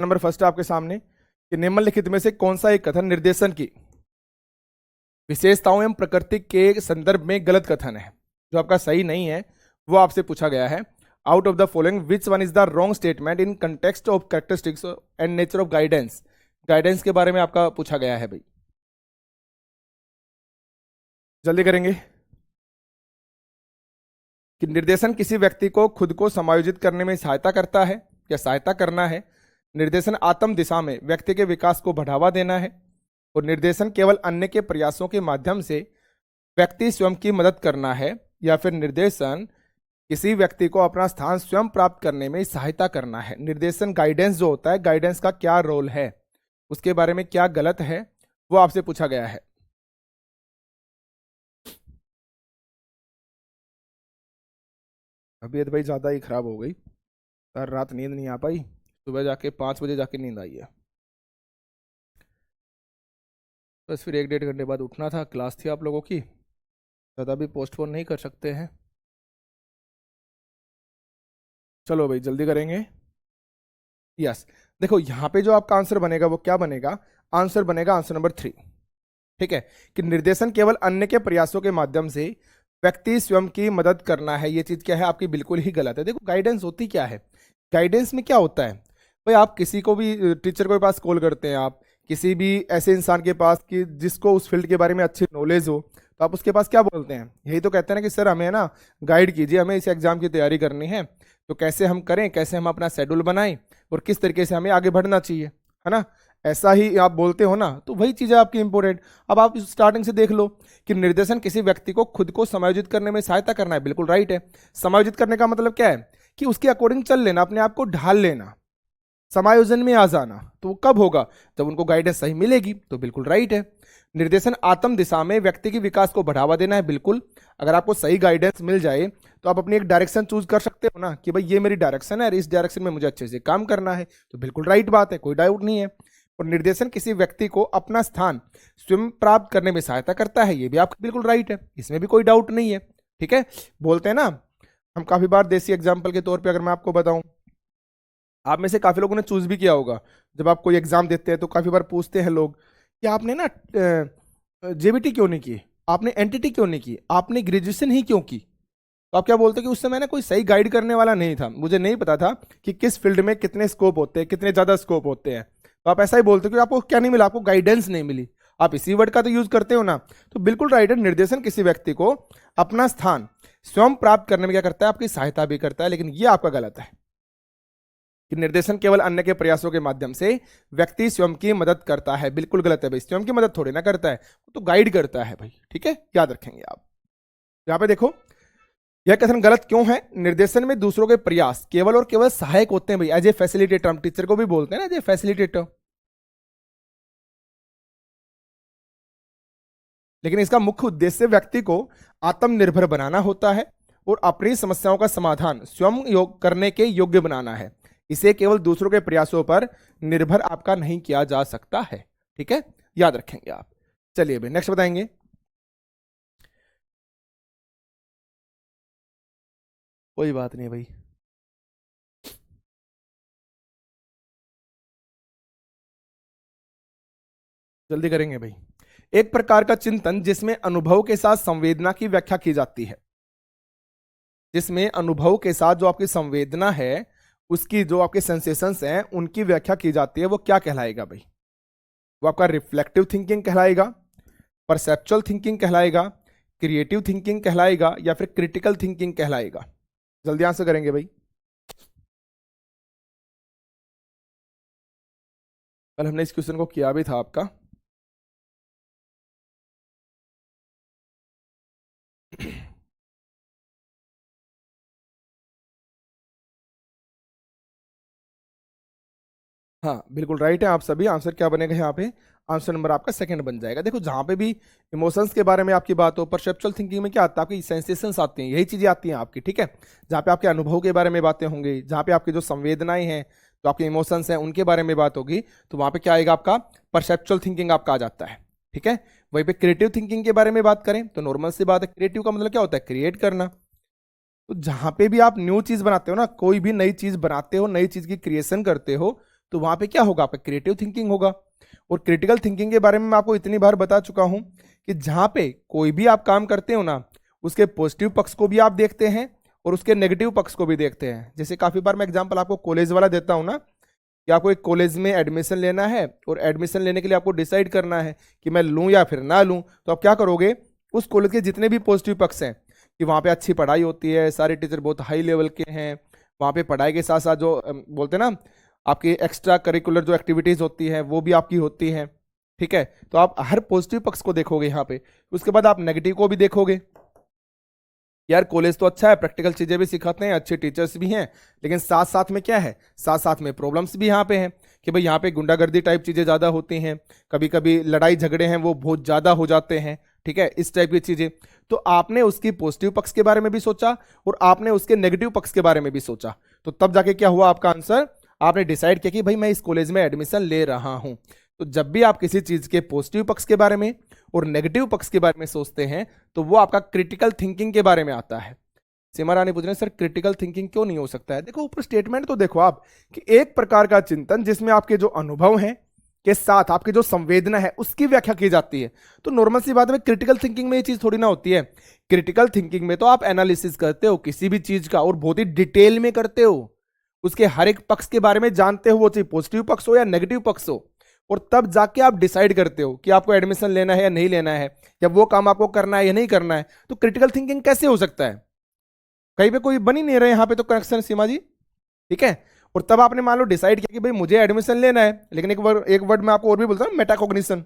Number first आपके सामने कि निम्नलिखित में से कौन सा एक कथन निर्देशन की विशेषताओं एवं प्रकृति के संदर्भ में गलत कथन है, जो आपका सही नहीं है, वो आपसे पूछा गया है। Out of the following which one is the wrong statement in context of characteristics and nature of guidance. Guidance के बारे में आपका पूछा गया है भाई, जल्दी करेंगे। कि निर्देशन किसी व्यक्ति को खुद को समायोजित करने में सहायता करता है या सहायता करना है। निर्देशन आत्म दिशा में व्यक्ति के विकास को बढ़ावा देना है। और निर्देशन केवल अन्य के प्रयासों के माध्यम से व्यक्ति स्वयं की मदद करना है। या फिर निर्देशन किसी व्यक्ति को अपना स्थान स्वयं प्राप्त करने में सहायता करना है। निर्देशन गाइडेंस जो होता है, गाइडेंस का क्या रोल है, उसके बारे में क्या गलत है, वो आपसे पूछा गया है। तबीयत भाई ज़्यादा ही खराब हो गई, सर रात नींद नहीं आ पाई, सुबह जाके 5 बजे जाके नींद आई है। बस फिर 1-1.5 घंटे बाद उठना था, क्लास थी आप लोगों की, ज़्यादा भी पोस्टपोन नहीं कर सकते हैं। चलो भाई जल्दी करेंगे। यस, देखो यहाँ पे जो आपका आंसर बनेगा वो क्या बनेगा, आंसर बनेगा आंसर नंबर 3। ठीक है, कि निर्देशन केवल अन्य के प्रयासों के माध्यम से व्यक्ति स्वयं की मदद करना है। ये चीज क्या है आपकी, बिल्कुल ही गलत है। देखो गाइडेंस होती क्या है, गाइडेंस में क्या होता है भाई, आप किसी को भी टीचर के पास कॉल करते हैं, आप किसी भी ऐसे इंसान के पास कि जिसको उस फील्ड के बारे में अच्छी नॉलेज हो, तो आप उसके पास क्या बोलते हैं, यही तो कहते हैं ना कि सर हमें ना गाइड कीजिए, हमें इस एग्जाम की तैयारी करनी है, तो कैसे हम करें, कैसे हम अपना शेड्यूल बनाएं और किस तरीके से हमें आगे बढ़ना चाहिए, है ना। ऐसा ही आप बोलते हो ना, तो वही चीज़ है आपकी इंपॉर्टेंट। अब आप स्टार्टिंग से देख लो कि निर्देशन किसी व्यक्ति को खुद को समायोजित करने में सहायता करना है, बिल्कुल राइट है। समायोजित करने का मतलब क्या है कि उसके अकॉर्डिंग चल लेना, अपने आप को ढाल लेना, समायोजन में आ जाना। तो वो कब होगा, जब उनको गाइडेंस सही मिलेगी, तो बिल्कुल राइट है। निर्देशन आत्म दिशा में व्यक्ति के विकास को बढ़ावा देना है, बिल्कुल। अगर आपको सही गाइडेंस मिल जाए तो आप अपनी एक डायरेक्शन चूज कर सकते हो ना, कि भाई ये मेरी डायरेक्शन है और इस डायरेक्शन में मुझे अच्छे से काम करना है, तो बिल्कुल राइट बात है, कोई डाउट नहीं है। और निर्देशन किसी व्यक्ति को अपना स्थान स्वयं प्राप्त करने में सहायता करता है, ये भी आपका बिल्कुल राइट है, इसमें भी कोई डाउट नहीं है। ठीक है, बोलते हैं ना हम काफी बार, देसी एग्जाम्पल के तौर पर अगर मैं आपको बताऊं, आप में से काफी लोगों ने चूज भी किया होगा, जब आप कोई एग्जाम देते हैं तो काफी बार पूछते हैं लोग कि आपने ना जेबीटी क्यों नहीं की, आपने एनटीटी क्यों नहीं की, आपने ग्रेजुएशन ही क्यों की। तो आप क्या बोलते हो कि उस समय ना कोई सही गाइड करने वाला नहीं था, मुझे नहीं पता था कि किस फील्ड में कितने स्कोप होते हैं, कितने ज्यादा स्कोप होते हैं। तो आप ऐसा ही बोलते हो कि आपको क्या नहीं मिला, आपको गाइडेंस नहीं मिली। आप इसी वर्ड का तो यूज करते हो ना, तो बिल्कुल राइट है। निर्देशन किसी व्यक्ति को अपना स्थान स्वयं प्राप्त करने में क्या करता है, आपकी सहायता भी करता है, लेकिन ये आपका गलत है कि निर्देशन केवल अन्य के प्रयासों के माध्यम से व्यक्ति स्वयं की मदद करता है, बिल्कुल गलत है भाई। स्वयं की मदद थोड़ी ना करता है, वो तो गाइड करता है भाई। ठीक है, याद रखेंगे आप। यहां पे देखो यह कथन गलत क्यों है, निर्देशन में दूसरों के प्रयास केवल और केवल सहायक होते हैं भाई, एज ए फैसिलिटेटर। हम टीचर को भी बोलते हैं ना एज ए फैसिलिटेटर, लेकिन इसका मुख्य उद्देश्य व्यक्ति को आत्मनिर्भर बनाना होता है और अपनी समस्याओं का समाधान स्वयं करने के योग्य बनाना है। इसे केवल दूसरों के प्रयासों पर निर्भर आपका नहीं किया जा सकता है। ठीक है, याद रखेंगे आप। चलिए भाई नेक्स्ट बताएंगे। कोई बात नहीं भाई, जल्दी करेंगे भाई। एक प्रकार का चिंतन जिसमें अनुभव के साथ संवेदना की व्याख्या की जाती है, जिसमें अनुभव के साथ जो आपकी संवेदना है, उसकी जो आपके सेंसेशंस हैं, उनकी व्याख्या की जाती है, वो क्या कहलाएगा भाई, वो आपका रिफ्लेक्टिव थिंकिंग कहलाएगा, परसेप्चुअल थिंकिंग कहलाएगा, क्रिएटिव थिंकिंग कहलाएगा, या फिर क्रिटिकल थिंकिंग कहलाएगा। जल्दी आंसर करेंगे भाई। कल हमने इस क्वेश्चन को किया भी था आपका। हाँ बिल्कुल राइट है आप सभी। आंसर क्या बनेगा यहाँ पे, आंसर नंबर आपका सेकंड बन जाएगा। देखो जहां पे भी इमोशंस के बारे में आपकी बात हो, परसेप्चुअल थिंकिंग में क्या आता है, आपकी सेंसेशंस आती हैं, यही चीजें आती हैं आपकी। ठीक है, जहाँ पे आपके अनुभव के बारे में बातें होंगी, जहाँ पे आपकी जो संवेदनाएं हैं, जो आपके इमोशंस हैं, उनके बारे में बात होगी, तो वहां पे क्या आएगा, आपका परसेप्चुअल थिंकिंग आपका आ जाता है। ठीक है, वहीं पे क्रिएटिव थिंकिंग के बारे में बात करें तो नॉर्मल सी बात है, क्रिएटिव का मतलब क्या होता है, क्रिएट करना। तो जहां पे भी आप न्यू चीज बनाते हो ना, कोई भी नई चीज बनाते हो, नई चीज की क्रिएशन करते हो, तो वहां पे क्या होगा, आपका क्रिएटिव थिंकिंग होगा। और क्रिटिकल थिंकिंग के बारे में मैं आपको इतनी बार बता चुका हूं कि जहां पे कोई भी आप काम करते हो ना, उसके पॉजिटिव पक्ष को भी आप देखते हैं और उसके नेगेटिव पक्ष को भी देखते हैं। जैसे काफी बार मैं एग्जांपल आपको कॉलेज वाला देता हूं ना, कि आपको एक कॉलेज में एडमिशन लेना है और एडमिशन लेने के लिए आपको डिसाइड करना है कि मैं लूं या फिर ना लूं, तो आप क्या करोगे, उस कॉलेज के जितने भी पॉजिटिव पक्ष हैं कि वहाँ पे अच्छी पढ़ाई होती है, सारे टीचर बहुत हाई लेवल के हैं, वहाँ पे पढ़ाई के साथ साथ जो बोलते हैं ना आपकी एक्स्ट्रा करिकुलर जो एक्टिविटीज़ होती हैं वो भी आपकी होती हैं, ठीक है, तो आप हर पॉजिटिव पक्ष को देखोगे यहाँ पे। उसके बाद आप नेगेटिव को भी देखोगे, यार कॉलेज तो अच्छा है, प्रैक्टिकल चीजें भी सिखाते हैं, अच्छे टीचर्स भी हैं, लेकिन साथ साथ में क्या है, साथ साथ में प्रॉब्लम्स भी यहाँ पे हैं कि भाई यहाँ पे गुंडागर्दी टाइप चीजें ज्यादा होती हैं, कभी कभी लड़ाई झगड़े हैं वो बहुत ज्यादा हो जाते हैं, ठीक है, इस टाइप की चीजें। तो आपने उसकी पॉजिटिव पक्ष के बारे में भी सोचा और आपने उसके नेगेटिव पक्ष के बारे में भी सोचा, तो तब जाके क्या हुआ आपका आंसर, आपने डिसाइड किया कि भाई मैं इस कॉलेज में एडमिशन ले रहा हूं। तो जब भी आप किसी चीज के पॉजिटिव पक्ष के बारे में और नेगेटिव पक्ष के बारे में सोचते हैं तो वो आपका क्रिटिकल थिंकिंग के बारे में आता है। सीमा रानी पूछ रहे हैं सर क्रिटिकल थिंकिंग क्यों नहीं हो सकता है। देखो ऊपर स्टेटमेंट तो देखो आप कि एक प्रकार का चिंतन जिसमें आपके जो अनुभव हैं के साथ आपकी जो संवेदना है उसकी व्याख्या की जाती है। तो नॉर्मल सी बात है, क्रिटिकल थिंकिंग में ये चीज थोड़ी ना होती है। क्रिटिकल थिंकिंग में तो आप एनालिसिस करते हो किसी भी चीज का और बहुत ही डिटेल में करते हो, उसके हर एक पक्ष के बारे में जानते हो, वो चाहे पॉजिटिव पक्ष हो या नेगेटिव पक्ष हो, और तब जाके आप डिसाइड करते हो कि आपको एडमिशन लेना है या नहीं लेना है, या वो काम आपको करना है या नहीं करना है। तो क्रिटिकल थिंकिंग कैसे हो सकता है, कहीं पे कोई बन ही नहीं रहे यहाँ पे तो कनेक्शन सीमा जी, ठीक है। और तब आपने मान लो डिसाइड किया कि भाई मुझे एडमिशन लेना है, लेकिन एक वर्ड में आपको और भी बोलता हूँ, मेटाकॉग्निशन।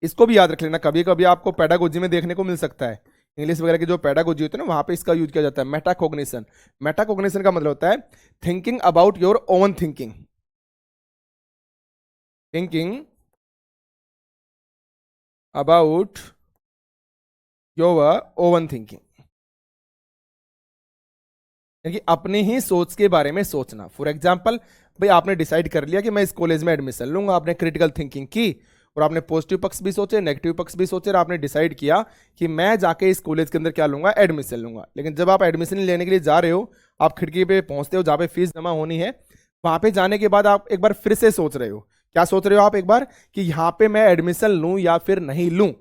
इसको भी याद रख लेना, कभी कभी आपको पेडागोजी में देखने को मिल सकता है, इंग्लिश वगैरह की जो पेडागोजी होती है ना वहां पे इसका यूज किया जाता है, मेटाकॉग्निशन। मेटाकॉग्निशन का मतलब होता है thinking about your own thinking, thinking about your oven thinking, यानी अपनी ही सोच के बारे में सोचना। फॉर एग्जाम्पल भाई आपने डिसाइड कर लिया कि मैं इस कॉलेज में एडमिशन लूंगा, आपने क्रिटिकल थिंकिंग की और आपने पॉजिटिव पक्ष भी सोचे, नेगेटिव पक्ष भी सोचे, और आपने डिसाइड किया कि मैं जाके इस कॉलेज के अंदर क्या लूंगा, एडमिशन लूंगा। लेकिन जब आप एडमिशन लेने के लिए जा रहे हो, आप खिड़की पे पहुंचते हो जहाँ पे फीस जमा होनी है, वहां पे जाने के बाद आप एक बार फिर से सोच रहे हो, क्या सोच रहे हो आप एक बार, कि यहाँ पे मैं एडमिशन लूं या फिर नहीं लूं।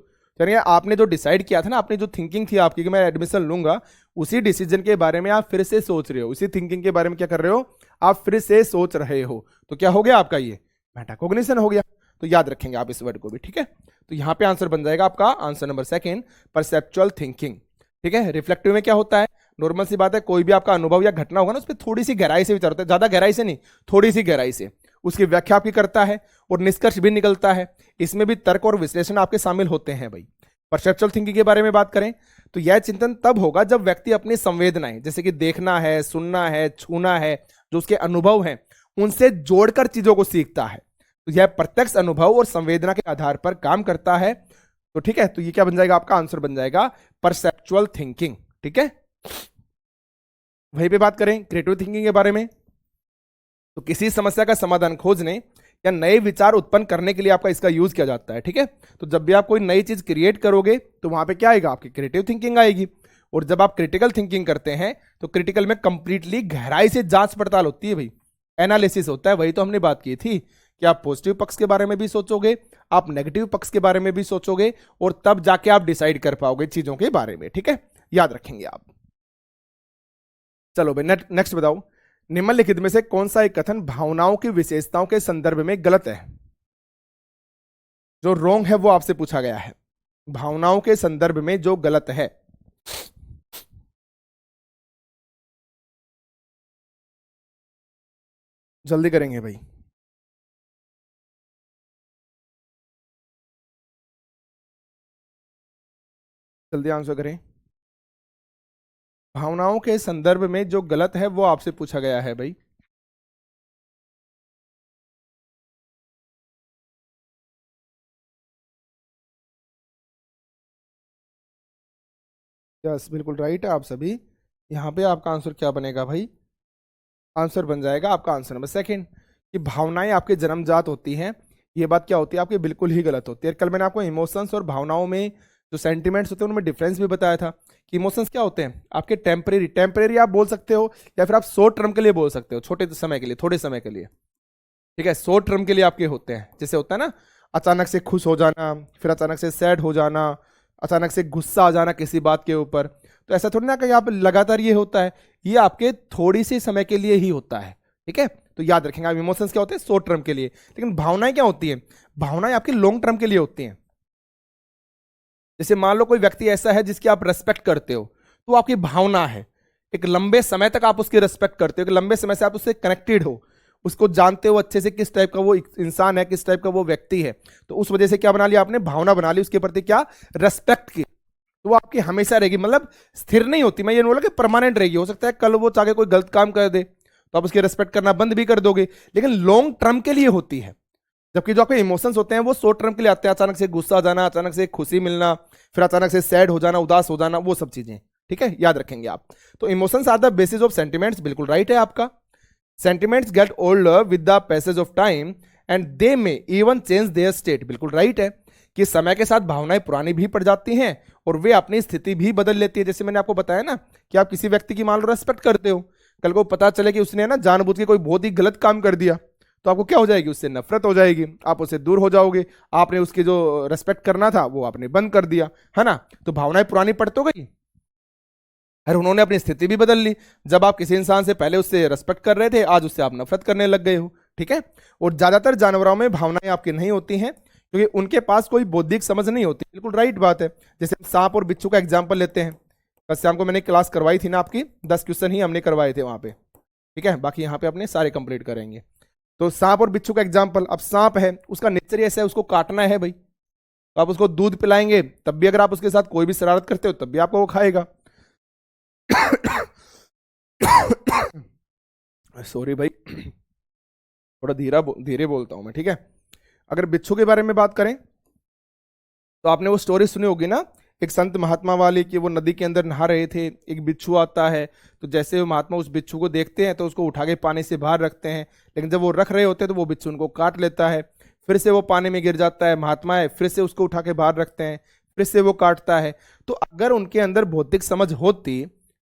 यानी आपने जो डिसाइड किया था ना, आपने जो थिंकिंग थी आपकी कि मैं एडमिशन लूंगा, उसी डिसीजन के बारे में आप फिर से सोच रहे हो, उसी थिंकिंग के बारे में क्या कर रहे हो, आप फिर से सोच रहे हो। तो क्या हो गया आपका, ये मेटाकॉग्निशन हो गया। तो याद रखेंगे आप इस वर्ड को भी, ठीक है। तो यहां पे आंसर बन जाएगा आपका answer number second, perceptual thinking, ठीक है। रिफ्लेक्टिव में क्या होता है, नॉर्मल सी बात है, कोई भी आपका अनुभव या घटना होगा ना, उस पर थोड़ी सी गहराई से विचार होता है, ज्यादा गहराई से नहीं, थोड़ी सी गहराई से उसकी व्याख्या आपकी करता है और निष्कर्ष भी निकलता है। इसमें भी तर्क और विश्लेषण आपके शामिल होते हैं भाई। परसेप्चुअल थिंकिंग के बारे में बात करें तो यह चिंतन तब होगा जब व्यक्ति अपनी संवेदनाएं, जैसे कि देखना है, सुनना है, छूना है, जो उसके अनुभव हैं उनसे जोड़कर चीजों को सीखता है। तो यह प्रत्यक्ष अनुभव और संवेदना के आधार पर काम करता है। तो ठीक है, तो ये क्या बन जाएगा, आपका आंसर बन जाएगा परसेप्चुअल थिंकिंग, ठीक है। वहीं पे बात करें क्रिएटिव थिंकिंग के बारे में, तो किसी समस्या का समाधान खोजने या नए विचार उत्पन्न करने के लिए आपका इसका यूज किया जाता है, ठीक है। तो जब भी आप कोई नई चीज क्रिएट करोगे तो वहां पे क्या आएगा, आपकी क्रिएटिव थिंकिंग आएगी। और जब आप क्रिटिकल थिंकिंग करते हैं तो क्रिटिकल में कंप्लीटली गहराई से जांच पड़ताल होती है भाई, एनालिसिस होता है। वही तो हमने बात की थी कि आप पॉजिटिव पक्ष के बारे में भी सोचोगे, आप नेगेटिव पक्ष के बारे में भी सोचोगे, और तब जाके आप डिसाइड कर पाओगे चीजों के बारे में, ठीक है, याद रखेंगे आप। चलो भाई नेक्स्ट बताओ, निम्नलिखित में से कौन सा एक कथन भावनाओं की विशेषताओं के संदर्भ में गलत है। जो रॉन्ग है वो आपसे पूछा गया है, भावनाओं के संदर्भ में जो गलत है। जल्दी करेंगे भाई, जल्दी आंसर करें। भावनाओं के संदर्भ में जो गलत है वो आपसे पूछा गया है भाई। यस बिल्कुल राइट है आप सभी। यहां पे आपका आंसर क्या बनेगा भाई, आंसर बन जाएगा आपका आंसर नंबर सेकंड, कि भावनाएं आपके जन्मजात होती हैं। ये बात क्या होती है आपकी, बिल्कुल ही गलत होती है। कल मैंने आपको इमोशंस और भावनाओं में जो सेंटिमेंट्स होते हैं उनमें डिफरेंस भी बताया था कि इमोशंस क्या होते हैं आपके टेम्परेरी, टेम्परेरी आप बोल सकते हो या फिर आप शॉर्ट टर्म के लिए बोल सकते हो, छोटे समय के लिए, थोड़े समय के लिए, ठीक है, शॉर्ट टर्म के लिए आपके होते हैं। जैसे होता है ना अचानक से खुश हो जाना, फिर अचानक से सैड हो जाना, अचानक से गुस्सा आ जाना किसी बात के ऊपर, तो ऐसा थोड़ी ना कि आप लगातार ये होता है, ये आपके थोड़ी सी समय के लिए ही होता है, ठीक है। तो याद रखेंगे आप इमोशंस क्या होते हैं शॉर्ट टर्म के लिए, लेकिन भावनाएं क्या होती हैं, भावनाएं आपकी लॉन्ग टर्म के लिए होती हैं। जैसे मान लो कोई व्यक्ति ऐसा है जिसकी आप रेस्पेक्ट करते हो, तो वो आपकी भावना है, एक लंबे समय तक आप उसकी रेस्पेक्ट करते हो, एक लंबे समय से आप उससे कनेक्टेड हो, उसको जानते हो अच्छे से किस टाइप का वो इंसान है, किस टाइप का वो व्यक्ति है, तो उस वजह से क्या बना लिया आपने, भावना बना ली उसके प्रति, क्या, रेस्पेक्ट की, तो वो आपकी हमेशा रहेगी, मतलब स्थिर नहीं होती, मैं ये नहीं बोला कि परमानेंट रहेगी, हो सकता है कल वो चाहे कोई गलत काम कर दे तो आप उसकी रेस्पेक्ट करना बंद भी कर दोगे, लेकिन लॉन्ग टर्म के लिए होती है। जबकि जो आपके इमोशंस होते हैं वो शॉर्ट टर्म के लिए आते हैं, अचानक से गुस्सा आ जाना, अचानक से खुशी मिलना, फिर अचानक से सैड हो जाना, उदास हो जाना, वो सब चीजें, ठीक है, याद रखेंगे आप। तो emotions are the basis of sentiments, बिल्कुल राइट है आपका। Sentiments get older with the passage of time and they may even change their state, बिल्कुल राइट है कि समय के साथ भावनाएं पुरानी भी पड़ जाती हैं और वे अपनी स्थिति भी बदल लेती है। जैसे मैंने आपको बताया ना कि आप किसी व्यक्ति की मान लो रेस्पेक्ट करते हो, कल को पता चले कि उसने ना जानबूझ के कोई बहुत ही गलत काम कर दिया, तो आपको क्या हो जाएगी, उससे नफरत हो जाएगी, आप उससे दूर हो जाओगे, आपने उसकी जो रेस्पेक्ट करना था वो आपने बंद कर दिया, है ना। तो भावनाएं पुरानी पड़ तो गई, अरे उन्होंने अपनी स्थिति भी बदल ली, जब आप किसी इंसान से पहले उससे रेस्पेक्ट कर रहे थे, आज उससे आप नफरत करने लग गए हो, ठीक है। और ज्यादातर जानवरों में भावनाएं आपकी नहीं होती हैं क्योंकि उनके पास कोई बौद्धिक समझ नहीं होती, बिल्कुल राइट बात है। जैसे सांप और बिच्छू का एग्जाम्पल लेते हैं, कल शाम को मैंने क्लास करवाई थी ना आपकी, 10 क्वेश्चन ही हमने करवाए थे वहां पे, ठीक है, बाकी यहाँ पे अपने सारे कंप्लीट करेंगे। तो सांप और बिच्छू का एग्जाम्पल, अब सांप है उसका नेचर ही ऐसा है, उसको काटना है भाई, तो आप उसको दूध पिलाएंगे तब भी अगर आप उसके साथ कोई भी शरारत करते हो तब भी आपको वो खाएगा। सॉरी भाई, थोड़ा धीरे बोलता हूं मैं, ठीक है। अगर बिच्छू के बारे में बात करें तो आपने वो स्टोरी सुनी होगी ना, एक संत महात्मा वाली, कि वो नदी के अंदर नहा रहे थे, एक बिच्छू आता है, तो जैसे वो महात्मा उस बिच्छू को देखते हैं तो उसको उठा के पानी से बाहर रखते हैं, लेकिन जब वो रख रहे होते हैं तो वो बिच्छू उनको काट लेता है, फिर से वो पानी में गिर जाता है, महात्मा है फिर से उसको उठा के बाहर रखते हैं, फिर से वो काटता है। तो अगर उनके अंदर बौद्धिक समझ होती,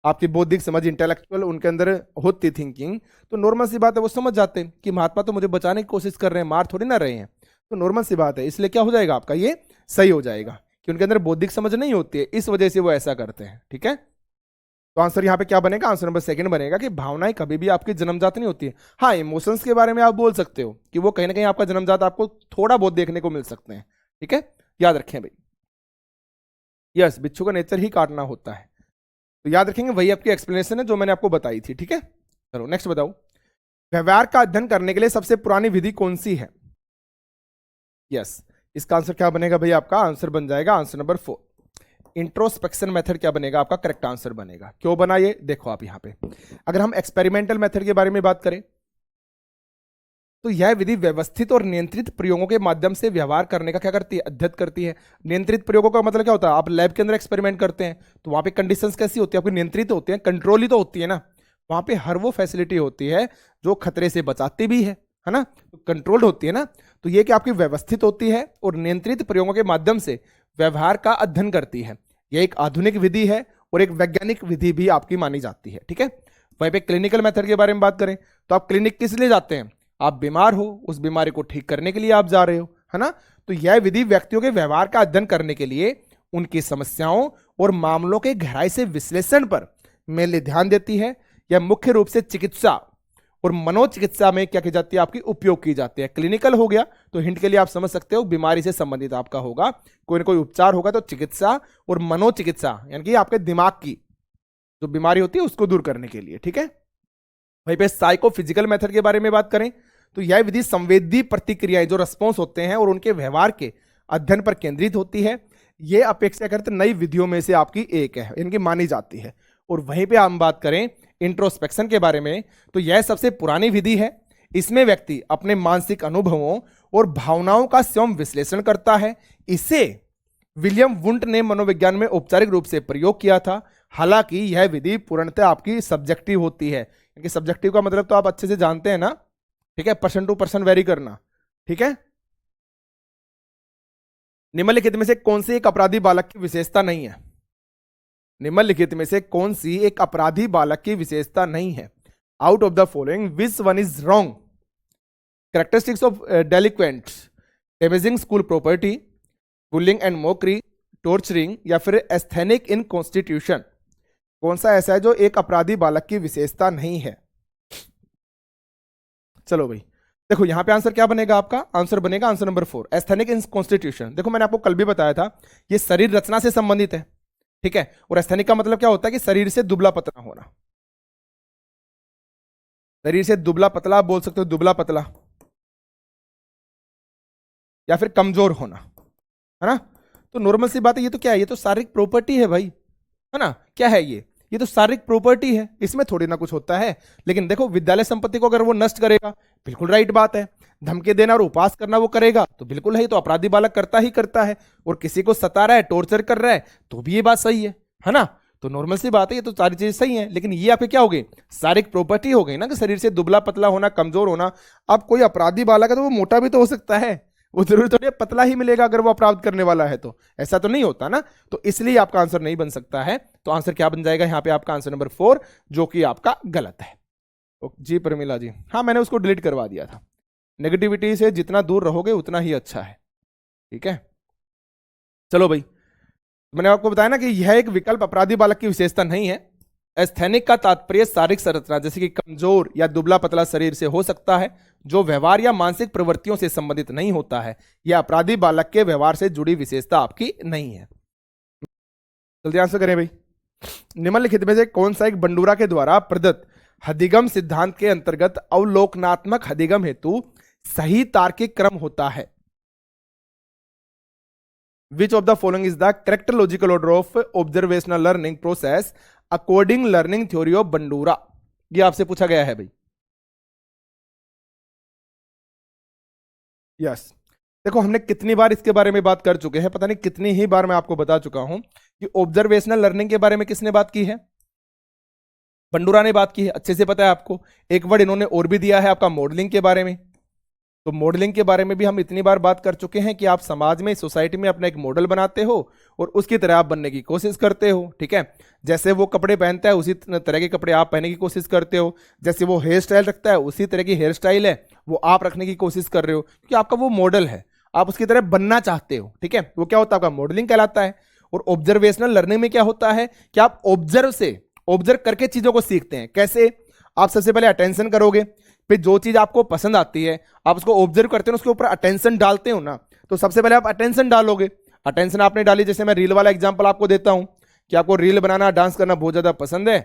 आपकी बौद्धिक समझ, इंटेलेक्चुअल उनके अंदर होती थिंकिंग, तो नॉर्मल सी बात है, वो समझ जाते हैं कि महात्मा तो मुझे बचाने की कोशिश कर रहे हैं, मार थोड़ी ना रहे हैं, तो नॉर्मल सी बात है, इसलिए क्या हो जाएगा आपका, ये सही हो जाएगा कि उनके अंदर बौद्धिक समझ नहीं होती है, इस वजह से वो ऐसा करते हैं, ठीक है। तो आंसर यहाँ पे क्या बनेगा, आंसर नंबर सेकंड बनेगा कि भावनाएं कभी भी आपकी जन्मजात नहीं होती है। हाँ, इमोशंस के बारे में आप बोल सकते हो कि वो कहीं ना कहीं आपका जन्मजात आपको थोड़ा बहुत देखने को मिल सकते हैं, ठीक है, याद रखें भाई। यस, बिच्छू का नेचर ही काटना होता है, तो याद रखेंगे, वही आपकी एक्सप्लेनेशन है जो मैंने आपको बताई थी, ठीक है। चलो नेक्स्ट बताओ, व्यवहार का अध्ययन करने के लिए सबसे पुरानी विधि कौन सी है। यस, इसका आंसर क्या बनेगा भाई, आपका आंसर बन जाएगा आंसर नंबर 4, इंट्रोस्पेक्शन मेथड क्या बनेगा आपका, करेक्ट आंसर बनेगा। क्यों बना ये, देखो आप यहाँ पे, अगर हम एक्सपेरिमेंटल मेथड के बारे में बात करें तो यह विधि व्यवस्थित और नियंत्रित प्रयोगों के माध्यम से व्यवहार करने का क्या करती है, अध्ययन करती है। नियंत्रित प्रयोगों का मतलब क्या होता है, आप लैब के अंदर एक्सपेरिमेंट करते हैं तो वहां पे कंडीशंस कैसी होती है आपकी, नियंत्रित होती है, कंट्रोल ही तो होती है ना, वहां पे हर वो फैसिलिटी होती है जो खतरे से बचाती भी है ना, तो कंट्रोल्ड होती है ना। तो ये कि आपकी व्यवस्थित होती है और नियंत्रित प्रयोगों के माध्यम से व्यवहार का अध्ययन करती है, यह एक आधुनिक विधि है और एक वैज्ञानिक विधि भी आपकी मानी जाती है, ठीक है। वहीं पे क्लिनिकल मेथड के बारे में बात करें तो आप क्लिनिक किस लिए जाते हैं, आप बीमार हो, उस बीमारी को ठीक करने के लिए आप जा रहे हो, है ना। तो यह विधि व्यक्तियों के व्यवहार का अध्ययन करने के लिए उनकी समस्याओं और मामलों के गहराई से विश्लेषण पर मेनली ध्यान देती है। यह मुख्य रूप से चिकित्सा और मनोचिकित्सा में क्या की जाती है, आपकी उपयोग की जाती है। क्लिनिकल हो गया तो हिंट के लिए आप समझ सकते हो बीमारी से संबंधित आपका होगा, कोई ना कोई उपचार होगा, तो चिकित्सा और मनोचिकित्सा यानी कि आपके दिमाग की जो बीमारी होती है उसको दूर करने के लिए, ठीक है। वहीं पे साइकोफिजिकल मेथड के बारे में बात करें तो यह विधि संवेदी प्रतिक्रियाएं जो रिस्पॉन्स होते हैं और उनके व्यवहार के अध्ययन पर केंद्रित होती है। यह अपेक्षाकृत नई विधियों में से आपकी एक है, इनकी मानी जाती है। और वहीं पे हम बात करें इंट्रोस्पेक्शन के बारे में तो यह सबसे पुरानी विधि है। इसमें व्यक्ति अपने मानसिक अनुभवों और भावनाओं का स्वयं विश्लेषण करता है। इसे विलियम वुंट ने मनोविज्ञान में औपचारिक रूप से प्रयोग किया था। हालांकि यह विधि पूर्णतः आपकी सब्जेक्टिव होती है, क्योंकि सब्जेक्टिव का मतलब तो आप अच्छे से जानते हैं ना, ठीक है, पर्सन टू पर्सन वेरी करना, ठीक है। निम्नलिखित में से कौन सी एक अपराधी बालक की विशेषता नहीं है? निम्नलिखित में से कौन सी एक अपराधी बालक की विशेषता नहीं है? Out of the following which one is wrong? Characteristics of delinquents, damaging school property, bullying and mockery, torturing, या फिर एस्थेनिक इन कॉन्स्टिट्यूशन। कौन सा ऐसा है जो एक अपराधी बालक की विशेषता नहीं है? चलो भाई, देखो यहां पे आंसर क्या बनेगा आपका? आंसर बनेगा answer number 4, asthenic in constitution. देखो मैंने आपको कल भी बताया था, ये शरीर रचना से संबंधित है, ठीक है। और एस्थेनिक का मतलब क्या होता है कि शरीर से दुबला पतला होना। शरीर से दुबला पतला, आप बोल सकते हो दुबला पतला, या फिर कमजोर होना, है ना। तो नॉर्मल सी बात है, ये तो क्या है? ये तो शारीरिक प्रॉपर्टी है भाई, है ना। क्या है ये तो शारीरिक प्रॉपर्टी है, इसमें थोड़ी ना कुछ होता है। लेकिन देखो, विद्यालय संपत्ति को अगर वो नष्ट करेगा, बिल्कुल राइट बात है। धमकी देना और उपहास करना वो करेगा तो बिल्कुल है, तो अपराधी बालक करता ही करता है। और किसी को सता रहा है, टॉर्चर कर रहा है, तो भी ये बात सही है ना। तो नॉर्मल सी बात है, ये तो सारी चीजें सही है। लेकिन ये आपके क्या हो गई? शारीरिक प्रॉपर्टी हो गई ना, कि शरीर से दुबला पतला होना, कमजोर होना। अब कोई अपराधी बालक है तो वो मोटा भी तो हो सकता है, वो जरूरी थोड़ी पतला ही मिलेगा अगर वो अपराध करने वाला है, तो ऐसा तो नहीं होता ना। तो इसलिए आपका आंसर नहीं बन सकता है। तो आंसर क्या बन जाएगा यहां पे? आपका आंसर नंबर 4, जो कि आपका गलत है। जी प्रमिला जी, हाँ मैंने उसको डिलीट करवा दिया था। नेगेटिविटी से जितना दूर रहोगे उतना ही अच्छा है, ठीक है। चलो भाई, मैंने आपको बताया ना कि यह एक विकल्प अपराधी बालक की विशेषता नहीं है। एस्थेनिक का तात्पर्य शारीरिक संरचना, जैसे कि कमजोर या दुबला पतला शरीर से हो सकता है, जो व्यवहार या मानसिक प्रवृत्तियों से संबंधित नहीं होता है। यह अपराधी बालक के व्यवहार से जुड़ी विशेषता आपकी नहीं है। जल्दी आंसर करें भाई। निम्नलिखित में से कौन सा एक बंडूरा के द्वारा प्रदत्त हदिगम सिद्धांत के अंतर्गत अवलोकनात्मक हदिगम हेतु सही तार्किक क्रम होता है? Which of the following is the correct logical order of observational learning process according learning theory of Bandura? ये आपसे पूछा गया है भाई। यस, देखो हमने कितनी बार इसके बारे में बात कर चुके हैं, पता नहीं कितनी ही बार मैं आपको बता चुका हूं कि ऑब्जर्वेशनल लर्निंग के बारे में किसने बात की है? बंडूरा ने बात की है, अच्छे से पता है आपको। एक वर्ड इन्होंने और भी दिया है आपका, मॉडलिंग के बारे में। तो मॉडलिंग के बारे में भी हम इतनी बार बात कर चुके हैं कि आप समाज में, सोसाइटी में अपना एक मॉडल बनाते हो और उसकी तरह आप बनने की कोशिश करते हो, ठीक है। जैसे वो कपड़े पहनता है उसी तरह के कपड़े आप पहनने की कोशिश करते हो। जैसे वो हेयर स्टाइल रखता है उसी तरह की हेयर स्टाइल है वो आप रखने की कोशिश कर रहे हो, क्योंकि आपका वो मॉडल है, आप उसकी तरह बनना चाहते हो, ठीक है। वो क्या होता है? आपका मॉडलिंग कहलाता है। और ऑब्जर्वेशनल लर्निंग में क्या होता है कि आप ऑब्जर्व करके चीजों को सीखते हैं। कैसे? आप सबसे पहले अटेंशन करोगे, फिर जो चीज आपको पसंद आती है आप उसको ऑब्जर्व करते हो, उसके ऊपर अटेंशन डालते हो ना। तो सबसे पहले आप अटेंशन डालोगे। अटेंशन आपने डाली, जैसे मैं रील वाला एग्जांपल आपको देता हूं कि आपको रील बनाना, डांस करना बहुत ज्यादा पसंद है,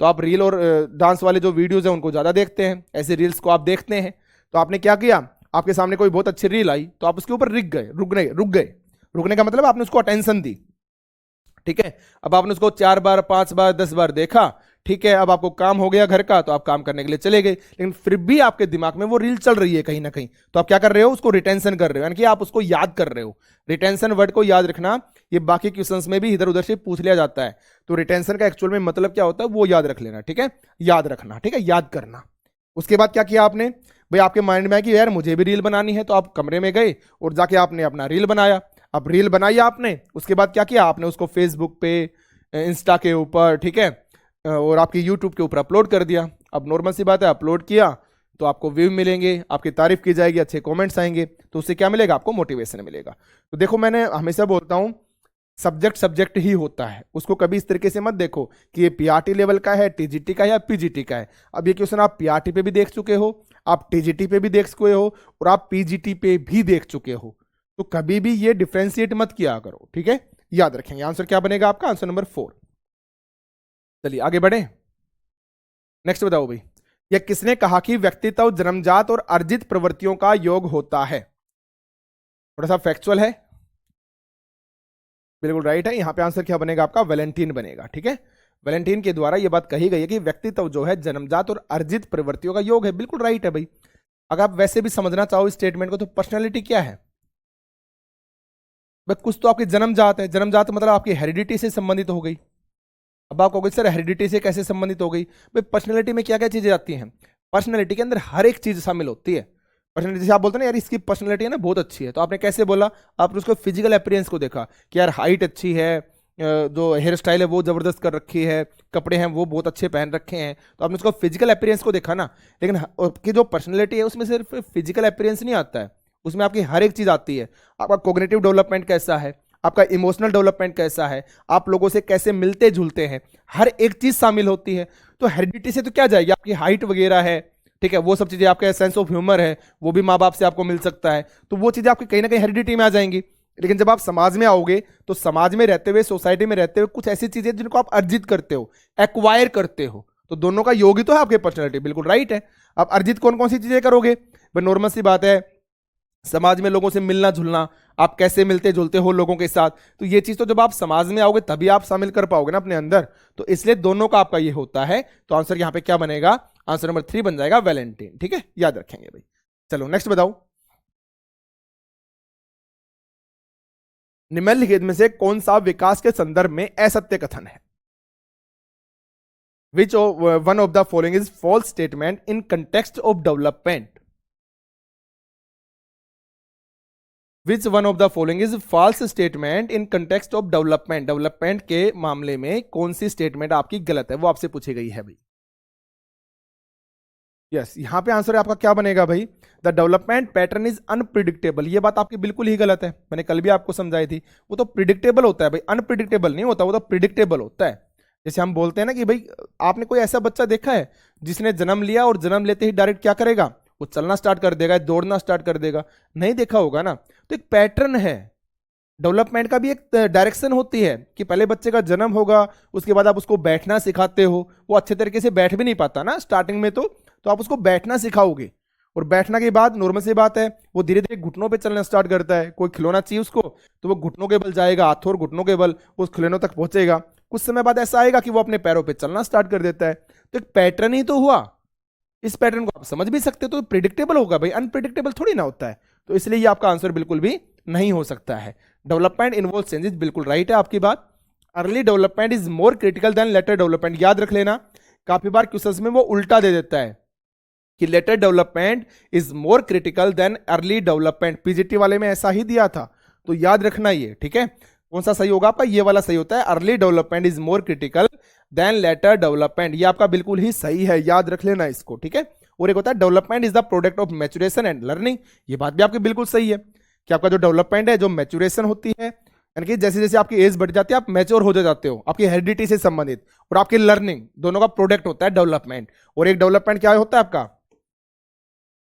तो आप रील और डांस वाले जो वीडियोज हैं उनको ज्यादा देखते हैं, ऐसे रील्स को आप देखते हैं। तो आपने क्या किया? आपके सामने कोई बहुत अच्छी रील आई तो आप उसके ऊपर रुक गए। रुकने का मतलब आपने उसको अटेंशन दी, ठीक है। अब आपने उसको 4 बार, 5 बार, 10 बार देखा, ठीक है। अब आपको काम हो गया घर का, तो आप काम करने के लिए चले गए, लेकिन फिर भी आपके दिमाग में वो रील चल रही है कहीं ना कहीं। तो आप क्या कर रहे हो? उसको रिटेंशन कर रहे हो, यानी कि आप उसको याद कर रहे हो। रिटेंशन वर्ड को याद रखना, ये बाकी क्वेश्चंस में भी इधर उधर से पूछ लिया जाता है। तो रिटेंशन का एक्चुअल में मतलब क्या होता है वो याद रख लेना, ठीक है। याद रखना, ठीक है, याद करना। उसके बाद क्या किया आपने? भाई आपके माइंड में है कि यार मुझे भी रील बनानी है, तो आप कमरे में गए और जाके आपने अपना रील बनाया। अब रील बनाई आपने, उसके बाद क्या किया आपने? उसको फेसबुक पे, इंस्टा के ऊपर, ठीक है, और आपकी यूट्यूब के ऊपर अपलोड कर दिया। अब नॉर्मल सी बात है, अपलोड किया तो आपको व्यू मिलेंगे, आपकी तारीफ की जाएगी, अच्छे कमेंट्स आएंगे, तो उससे क्या मिलेगा? आपको मोटिवेशन मिलेगा। तो देखो मैंने हमेशा बोलता हूं सब्जेक्ट ही होता है, उसको कभी इस तरीके से मत देखो कि ये पीआरटी लेवल का है, टीजीटी का है या पीजीटी का है। अब ये क्वेश्चन आप पीआरटी पे भी देख चुके हो, आप टीजीटी पे भी देख चुके हो और आप पीजीटी पे भी देख चुके हो, तो कभी भी ये डिफ्रेंशिएट मत किया करो, ठीक है। याद रखेंगे। आंसर क्या बनेगा आपका? Answer number 4। चलिए आगे बढ़े, नेक्स्ट बताओ भाई। यह किसने कहा कि व्यक्तित्व जन्मजात और अर्जित प्रवृत्तियों का योग होता है? थोड़ा सा फैक्चुअल है, बिल्कुल राइट है। यहां पे आंसर क्या बनेगा आपका? वैलेंटीन बनेगा, ठीक है। वैलेंटीन के द्वारा यह बात कही गई है कि व्यक्तित्व जो है जन्मजात और अर्जित प्रवृत्तियों का योग है, बिल्कुल राइट है भाई। अगर आप वैसे भी समझना चाहो इस स्टेटमेंट को, तो पर्सनैलिटी क्या है? बस कुछ तो आपकी जन्मजात है, जन्मजात मतलब आपकी हेरिडिटी से संबंधित हो गई। अब आप कहोगे सर हेरिडिटी से कैसे संबंधित हो गई? भाई पर्सनैलिटी में क्या क्या चीजें आती हैं? पर्सनैलिटी के अंदर हर एक चीज शामिल होती है। पर्सनैलिटी, जैसे आप बोलते हैं ना यार इसकी पर्सनैलिटी है ना बहुत अच्छी है, तो आपने कैसे बोला? आपने उसको फिजिकल अपीयरेंस को देखा कि यार हाइट अच्छी है, जो हेयर स्टाइल है वो जबरदस्त कर रखी है, कपड़े हैं वो बहुत अच्छे पहन रखे हैं, तो आपने उसको फिजिकल अपीयरेंस को देखा ना। लेकिन आपकी जो पर्सनैलिटी है उसमें सिर्फ फिजिकल अपीयरेंस नहीं आता है, उसमें आपकी हर एक चीज आती है। आपका कोग्निटिव डेवलपमेंट कैसा है, आपका इमोशनल डेवलपमेंट कैसा है, आप लोगों से कैसे मिलते जुलते हैं, हर एक चीज शामिल होती है। तो हेरिडिटी से तो क्या जाएगी, आपकी हाइट वगैरह है, ठीक है, वो सब चीजें, आपका सेंस ऑफ ह्यूमर है वो भी माँ बाप से आपको मिल सकता है, तो वो चीजें आपकी कहीं ना कहीं हेरिडिटी में आ जाएंगी। लेकिन जब आप समाज में आओगे तो समाज में रहते हुए, सोसाइटी में रहते हुए कुछ ऐसी चीजें जिनको आप अर्जित करते हो, एक्वायर करते हो, तो दोनों का योग ही तो है आपके पर्सनैलिटी, बिल्कुल राइट है। आप अर्जित कौन कौन सी चीजें करोगे? भाई नॉर्मल सी बात है, समाज में लोगों से मिलना जुलना, आप कैसे मिलते जुलते हो लोगों के साथ, तो ये चीज तो जब आप समाज में आओगे तभी आप शामिल कर पाओगे ना अपने अंदर, तो इसलिए दोनों का आपका ये होता है। तो आंसर यहां पे क्या बनेगा? आंसर नंबर 3 बन जाएगा वैलेंटाइन, ठीक है, याद रखेंगे भाई। चलो नेक्स्ट बताओ, निम्नलिखित में से कौन सा विकास के संदर्भ में असत्य कथन है? Which one of the following is false statement in context of development? Which one of the following is false statement in context of development? Development के मामले में कौन सी स्टेटमेंट आपकी गलत है, वो आपसे पूछी गई है भाई। यस, यहां पे आंसर आपका क्या बनेगा भाई? The development pattern is unpredictable. ये बात आपकी बिल्कुल ही गलत है, मैंने कल भी आपको समझाई थी। वो तो प्रिडिक्टेबल होता है भाई, अनप्रिडिक्टेबल नहीं होता, वो तो प्रिडिक्टेबल होता है। जैसे हम बोलते हैं ना कि भाई आपने कोई ऐसा बच्चा देखा है जिसने जन्म लिया और जन्म लेते ही डायरेक्ट क्या करेगा, वो चलना स्टार्ट कर देगा, दौड़ना स्टार्ट कर देगा? नहीं देखा होगा ना। तो एक पैटर्न है, डेवलपमेंट का भी एक डायरेक्शन होती है कि पहले बच्चे का जन्म होगा, उसके बाद आप उसको बैठना सिखाते हो, वो अच्छे तरीके से बैठ भी नहीं पाता ना स्टार्टिंग में, तो आप उसको बैठना सिखाओगे, और बैठना के बाद नॉर्मल सी बात है वो धीरे धीरे घुटनों पे चलना स्टार्ट करता है। कोई खिलौना चाहिए उसको तो वो घुटनों के बल जाएगा, हाथों और घुटनों के बल उस खिलौनों तक पहुंचेगा। कुछ समय बाद ऐसा आएगा कि वो अपने पैरों पे चलना स्टार्ट कर देता है। तो एक पैटर्न ही तो हुआ, इस पैटर्न को आप समझ भी सकते हो, तो प्रिडिक्टेबल होगा भाई, अनप्रिडिक्टेबल थोड़ी ना होता है। तो इसलिए ये आपका आंसर बिल्कुल भी नहीं हो सकता है। डेवलपमेंट इन्वॉल्व चेंजेस, बिल्कुल राइट है आपकी बात। Early development is more critical than later development, याद रख लेना, काफी बार क्वेश्चंस में वो उल्टा दे देता है कि later development is more critical than early development, PGT वाले में ऐसा ही दिया था, तो याद रखना ये, ठीक है। कौन सा सही होगा आपका? ये वाला सही होता है, early development is more critical than later development, ये आपका बिल्कुल ही सही है, याद रख लेना इसको, ठीक है। और एक होता है development is the product of maturation and learning, ये बात भी आपकी बिल्कुल सही है कि आपका जो डेवलपमेंट है, जो मैचुरेशन होती है, यानी कि जैसे जैसे आपकी एज बढ़ जाती है आप मैच्योर हो जाते हो, आपकी हेरिडिटी से संबंधित और आपकी लर्निंग, दोनों का प्रोडक्ट होता है डेवलपमेंट। और एक डेवलपमेंट क्या होता है आपका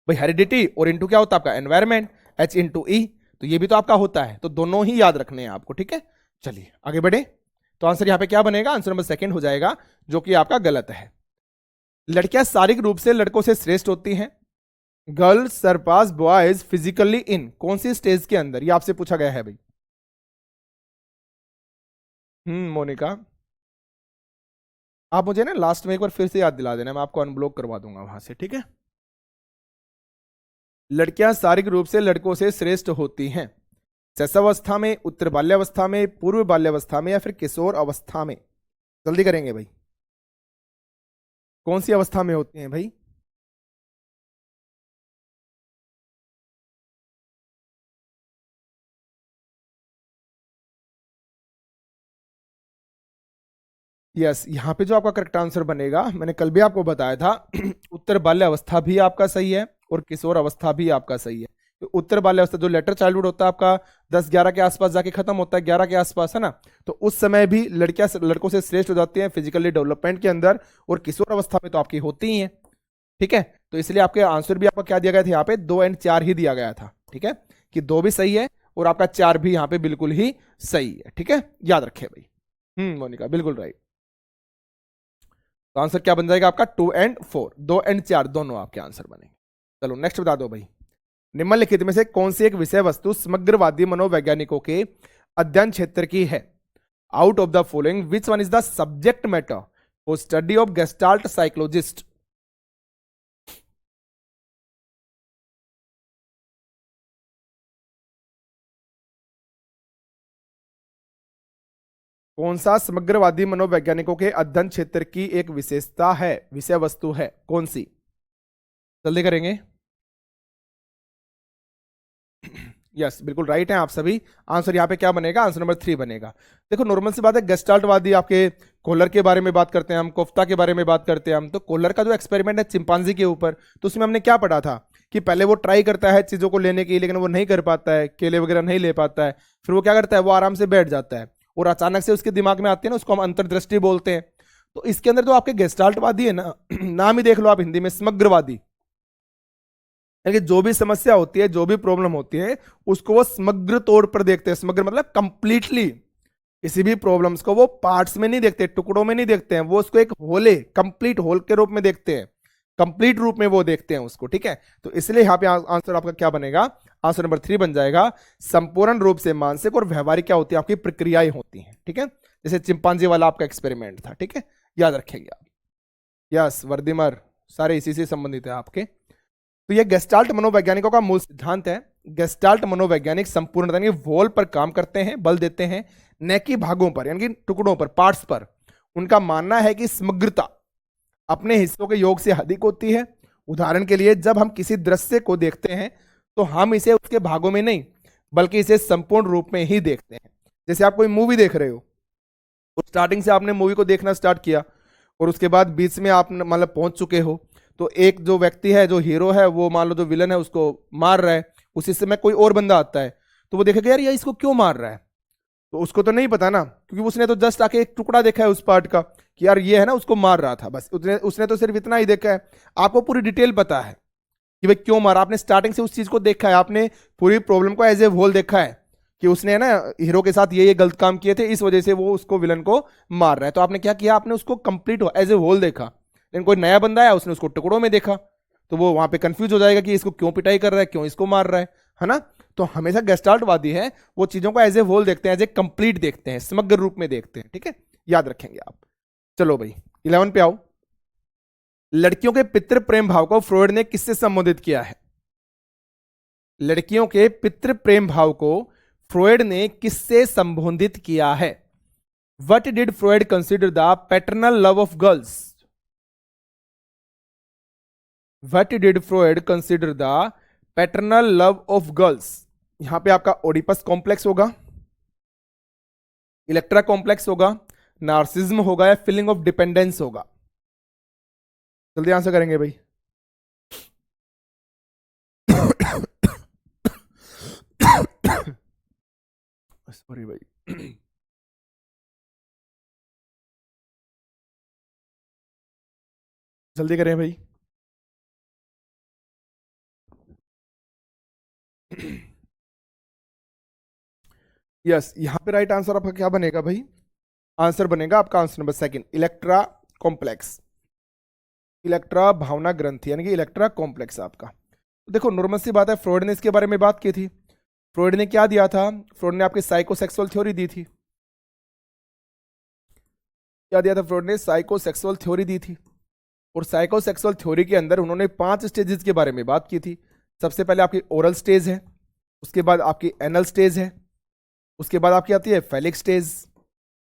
भाई? हेरिडिटी, और इंटू क्या होता है आपका? एनवायरमेंट, एच इंटू ई, तो ये भी तो आपका होता है, तो दोनों ही याद रखने हैं आपको, ठीक है। चलिए आगे बढ़े, तो आंसर यहां पे क्या बनेगा? आंसर नंबर 2 हो जाएगा, जो कि आपका गलत है। लड़कियां शारीरिक रूप से लड़कों से श्रेष्ठ होती हैं, girls surpass boys physically in, कौन सी स्टेज के अंदर? ये आपसे पूछा गया है भाई। मोनिका, आप मुझे ना लास्ट में एक बार फिर से याद दिला देना, मैं आपको अनब्लॉक करवा दूंगा वहां से, ठीक है। लड़कियां शारीरिक रूप से लड़कों से श्रेष्ठ होती हैं शैशवावस्था में, उत्तर बाल्यावस्था में, पूर्व बाल्यावस्था में, या फिर किशोर अवस्था में? जल्दी करेंगे भाई, कौन सी अवस्था में होती हैं भाई? यस, यहां पे जो आपका करेक्ट आंसर बनेगा, मैंने कल भी आपको बताया था उत्तर बाल्यावस्था भी आपका सही है और किशोर अवस्था भी आपका सही है। तो उत्तर बाल्यावस्था जो लेटर चाइल्डहुड होता है आपका 10-11 के आसपास जाके खत्म होता है, 11 के आसपास, है ना, तो उस समय भी लड़कियां लड़कों से श्रेष्ठ हो जाती हैं फिजिकली डेवलपमेंट के अंदर, और किशोर अवस्था में तो आपकी होती ही है, ठीक है। तो इसलिए आपके आंसर भी आपका क्या दिया गया था यहाँ पे? 2 एंड 4 ही दिया गया था, ठीक है, कि 2 भी सही है और आपका 4 भी यहाँ पे बिल्कुल ही सही है, ठीक है, याद रखे भाई। मोनिका बिल्कुल राइट। तो आंसर क्या बन जाएगा आपका? 2 एंड 4, 2 एंड 4 दोनों आपके आंसर बनेंगे। चलो नेक्स्ट बता दो भाई, निम्नलिखित में से कौन सी एक विषय वस्तु समग्रवादी मनोवैज्ञानिकों के अध्ययन क्षेत्र की है? Out of the following which one is the subject matter for study of gestalt psychologist? कौन सा समग्रवादी मनोवैज्ञानिकों के अध्ययन क्षेत्र की एक विशेषता है, विषय वस्तु है, कौन सी? जल्दी करेंगे। यस बिल्कुल राइट है आप सभी। आंसर यहाँ पे क्या बनेगा, आंसर नंबर 3 बनेगा। देखो नॉर्मल सी बात है, गेस्टाल्टवादी आपके कोलर के बारे में बात करते हैं हम, कोफ्ता के बारे में बात करते हैं हम। तो कोलर का जो एक्सपेरिमेंट है चिंपांजी के ऊपर, तो उसमें हमने क्या पढ़ा था कि पहले वो ट्राई करता है चीजों को लेने की, लेकिन वो नहीं कर पाता है, केले वगैरह नहीं ले पाता है। फिर वो क्या करता है, वो आराम से बैठ जाता है और अचानक से उसके दिमाग में आती है ना, उसको हम अंतर्दृष्टि बोलते हैं। तो इसके अंदर जो आपके गेस्टाल्टवादी है ना, नाम ही देख लो आप हिंदी में, समग्रवादी। यानी कि जो भी समस्या होती है, जो भी प्रॉब्लम होती है, उसको वो समग्र तौर पर देखते हैं। समग्र मतलब कंप्लीटली, किसी भी प्रॉब्लम्स को वो पार्ट्स में नहीं देखते, टुकड़ों में नहीं देखते हैं, वो उसको एक होले, कंप्लीट होल के रूप में देखते हैं, कंप्लीट रूप में वो देखते हैं उसको। ठीक है, तो इसलिए यहाँ पे आंसर आपका क्या बनेगा, आंसर नंबर 3 बन जाएगा। संपूर्ण रूप से मानसिक और व्यवहारिक क्या होती है, आपकी प्रक्रियाएं होती हैं। ठीक है, जैसे चिंपांजी वाला आपका एक्सपेरिमेंट था। ठीक है, याद रखेंगे आप। यस वर्दिमर, सारे इसी से संबंधित है आपके। तो ये गेस्टाल्ट मनोवैज्ञानिकों का मूल सिद्धांत है। गेस्टाल्ट मनोवैज्ञानिक संपूर्णता यानी वॉल पर काम करते हैं, बल देते हैं, न कि भागों पर यानी कि टुकड़ों पर, पार्ट्स पर। उनका मानना है कि समग्रता अपने हिस्सों के योग से अधिक होती है। उदाहरण के लिए जब हम किसी दृश्य को देखते हैं तो हम इसे उसके भागों में नहीं, बल्कि इसे संपूर्ण रूप में ही देखते हैं। जैसे आप कोई मूवी देख रहे हो, तो स्टार्टिंग से आपने मूवी को देखना स्टार्ट किया और उसके बाद बीच में आप मतलब पहुंच चुके हो, तो एक जो व्यक्ति है, जो हीरो है, वो मान लो जो विलन है उसको मार रहा है, उसी समय कोई और बंदा आता है तो वो देखेगा यार ये इसको क्यों मार रहा है, तो उसको तो नहीं पता ना, क्योंकि उसने तो जस्ट आके एक टुकड़ा देखा है उस पार्ट का कि यार ये है ना उसको मार रहा था, बस उसने तो सिर्फ इतना ही देखा है। आपको पूरी डिटेल पता है कि भाई क्यों मारा, आपने स्टार्टिंग से उस चीज को देखा है, आपने पूरी प्रॉब्लम को एज ए होल देखा है कि उसने है ना हीरो के साथ ये गलत काम किए थे, इस वजह से वो उसको विलन को मार रहा है। तो आपने क्या किया, आपने उसको कंप्लीट एज ए होल देखा। लेकिन कोई नया बंदा आया, उसने उसको टुकड़ों में देखा, तो वो वहां पे कंफ्यूज हो जाएगा कि इसको क्यों पिटाई कर रहा है, क्यों इसको मार रहा है ना। तो हमेशा गेस्टाल्टवादी है, वो चीजों को एज ए होल देखते हैं, एज ए कंप्लीट देखते हैं, समग्र रूप में देखते हैं। ठीक है, याद रखेंगे आप। चलो भाई 11 पे आओ। लड़कियों के पितृ प्रेम भाव को फ्रॉयड ने किससे संबोधित किया है? लड़कियों के पितृ प्रेम भाव को फ्रॉयड ने किससे संबोधित किया है? What did Freud consider the paternal love of girls? What did Freud consider the paternal love of girls? यहां पे आपका ओडिपस कॉम्प्लेक्स होगा, इलेक्ट्रा कॉम्प्लेक्स होगा, नार्सिज्म होगा, या फीलिंग ऑफ डिपेंडेंस होगा? जल्दी आंसर करेंगे भाई। सॉरी भाई, जल्दी करें भाई। यस यहां पे राइट आंसर आपका क्या बनेगा भाई? आंसर बनेगा आपका answer number 2, Electra complex, Electra भावना ग्रंथि यानी कि इलेक्ट्रा कॉम्प्लेक्स आपका। तो देखो नॉर्मल सी बात है, फ्रॉयड ने इसके बारे में बात की थी। फ्रॉयड ने क्या दिया था? फ्रॉयड ने आपकी साइकोसेक्सुअल थ्योरी दी थी। क्या दिया था फ्रॉयड ने? साइकोसेक्सुअल थ्योरी दी थी। और साइकोसेक्सुअल थ्योरी के अंदर उन्होंने 5 स्टेजेस के बारे में बात की थी। सबसे पहले आपकी ओरल स्टेज है, उसके बाद आपकी एनल स्टेज है, उसके बाद आपकी आती है फेलिक स्टेज।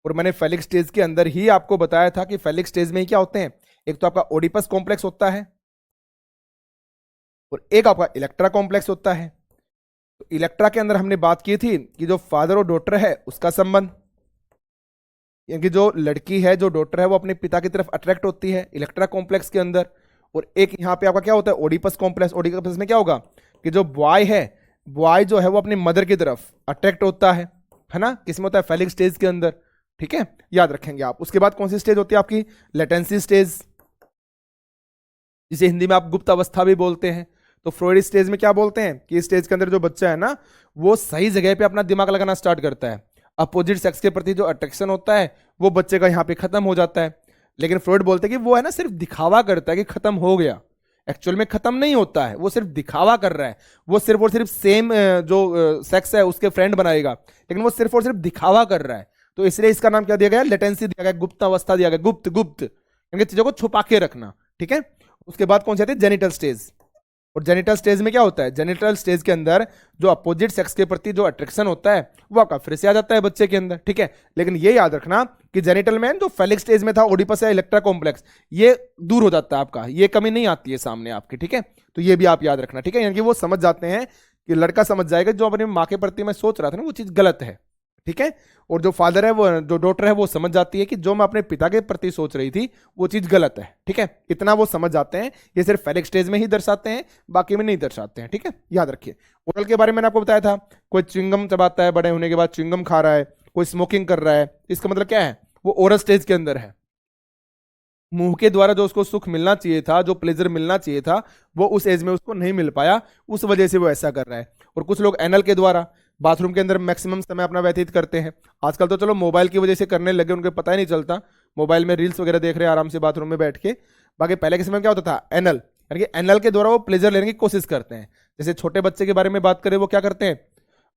और मैंने फेलिक स्टेज के अंदर ही आपको बताया था कि फेलिक स्टेज में ही क्या होते हैं, एक तो आपका ओडिपस कॉम्प्लेक्स होता है और एक आपका इलेक्ट्रा कॉम्प्लेक्स होता है। तो इलेक्ट्रा के अंदर हमने बात की थी कि जो फादर और डॉटर है उसका संबंध, यानी कि जो लड़की है, जो डॉटर है, वो अपने पिता की तरफ अट्रैक्ट होती है इलेक्ट्रा कॉम्प्लेक्स के अंदर। और एक यहाँ पे आपका क्या होता है, ओडिपस कॉम्प्लेक्स। ओडिपस में क्या होगा कि जो बॉय है, बॉय जो है वो अपनी मदर की तरफ अट्रैक्ट होता है ना, किसमें होता है? फेलिक स्टेज के अंदर। ठीक है, याद रखेंगे आप। उसके बाद कौन सी स्टेज होती है आपकी? लेटेंसी स्टेज, जिसे हिंदी में आप गुप्त अवस्था भी बोलते हैं। तो फ्रॉयड स्टेज में क्या बोलते हैं कि इस स्टेज के अंदर जो बच्चा है ना, वो सही जगह पे अपना दिमाग लगाना स्टार्ट करता है। अपोजिट सेक्स के प्रति जो अट्रैक्शन होता है वो बच्चे का यहाँ पे खत्म हो जाता है। लेकिन फ्रॉयड बोलते हैं कि वो है ना सिर्फ दिखावा करता है कि खत्म हो गया, एक्चुअल में खत्म नहीं होता है, वो सिर्फ दिखावा कर रहा है। वो सिर्फ और सिर्फ सेम जो सेक्स है उसके फ्रेंड बनाएगा, लेकिन वो सिर्फ और सिर्फ दिखावा कर रहा है। तो इसलिए इसका नाम क्या दिया गया? लेटेंसी दिया गया, गुप्त अवस्था दिया गया, गुप्त गुप्त यानी चीजों को छुपा के रखना। ठीक है, उसके बाद कौन सी आती है? Genital stage. और जेनिटल स्टेज में क्या होता है? जेनिटल स्टेज के अंदर जो अपोजिट सेक्स के प्रति जो अट्रैक्शन होता है वो आपका फिर से आ जाता है बच्चे के अंदर। ठीक है, लेकिन ये याद रखना कि जेनिटल में जो फेलिक स्टेज में था ओडिपस या इलेक्ट्रा कॉम्प्लेक्स, ये दूर हो जाता है आपका, ये कमी नहीं आती है सामने आपके। ठीक है, तो ये भी आप याद रखना। ठीक है, यानी कि वो समझ जाते हैं कि लड़का समझ जाएगा जो अपनी माँ के प्रति मैं सोच रहा था ना वो चीज गलत है, ठीक है। और जो फादर है, वो जो डॉटर है, वो समझ जाती है कि जो मैं अपने पिता के प्रति सोच रही थी वो चीज गलत है, ठीक है। इतना वो समझ जाते हैं। ये सिर्फ फेलिक स्टेज में ही दर्शाते हैं, बाकी में नहीं दर्शाते हैं, ठीक है, याद रखिए। ओरल के बारे में मैंने आपको बताया था, कोई च्युइंगम चबाता है, बड़े होने के बाद च्युइंगम खा रहा है, कोई स्मोकिंग कर रहा है, इसका मतलब क्या है, वो ओरल स्टेज के अंदर है। मुंह के द्वारा जो उसको सुख मिलना चाहिए था, जो प्लेजर मिलना चाहिए था, वो उस एज में उसको नहीं मिल पाया, उस वजह से वो ऐसा कर रहा है। और कुछ लोग एनल के द्वारा बाथरूम के अंदर मैक्सिमम समय अपना व्यतीत करते हैं। आजकल तो चलो मोबाइल की वजह से करने लगे, उनको पता ही नहीं चलता, मोबाइल में रील्स वगैरह देख रहे हैं आराम से बाथरूम में बैठ के। बाकी पहले के समय में क्या होता था, एनल, यानी कि एनल के द्वारा वो प्लेजर लेने की कोशिश करते हैं। जैसे छोटे बच्चे के बारे में बात करें, वो क्या करते हैं,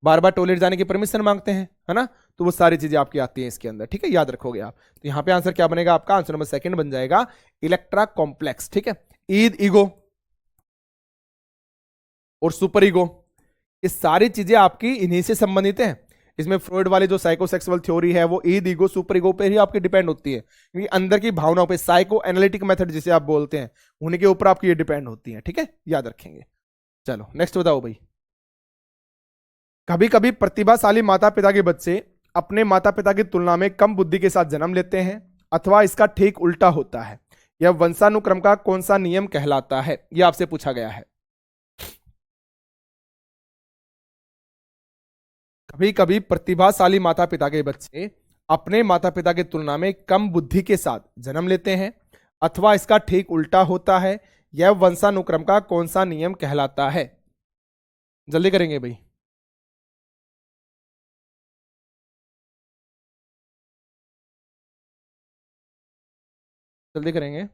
बार बार टॉयलेट जाने की परमिशन मांगते हैं, है ना। तो वो सारी चीजें आपकी आती हैं इसके अंदर, ठीक है, याद रखोगे आप। तो यहाँ पे आंसर क्या बनेगा आपका, आंसर नंबर सेकंड बन जाएगा, इलेक्ट्रा कॉम्प्लेक्स, ठीक है। ईद ईगो और सुपर ईगो, ये सारी चीजें आपकी इन्हीं से संबंधित हैं। इसमें फ्रॉइड वाली जो साइकोसेक्सुअल थ्योरी है वो ईद ईगो सुपर ईगो पे ही आपकी डिपेंड होती है, क्योंकि अंदर की भावनाओं पे, साइको एनालिटिक मेथड जिसे आप बोलते हैं, उन्हीं के ऊपर आपकी ये डिपेंड होती है, ठीक है, याद रखेंगे। चलो नेक्स्ट बताओ भाई। कभी कभी प्रतिभाशाली माता पिता के बच्चे अपने माता पिता की तुलना में कम बुद्धि के साथ जन्म लेते हैं, अथवा इसका ठीक उल्टा होता है। यह वंशानुक्रम का कौन सा नियम कहलाता है, यह आपसे पूछा गया है। कभी कभी प्रतिभाशाली माता पिता के बच्चे अपने माता पिता की तुलना में कम बुद्धि के साथ जन्म लेते हैं, अथवा इसका ठीक उल्टा होता है। यह वंशानुक्रम का कौन सा नियम कहलाता है। जल्दी करेंगे भाई। जल्दी करेंगे।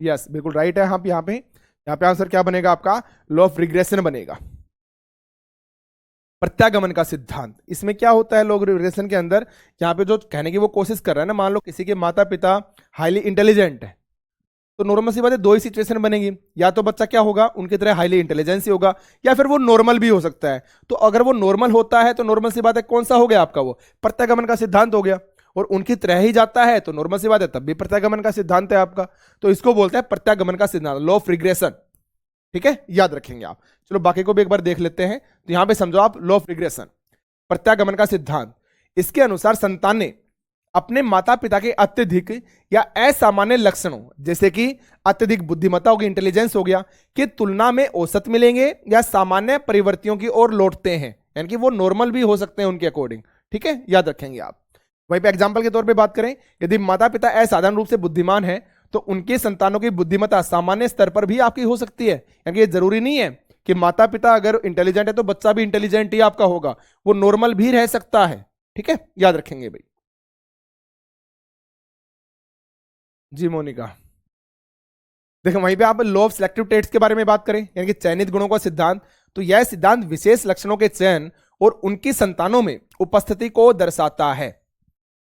यस बिल्कुल राइट है। आप यहाँ पे आंसर क्या बनेगा आपका, लॉ ऑफ रिग्रेशन बनेगा, प्रत्यागमन का सिद्धांत। इसमें क्या होता है, लॉ ऑफ रिग्रेशन के अंदर यहाँ पे जो कहने की वो कोशिश कर रहा है ना, मान लो किसी के माता पिता हाईली इंटेलिजेंट है, तो नॉर्मल सी बात है, दो ही सिचुएशन बनेगी, या तो बच्चा क्या होगा, उनकी तरह हाईली इंटेलिजेंस ही होगा, या फिर वो नॉर्मल भी हो सकता है। तो अगर वो नॉर्मल होता है तो नॉर्मल सी बात है, कौन सा हो गया आपका, वो प्रत्यागमन का सिद्धांत हो गया। और उनकी तरह ही जाता है तो नॉर्मल सी बात है, तब भी प्रत्यागमन का सिद्धांत है आपका। तो इसको बोलते हैं प्रत्यागमन का सिद्धांत, लॉ ऑफ रिग्रेशन, ठीक है, याद रखेंगे आप। चलो बाकी को भी एक बार देख लेते हैं। तो यहां पे समझो आप, लॉ ऑफ रिग्रेशन, प्रत्यागमन का सिद्धांत, इसके अनुसार संतान ने अपने माता पिता के अत्यधिक या असामान्य लक्षणों, जैसे कि अत्यधिक बुद्धिमत्ता होगी, इंटेलिजेंस हो गया, की तुलना में औसत मिलेंगे या सामान्य परिवर्तियों की ओर लौटते हैं, यानी कि वो नॉर्मल भी हो सकते हैं उनके अकॉर्डिंग, ठीक है, याद रखेंगे आप। वहीं पे एग्जाम्पल के तौर पे बात करें, यदि माता पिता असाधारण रूप से बुद्धिमान है तो उनके संतानों की बुद्धिमत्ता सामान्य स्तर पर भी आपकी हो सकती है। यानी ये जरूरी नहीं है कि माता पिता अगर इंटेलिजेंट है तो बच्चा भी इंटेलिजेंट ही आपका होगा, वो नॉर्मल भी रह सकता है, ठीक है, याद रखेंगे भाई। जी मोनिका, देखो वहीं पे आप लॉ ऑफ सिलेक्टिव ट्रेट्स के बारे में बात करें, यानी कि चयनित गुणों का सिद्धांत, तो यह सिद्धांत विशेष लक्षणों के चयन और उनकी संतानों में उपस्थिति को दर्शाता है,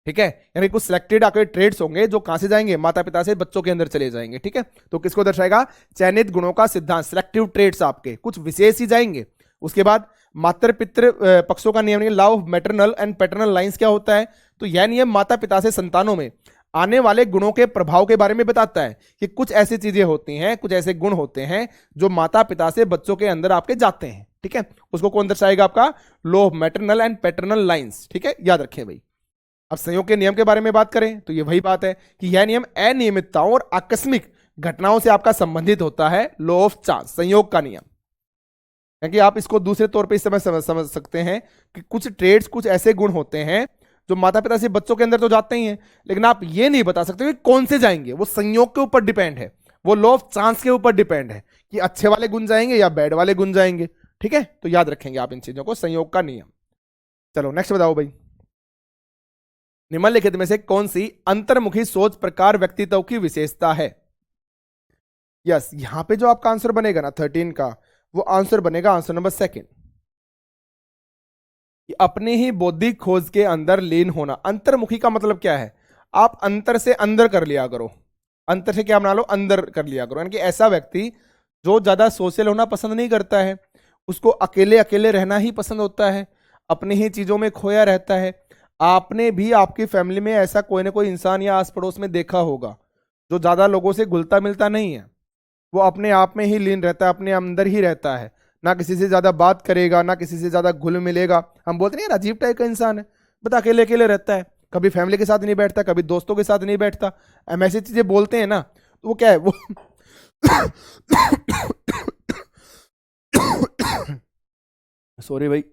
ठीक है। यानी कुछ सिलेक्टेड आपके ट्रेड्स होंगे जो कहां से जाएंगे, माता पिता से बच्चों के अंदर चले जाएंगे, ठीक है। तो किसको दर्शाएगा, चयनित गुणों का सिद्धांत, सिलेक्टिव ट्रेड्स आपके कुछ विशेष ही जाएंगे। उसके बाद मातृ पितृ पक्षों का नियम, law of maternal and paternal lines क्या होता है, तो यह नियम माता पिता से संतानों में आने वाले गुणों के प्रभाव के बारे में बताता है कि कुछ ऐसी चीजें होती हैं, कुछ ऐसे गुण होते हैं जो माता पिता से बच्चों के अंदर आपके जाते हैं, ठीक है। उसको कौन दर्शाएगा, आपका law of maternal and paternal lines, ठीक है, याद रखें भाई। अब संयोग के नियम के बारे में बात करें तो ये वही बात है कि यह नियम अनियमितताओं और आकस्मिक घटनाओं से आपका संबंधित होता है, लॉ ऑफ चांस, संयोग का नियम। क्योंकि आप इसको दूसरे तौर पे इस समय समझ सकते हैं कि कुछ ट्रेड्स, कुछ ऐसे गुण होते हैं जो माता पिता से बच्चों के अंदर तो जाते ही हैं, लेकिन आप ये नहीं बता सकते कि कौन से जाएंगे, वो संयोग के ऊपर डिपेंड है, वो लॉ ऑफ चांस के ऊपर डिपेंड है कि अच्छे वाले गुण जाएंगे या बैड वाले गुण जाएंगे, ठीक है। तो याद रखेंगे आप इन चीजों को, संयोग का नियम। चलो नेक्स्ट बताओ भाई। निम्नलिखित में से कौन सी अंतर्मुखी सोच प्रकार व्यक्तित्व की विशेषता है। यस यहां पे जो आपका आंसर बनेगा ना 13 का, वो आंसर बनेगा आंसर नंबर सेकंड, अपने ही बौद्धिक खोज के अंदर लीन होना। अंतर्मुखी का मतलब क्या है, आप अंतर से अंदर कर लिया करो, अंतर से क्या बना लो, अंदर कर लिया करो। यानी कि ऐसा व्यक्ति जो ज्यादा सोशल होना पसंद नहीं करता है, उसको अकेले अकेले रहना ही पसंद होता है, अपनी ही चीजों में खोया रहता है। आपने भी आपकी फैमिली में ऐसा कोई ना कोई इंसान या आस पड़ोस में देखा होगा जो ज्यादा लोगों से घुलता मिलता नहीं है, वो अपने आप में ही लीन रहता है, अपने अंदर ही रहता है, ना किसी से ज्यादा बात करेगा, ना किसी से ज्यादा घुल मिलेगा। हम बोलते नहीं यार अजीब टाइप का इंसान है, बता अकेले अकेले रहता है, कभी फैमिली के साथ नहीं बैठता, कभी दोस्तों के साथ नहीं बैठता। हम ऐसी चीजें बोलते हैं ना, तो वो क्या है वो सॉरी भाई,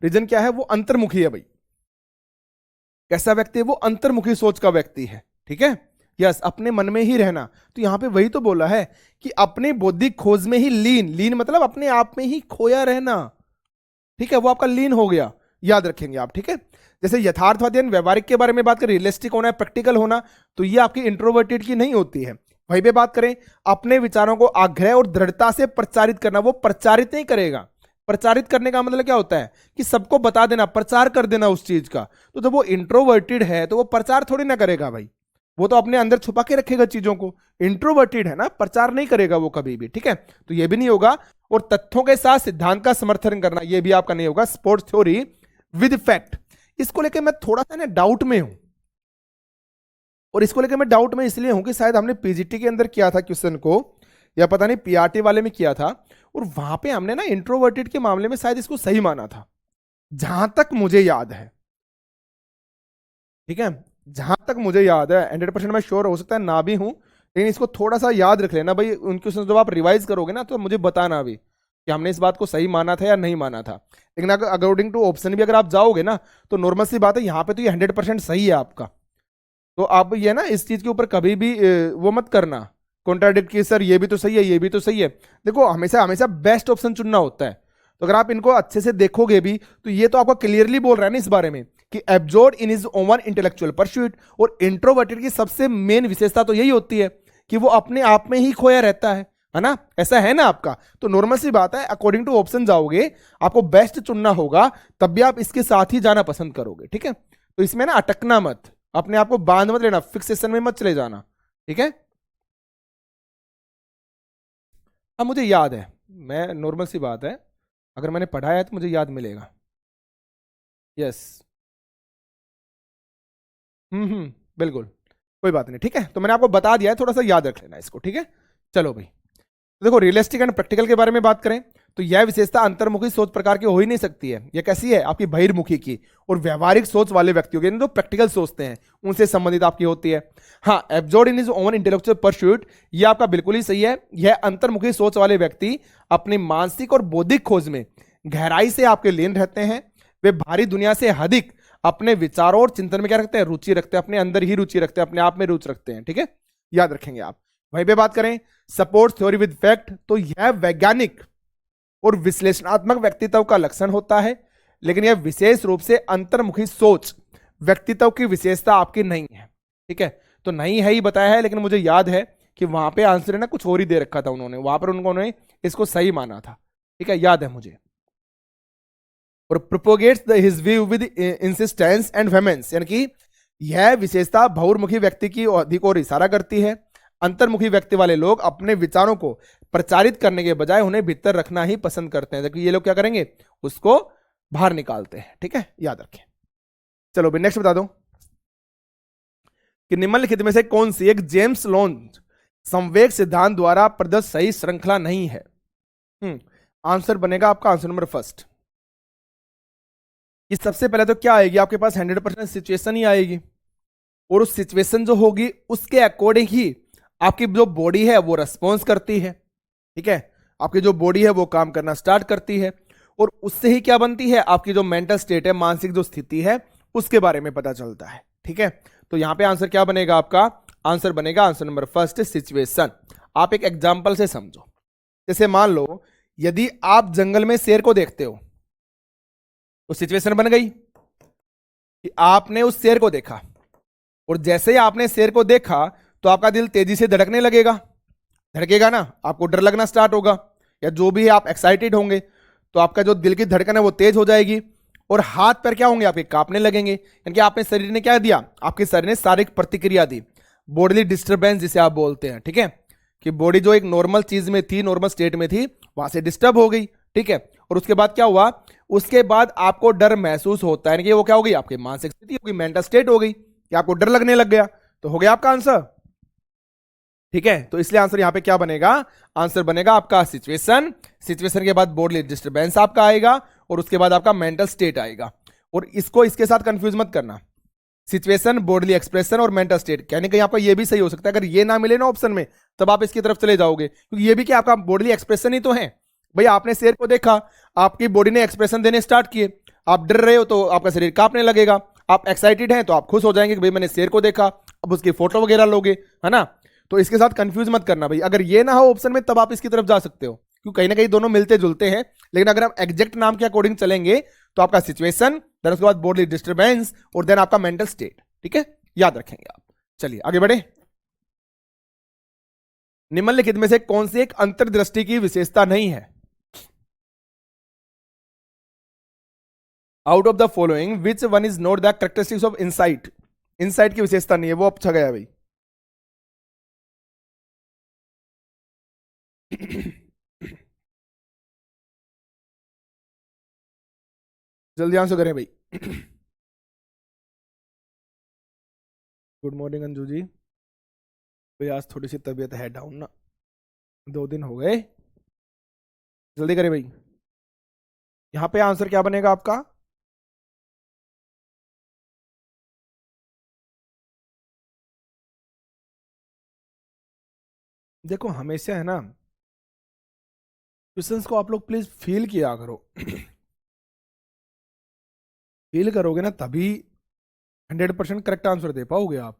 रीजन क्या है, वो अंतर्मुखी है भाई। कैसा व्यक्ति है वो, अंतर्मुखी सोच का व्यक्ति है, ठीक है। यस, अपने मन में ही रहना। तो यहां पे वही तो बोला है कि अपने बौद्धिक खोज में ही लीन, लीन मतलब अपने आप में ही खोया रहना, ठीक है, वो आपका लीन हो गया, याद रखेंगे आप, ठीक है। जैसे यथार्थवादी व्यवहारिक के बारे में बात करें, रियलिस्टिक होना है, प्रैक्टिकल होना, तो ये आपकी इंट्रोवर्टेड की नहीं होती है। वहीं पे बात करें अपने विचारों को आग्रह और दृढ़ता से प्रचारित करना, वो प्रचारित नहीं करेगा। प्रचारित करने का मतलब क्या होता है कि सबको बता देना, प्रचार कर देना उस चीज का। तो जब वो इंट्रोवर्टेड है तो वो प्रचार थोड़ी ना करेगा भाई, वो तो अपने अंदर छुपा के रखेगा चीजों को। इंट्रोवर्टेड है ना, प्रचार नहीं करेगा वो कभी भी, ठीक है। तो ये भी नहीं होगा। और तथ्यों के साथ सिद्धांत का समर्थन करना, ये भी आपका नहीं होगा। स्पोर्ट्स थ्योरी विद फैक्ट, इसको लेके मैं थोड़ा सा ना डाउट में हूं। और इसको लेके मैं डाउट में इसलिए हूं कि शायद हमने पीजीटी के अंदर किया था क्वेश्चन को, या पता नहीं पीआरटी वाले में किया था, और वहां पे हमने ना इंट्रोवर्टेड के मामले में शायद इसको सही माना था, जहां तक मुझे याद है, ठीक है। जहां तक मुझे याद है, 100% मैं श्योर हो सकता है ना भी हूं, लेकिन इसको थोड़ा सा याद रख लेना भाई। उन क्वेश्चन जब आप रिवाइज करोगे ना, तो मुझे बताना भी कि हमने इस बात को सही माना था या नहीं माना था। लेकिन अगर अकॉर्डिंग टू ऑप्शन भी अगर आप जाओगे ना, तो नॉर्मल सी बात है, यहाँ पे तो ये 100% सही है आपका। तो आप ये ना इस चीज के ऊपर कभी भी वो मत करना कॉन्ट्राडिक्ट की, सर ये भी तो सही है, ये भी तो सही है। देखो हमेशा हमेशा बेस्ट ऑप्शन चुनना होता है। तो अगर आप इनको अच्छे से देखोगे भी, तो ये तो आपको क्लियरली बोल रहा है ना इस बारे में कि absorb in his own intellectual pursuit. और इंट्रोवर्टेड की सबसे मेन विशेषता तो यही होती है कि वो अपने आप में ही खोया रहता है ना। ऐसा है ना आपका। तो नॉर्मल सी बात है, अकॉर्डिंग टू ऑप्शन जाओगे, आपको बेस्ट चुनना होगा, तब भी आप इसके साथ ही जाना पसंद करोगे, ठीक है। तो इसमें ना अटकना मत, अपने आप को बांध मत लेना, फिक्सेशन में मत चले जाना, ठीक है। अब मुझे याद है, मैं नॉर्मल सी बात है, अगर मैंने पढ़ा है तो मुझे याद मिलेगा। यस, बिल्कुल, कोई बात नहीं, ठीक है। तो मैंने आपको बता दिया है, थोड़ा सा याद रख लेना इसको, ठीक है। चलो भाई, तो देखो रियलिस्टिक एंड प्रैक्टिकल के बारे में बात करें, तो यह विशेषता अंतर्मुखी सोच प्रकार की हो ही नहीं सकती है। यह कैसी है, आपकी बहिर्मुखी की और व्यवहारिक सोच वाले व्यक्तियों की, जो प्रैक्टिकल सोचते हैं उनसे संबंधित आपकी होती है। हाँ, absorb in his own intellectual pursuit, यह आपका बिल्कुल ही सही है। यह अंतर्मुखी सोच वाले व्यक्ति अपनी मानसिक और बौद्धिक खोज में गहराई से आपके लीन रहते हैं। वे भारी दुनिया से अधिक अपने विचारों और चिंतन में क्या रखते हैं, रुचि रखते हैं, अपने अंदर ही रुचि रखते हैं, अपने आप में रुचि रखते हैं, ठीक है, याद रखेंगे आप। वहीं पे बात करें सपोर्ट थ्योरी विद फैक्ट, तो यह वैज्ञानिक और विश्लेषणात्मक व्यक्तित्व का लक्षण होता है, लेकिन यह विशेष रूप से अंतर्मुखी सोच व्यक्तित्व की विशेषता आपकी नहीं है, ठीक है। तो नहीं है ही बताया है, लेकिन मुझे याद है कि वहां पे आंसर है ना कुछ और ही दे रखा था उन्होंने, वहां पर उन्होंने इसको सही माना था, ठीक है, याद है मुझे। और propagates his view with insistence and women's, यानी कि यह विशेषता बहुमुखी व्यक्ति की अधिक और इशारा करती है। अंतर्मुखी व्यक्ति वाले लोग अपने विचारों को प्रचारित करने के बजाय उन्हें भीतर रखना ही पसंद करते हैं, जबकि ये लोग क्या करेंगे, उसको बाहर निकालते हैं, ठीक है, याद रखें। चलो भाई नेक्स्ट बता दो कि निम्नलिखित में से कौन सी एक जेम्स लॉन्ज संवेग सिद्धांत द्वारा प्रदत्त सही श्रृंखला नहीं है। आंसर बनेगा आपका आंसर नंबर फर्स्ट। कि सबसे पहले तो क्या आएगी आपके पास, 100% सिचुएशन ही आएगी, और उस सिचुएशन जो होगी उसके अकॉर्डिंग ही आपकी जो बॉडी है वो रेस्पॉन्स करती है, ठीक है। आपकी जो बॉडी है वो काम करना स्टार्ट करती है, और उससे ही क्या बनती है, आपकी जो मेंटल स्टेट है, मानसिक जो स्थिति है, उसके बारे में पता चलता है, ठीक है। तो यहां पे आंसर क्या बनेगा आपका, आंसर बनेगा आंसर नंबर फर्स्ट, सिचुएशन। आप एक एग्जाम्पल से समझो, जैसे मान लो यदि आप जंगल में शेर को देखते हो, तो सिचुएशन बन गई कि आपने उस शेर को देखा, और जैसे ही आपने शेर को देखा तो आपका दिल तेजी से धड़कने लगेगा, धड़केगा ना, आपको डर लगना स्टार्ट होगा, या जो भी है आप एक्साइटेड होंगे, तो आपका जो दिल की धड़कन है वो तेज हो जाएगी, और हाथ पैर क्या होंगे, आपके कांपने लगेंगे। यानी कि आपने शरीर ने क्या दिया, आपके शरीर ने शारीरिक प्रतिक्रिया दी, बॉडीली डिस्टर्बेंस जिसे आप बोलते हैं, ठीक है, कि बॉडी जो एक नॉर्मल चीज में थी, नॉर्मल स्टेट में थी, वहां से डिस्टर्ब हो गई, ठीक है। और उसके बाद क्या हुआ, उसके बाद आपको डर महसूस होता है, कि वो क्या हो गई, आपकी मानसिक स्थिति होगी, मेंटल स्टेट हो गई कि आपको डर लगने लग गया। तो हो गया आपका आंसर। ठीक है, तो इसलिए आंसर यहां पे क्या बनेगा, आंसर बनेगा आपका सिचुएशन, सिचुएशन के बाद बोडली डिस्टर्बेंस आपका आएगा और उसके बाद आपका मेंटल स्टेट आएगा। और इसको इसके साथ कंफ्यूज मत करना, सिचुएशन, बॉडली एक्सप्रेशन और मेंटल स्टेट, कहीं कहीं आपका ये भी सही हो सकता है। अगर ये ना मिले ना ऑप्शन में, तब आप इसकी तरफ चले जाओगे, क्योंकि ये भी क्या आपका बॉडली एक्सप्रेशन ही तो है। भाई आपने शेर को देखा, आपकी बॉडी ने एक्सप्रेशन देने स्टार्ट किए, आप डर रहे हो तो आपका शरीर कांपने लगेगा, आप एक्साइटेड हैं तो आप खुश हो जाएंगे कि भाई मैंने शेर को देखा, अब उसकी फोटो वगैरह लोगे, है ना। तो इसके साथ कंफ्यूज मत करना भाई, अगर ये ना हो ऑप्शन में तब आप इसकी तरफ जा सकते हो, क्योंकि कहीं ना कहीं दोनों मिलते जुलते हैं। लेकिन अगर हम एग्जैक्ट नाम के अकॉर्डिंग चलेंगे तो आपका सिचुएशन, देन उसके बाद बॉडली डिस्टर्बेंस और देन आपका मेंटल स्टेट। ठीक है, याद रखेंगे आप। चलिए आगे बढ़े। निम्नलिखित में से कौन सी एक अंतर्दृष्टि की विशेषता नहीं है? Out of the following which one is not the characteristics of insight? Insight की विशेषता नहीं है, वो अच्छा गया भाई। जल्दी आंसर करें भाई। Good morning Anju ji. भाई आज थोड़ी सी तबीयत है डाउन ना, 2 दिन हो गए। जल्दी करें भाई। यहां पे आंसर क्या बनेगा आपका? देखो हमेशा है ना, क्वेश्चंस को आप लोग प्लीज फील किया करो। फील करोगे ना तभी 100% करेक्ट आंसर दे पाओगे आप।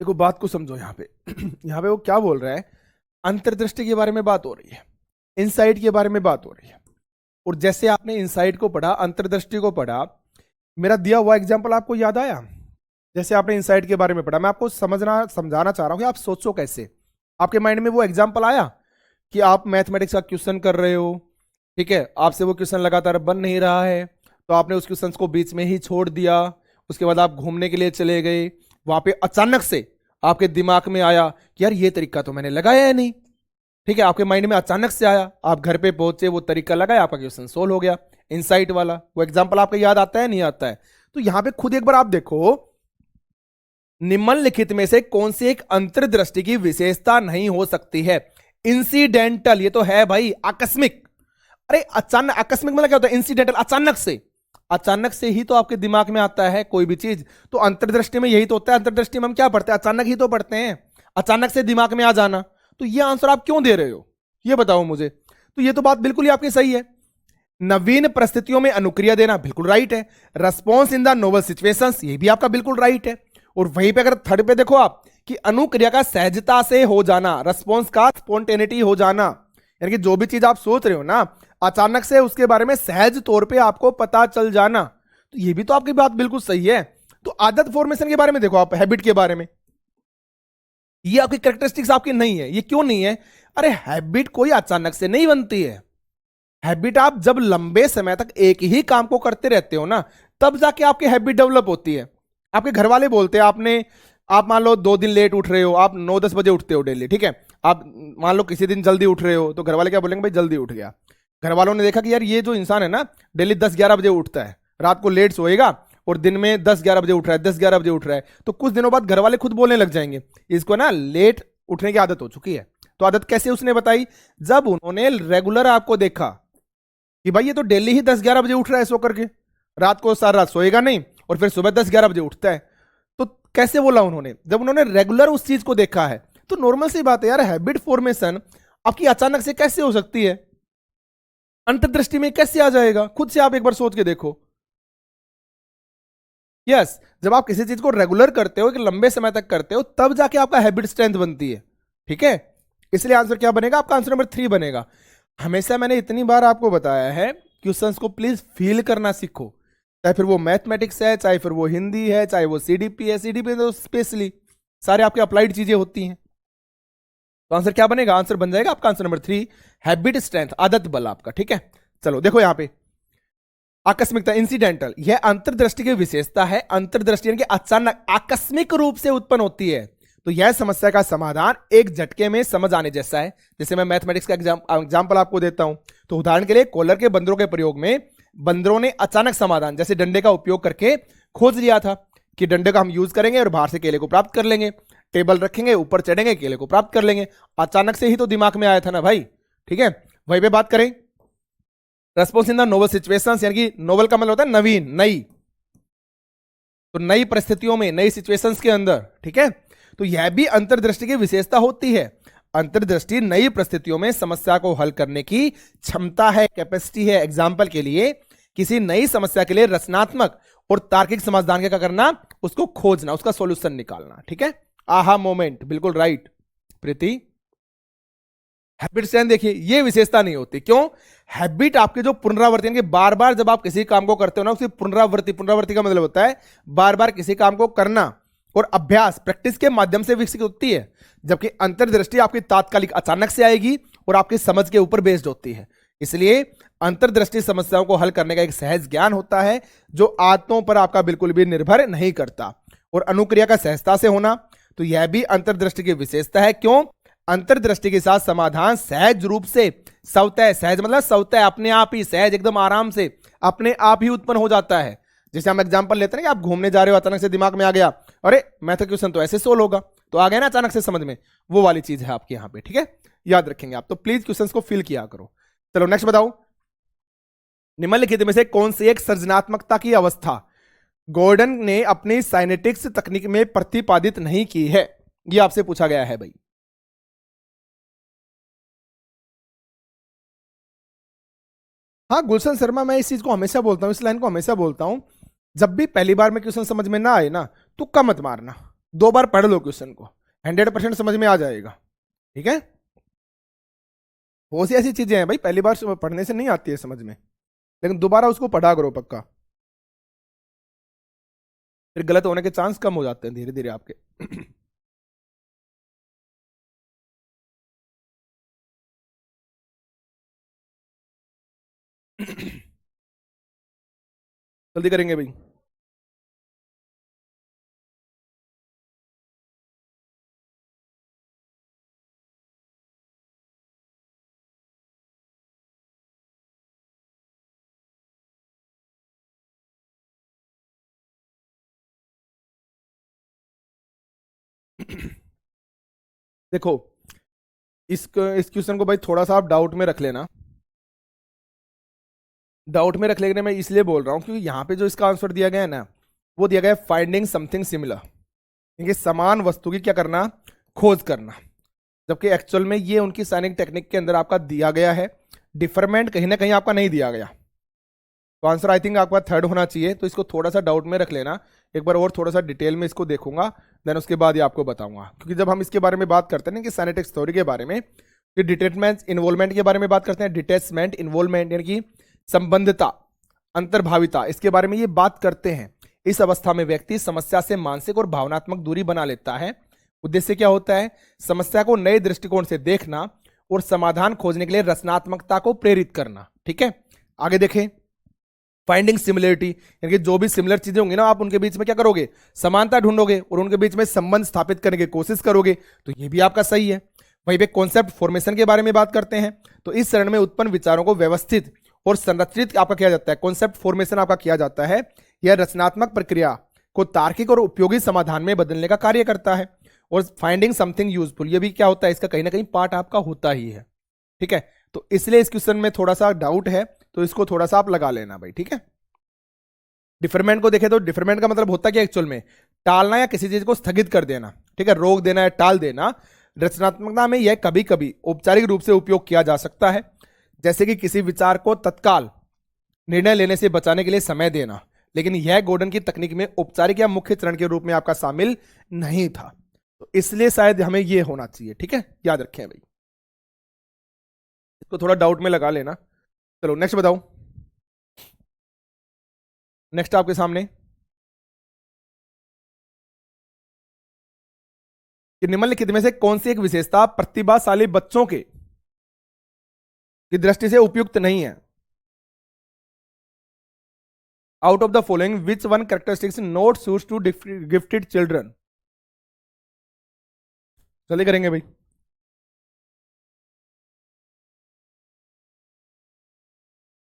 देखो बात को समझो यहाँ पे। यहाँ पे वो क्या बोल रहा है, अंतर्दृष्टि के बारे में बात हो रही है, इनसाइट के बारे में बात हो रही है। और जैसे आपने इनसाइट को पढ़ा, अंतर्दृष्टि को पढ़ा, मेरा दिया हुआ एग्जाम्पल आपको याद आया? जैसे आपने इनसाइट के बारे में पढ़ा, मैं आपको समझाना चाह रहा हूं कि आप सोचो कैसे। आपके माइंड में वो एग्जाम्पल आया कि आप मैथमेटिक्स का क्वेश्चन कर रहे हो, ठीक है, आपसे वो क्वेश्चन लगातार बन नहीं रहा है, तो आपने उस क्वेश्चन को बीच में ही छोड़ दिया। उसके बाद आप घूमने के लिए चले गए, वहां पे अचानक से आपके दिमाग में आया कि यार ये तरीका तो मैंने लगाया है नहीं, ठीक है, आपके माइंड में अचानक से आया, आप घर पे पहुंचे, वो तरीका लगाया, आपका क्वेश्चन सोल्व हो गया। इनसाइट वाला वो एग्जाम्पल आपको याद आता है नहीं आता है? तो यहां पे खुद एक बार आप देखो, निम्नलिखित में से कौन सी एक अंतर्दृष्टि की विशेषता नहीं हो सकती है? इंसिडेंटल, ये तो है भाई, आकस्मिक। अरे अचानक, आकस्मिक मतलब क्या होता है? इंसिडेंटल, अचानक से, अचानक से ही तो आपके दिमाग में आता है कोई भी चीज। तो अंतर्दृष्टि में यही तो होता है, अंतर्दृष्टि में हम क्या पढ़ते हैं? अचानक ही तो पढ़ते हैं, अचानक से दिमाग में आ जाना। तो ये आंसर आप क्यों दे रहे हो, ये बताओ मुझे। तो ये तो बात बिल्कुल ही आपकी सही है। नवीन परिस्थितियों में अनुक्रिया देना बिल्कुल राइट है। Response in the novel situations, ये भी आपका बिल्कुल राइट है। और वहीं पे अगर थर्ड पे देखो आप कि अनुक्रिया का सहजता से हो जाना, रेस्पॉन्स का स्पॉन्टेनिटी हो जाना, यानी कि जो भी चीज आप सोच रहे हो ना, अचानक से उसके बारे में सहज तौर पे आपको पता चल जाना, तो ये भी तो आपकी बात बिल्कुल सही है। तो आदत फॉर्मेशन के बारे में देखो आप, हैबिट के बारे में, ये आपकी कैरेक्टरिस्टिक्स आपकी नहीं है। ये क्यों नहीं है? अरे हैबिट कोई अचानक से नहीं बनती है। हैबिट आप जब लंबे समय तक एक ही काम को करते रहते हो ना, तब जाके आपकी हैबिट डेवलप होती है। आपके घर वाले बोलते हैं, आप मान लो 2 दिन लेट उठ रहे हो, आप 9-10 बजे उठते हो डेली, ठीक है, आप मान लो किसी दिन जल्दी उठ रहे हो, तो घर वाले क्या बोलेंगे? भाई जल्दी उठ गया। घर वालों ने देखा कि यार ये जो इंसान है ना, डेली 10-11 बजे उठता है, रात को लेट सोएगा और दिन में 10-11 बजे उठ रहा है, 10-11 बजे उठ रहा है, तो कुछ दिनों बाद घर वाले खुद बोलने लग जाएंगे, इसको ना लेट उठने की आदत हो चुकी है। तो आदत कैसे उसने बताई? जब उन्होंने रेगुलर आपको देखा कि भाई ये तो डेली ही 10-11 बजे उठ रहा है सो करके, रात को सारा रात सोएगा नहीं और फिर सुबह 10-11 बजे उठता है। तो कैसे बोला उन्होंने? जब उन्होंने रेगुलर उस चीज को देखा है। तो नॉर्मल सी बात है यार, हैबिट फॉर्मेशन आपकी अचानक से कैसे हो सकती है? अंतर्दृष्टि में कैसे आ जाएगा? खुद से आप एक बार सोच के देखो। यस, जब आप किसी चीज को रेगुलर करते हो, कि लंबे समय तक करते हो, तब जाके आपका हैबिट स्ट्रेंथ बनती है, ठीक है। इसलिए आंसर क्या बनेगा आपका? आंसर नंबर 3 बनेगा। हमेशा मैंने इतनी बार आपको बताया है, क्वेश्चंस को प्लीज फील करना सीखो, चाहे फिर वो मैथमेटिक्स है, चाहे फिर वो हिंदी है, चाहे वो सीडीपी है। सीडीपी तो स्पेशली सारे आपके अप्लाइड चीजें होती हैं। तो आंसर क्या बनेगा? आंसर बन जाएगा आपका आंसर नंबर 3, हैबिट स्ट्रेंथ, आदत बल आपका, ठीक है। चलो देखो यहां पे आकस्मिकता, इंसिडेंटल, यह अंतर्दृष्टि की विशेषता है। अंतर्दृष्टि यानी कि अचानक, आकस्मिक रूप से उत्पन्न होती है। तो यह समस्या का समाधान एक झटके में समझ आने जैसा है। जैसे मैं मैथमेटिक्स का एग्जांपल आपको देता हूं, तो उदाहरण के लिए कोलर के बंदरों के प्रयोग में बंदरों ने अचानक समाधान, जैसे डंडे का उपयोग करके खोज लिया था। कि डंडे का हम यूज करेंगे और बाहर से केले को प्राप्त कर लेंगे, टेबल रखेंगे, ऊपर चढ़ेंगे, केले को प्राप्त कर लेंगे। अचानक से ही तो दिमाग में आया था ना भाई, ठीक है। वहीं पे बात करें response in the novel situations, यानी कि नोवल का मतलब होता है नवीन, नई, तो नई परिस्थितियों में, नई सिचुएशंस के अंदर, ठीक है। तो यह भी अंतर्दृष्टि की विशेषता होती है। अंतर्दृष्टि नई परिस्थितियों में समस्या को हल करने की क्षमता है, कैपेसिटी है। एग्जाम्पल के लिए किसी नई समस्या के लिए रचनात्मक और तार्किक समाधान क्या करना, उसको खोजना, उसका सॉल्यूशन निकालना, ठीक है। आहा मोमेंट, बिल्कुल राइट प्रीति। हैबिट स्ट्रेंथ देखिए ये विशेषता नहीं होती, क्यों? हैबिट आपके जो पुनरावृत्ति, यानी कि बार बार जब आप किसी काम को करते हो ना, उसकी पुनरावृत्ति, पुनरावृत्ति का मतलब होता है बार बार किसी काम को करना, और अभ्यास, प्रैक्टिस के माध्यम से विकसित होती है। जबकि अंतर्दृष्टि आपकी तात्कालिक अचानक से आएगी और आपकी समझ के ऊपर बेस्ड होती है। इसलिए अंतर्दृष्टि समस्याओं को हल करने का एक सहज ज्ञान होता है जो आदतों पर आपका बिल्कुल भी निर्भर नहीं करता, और अनुक्रिया का सहजता से होना, तो यह भी अंतर्दृष्टि की विशेषता है। क्यों? अंतर्दृष्टि के साथ समाधान सहज रूप से, स्वतः, सहज मतलब स्वतः, अपने आप ही, सहज एकदम आराम से अपने आप ही उत्पन्न हो जाता है। जैसे हम एग्जांपल लेते हैं कि आप घूमने जा रहे हो, अचानक से दिमाग में आ गया, अरे मैं तो क्वेश्चन तो ऐसे सोल्व होगा, तो आ गया ना अचानक से समझ में, वो वाली चीज है आपके यहाँ पे, ठीक है। याद रखेंगे आप, तो प्लीज क्वेश्चंस को फिल किया करो। चलो नेक्स्ट बताओ, निम्नलिखित में से कौन सी एक सृजनात्मकता की अवस्था गॉर्डन ने अपनी साइनेटिक्स तकनीक में प्रतिपादित नहीं की है? ये आपसे पूछा गया है भाई। हाँ गुलशन शर्मा, मैं इस चीज को हमेशा बोलता हूँ, इस लाइन को हमेशा बोलता हूं, जब भी पहली बार में क्वेश्चन समझ में ना आए ना, तुक्का मत मारना, 2 बार पढ़ लो क्वेश्चन को, 100% समझ में आ जाएगा, ठीक है। बहुत सी ऐसी चीजें हैं भाई पहली बार पढ़ने से नहीं आती है समझ में, लेकिन दोबारा उसको पढ़ा करो पक्का, फिर गलत होने के चांस कम हो जाते हैं धीरे धीरे आपके। जल्दी करेंगे भाई। देखो इस क्वेश्चन को भाई थोड़ा सा आप डाउट में रख लेना, डाउट में रख लेने मैं इसलिए बोल रहा हूं क्योंकि यहाँ पे जो इसका आंसर दिया गया है ना, वो दिया गया है फाइंडिंग समथिंग सिमिलर, यानी समान वस्तु की क्या करना, खोज करना। जबकि एक्चुअल में ये उनकी साइनिंग टेक्निक के अंदर आपका दिया गया है, डिफरमेंट कहीं ना कहीं आपका नहीं दिया गया। तो आंसर आई थिंक आपका थर्ड होना चाहिए, तो इसको थोड़ा सा डाउट में रख लेना, एक बार और थोड़ा सा डिटेल में इसको देखूंगा, देन उसके बाद ये आपको बताऊंगा। क्योंकि जब हम इसके बारे में बात करते हैं ना कि साइनेटिक्स थ्योरी के बारे में, कि डिटेचमेंट इन्वॉल्वमेंट के बारे में बात करते हैं, डिटेचमेंट इन्वॉल्वमेंट यानी कि संबंधता, अंतर्भाविता, इसके बारे में ये बात करते हैं। इस अवस्था में व्यक्ति समस्या से मानसिक और भावनात्मक दूरी बना लेता है। उद्देश्य क्या होता है? समस्या को नए दृष्टिकोण से देखना और समाधान खोजने के लिए रचनात्मकता को प्रेरित करना, ठीक है। आगे देखें, फाइंडिंग सिमिलरिटी, यानी कि जो भी सिमिलर चीजें होंगी ना, आप उनके बीच में क्या करोगे, समानता ढूंढोगे और उनके बीच में संबंध स्थापित करने की कोशिश करोगे, तो ये भी आपका सही है। वहीं पे कॉन्सेप्ट फॉर्मेशन के बारे में बात करते हैं, तो इस चरण में उत्पन्न विचारों को व्यवस्थित और संरचित आपका किया जाता है। कॉन्सेप्ट फॉर्मेशन आपका किया जाता है, यह रचनात्मक प्रक्रिया को तार्किक और उपयोगी समाधान में बदलने का कार्य करता है। और फाइंडिंग समथिंग यूजफुल, ये भी क्या होता है, इसका कहीं ना कहीं पार्ट आपका होता ही है, ठीक है। तो इसलिए इस क्वेश्चन में थोड़ा सा डाउट है, तो इसको थोड़ा सा आप लगा लेना भाई, ठीक है। डिफरमेंट को देखें तो डिफरमेंट का मतलब होता क्या एक्चुअल में, टालना या किसी चीज को स्थगित कर देना, ठीक है, रोक देना या टाल देना। रचनात्मकता में यह कभी कभी औपचारिक रूप से उपयोग किया जा सकता है, जैसे कि किसी विचार को तत्काल निर्णय लेने से बचाने के लिए समय देना, लेकिन यह गॉर्डन की तकनीक में औपचारिक या मुख्य चरण के रूप में आपका शामिल नहीं था। तो इसलिए शायद हमें यह होना चाहिए, ठीक है, याद रखें भाई, इसको थोड़ा डाउट में लगा लेना। चलो नेक्स्ट बताओ, नेक्स्ट आपके सामने कि निम्नलिखित में से कौन सी एक विशेषता प्रतिभाशाली बच्चों के की दृष्टि से उपयुक्त नहीं है? Out of the following which one characteristics not suits to gifted children? जल्दी करेंगे भाई,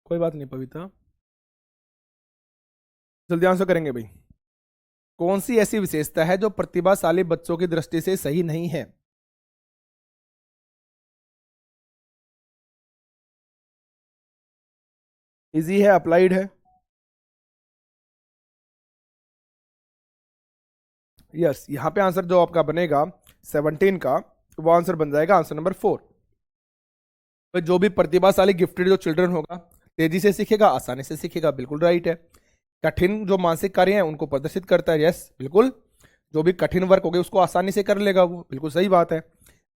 कोई बात नहीं पवित्र, जल्दी आंसर करेंगे भाई। कौन सी ऐसी विशेषता है जो प्रतिभाशाली बच्चों की दृष्टि से सही नहीं है? इजी है, अप्लाइड है? यस, यहां पे आंसर जो आपका बनेगा 17 का, वो आंसर बन जाएगा आंसर नंबर 4। तो जो भी प्रतिभाशाली गिफ्टेड जो चिल्ड्रन होगा, तेजी से सीखेगा, आसानी से सीखेगा, बिल्कुल राइट है। कठिन जो मानसिक कार्य हैं उनको प्रदर्शित करता है, यस बिल्कुल। जो भी कठिन वर्क हो गए उसको आसानी से कर लेगा वो, बिल्कुल सही बात है।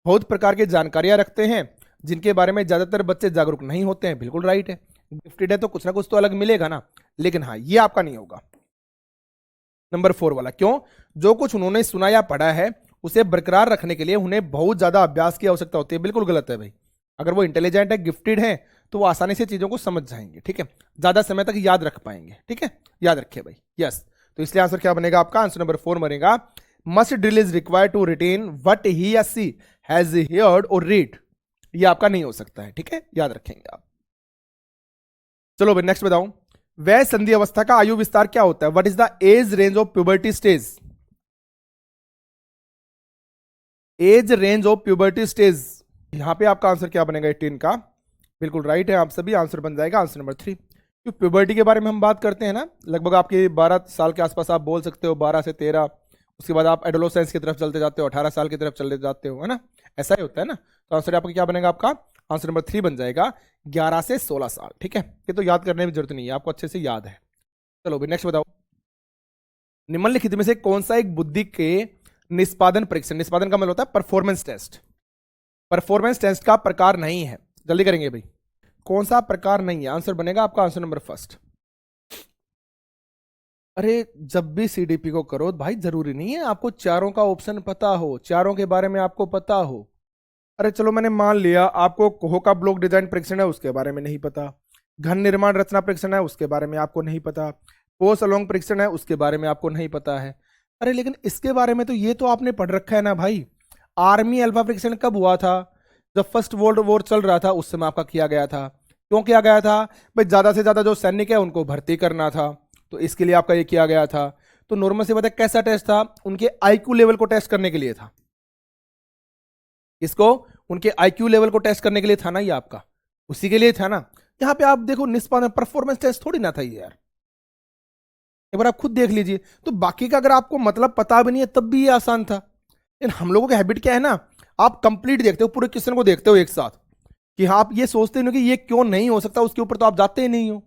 बहुत प्रकार की जानकारियां रखते हैं जिनके बारे में ज्यादातर बच्चे जागरूक नहीं होते हैं, बिल्कुल राइट है। गिफ्टेड है तो कुछ ना कुछ तो अलग मिलेगा ना, लेकिन हाँ ये आपका नहीं होगा नंबर 4 वाला। क्यों? जो कुछ उन्होंने सुना या पढ़ा है उसे बरकरार रखने के लिए उन्हें बहुत ज्यादा अभ्यास की आवश्यकता होती है, बिल्कुल गलत है भाई। अगर वो इंटेलिजेंट है, गिफ्टेड है, तो वो आसानी से चीजों को समझ जाएंगे, ठीक है, ज्यादा समय तक याद रख पाएंगे, ठीक है, याद रखिए भाई, यस। तो इसलिए आंसर क्या बनेगा आपका? आंसर नंबर 4 बनेगा, must drill is required to retain what he या सी हैज हियर्ड और रीड। ये आपका नहीं हो सकता है, ठीक है, याद रखेंगे आप। चलो भाई नेक्स्ट बताऊं, वह संधि अवस्था का आयु विस्तार क्या होता है? What is the age range of puberty stage? Age range of puberty stage, यहां पे आपका आंसर क्या बनेगा? 18 का, बिल्कुल राइट है आप सभी। आंसर बन जाएगा आंसर नंबर 3। क्यों प्यूबर्टी के बारे में हम बात करते हैं ना, लगभग आपके 12 साल के आसपास आप बोल सकते हो, 12 से 13, उसके बाद आप एडोलोसेंस की तरफ चलते जाते हो, 18 साल की तरफ चलते जाते हो, है ना, ऐसा ही होता है ना। तो आंसर आपका क्या बनेगा? आपका आंसर नंबर 3 बन जाएगा, 11 से 16 साल, ठीक है। ये तो याद करने की जरूरत नहीं है, आपको अच्छे से याद है। चलो भाई नेक्स्ट बताओ, निम्नलिखित में से कौन सा एक बुद्धि के निष्पादन परीक्षण, निष्पादन का मतलब होता है परफॉर्मेंस टेस्ट, परफॉर्मेंस टेस्ट का प्रकार नहीं है? जल्दी करेंगे भाई, कौन सा प्रकार नहीं है? आंसर बनेगा आपका आंसर नंबर 1। अरे जब भी सीडीपी को करो भाई, जरूरी नहीं है आपको चारों का ऑप्शन पता हो, चारों के बारे में आपको पता हो। अरे चलो मैंने मान लिया आपको कोहो का ब्लॉक डिजाइन परीक्षण है उसके बारे में नहीं पता, घन निर्माण रचना परीक्षण है उसके बारे में आपको नहीं पता, पोस्ट अलोंग परीक्षण है उसके बारे में आपको नहीं पता है। अरे लेकिन इसके बारे में तो ये तो आपने पढ़ रखा है ना भाई। आर्मी अल्फा परीक्षण कब हुआ था? जब फर्स्ट वर्ल्ड वॉर चल रहा था उस समय आपका किया गया था। क्यों किया गया था? भाई ज्यादा से ज्यादा जो सैनिक है उनको भर्ती करना था, तो इसके लिए आपका ये किया गया था। तो नॉर्मल से बताया कैसा टेस्ट था? उनके आईक्यू लेवल को टेस्ट करने के लिए था। इसको उनके आईक्यू लेवल को टेस्ट करने के लिए था ना, ये आपका उसी के लिए था ना। यहाँ पे आप देखो निष्पादन परफॉर्मेंस टेस्ट थोड़ी ना था ये यार, एक बार आप खुद देख लीजिए। तो बाकी का अगर आपको मतलब पता भी नहीं है तब भी ये आसान था। लेकिन हम लोगों की हैबिट क्या है ना, आप कंप्लीट देखते हो, पूरे क्वेश्चन को देखते हो एक साथ, कि हाँ आप ये सोचते हो कि ये क्यों नहीं हो सकता, उसके ऊपर तो आप जाते ही नहीं हो।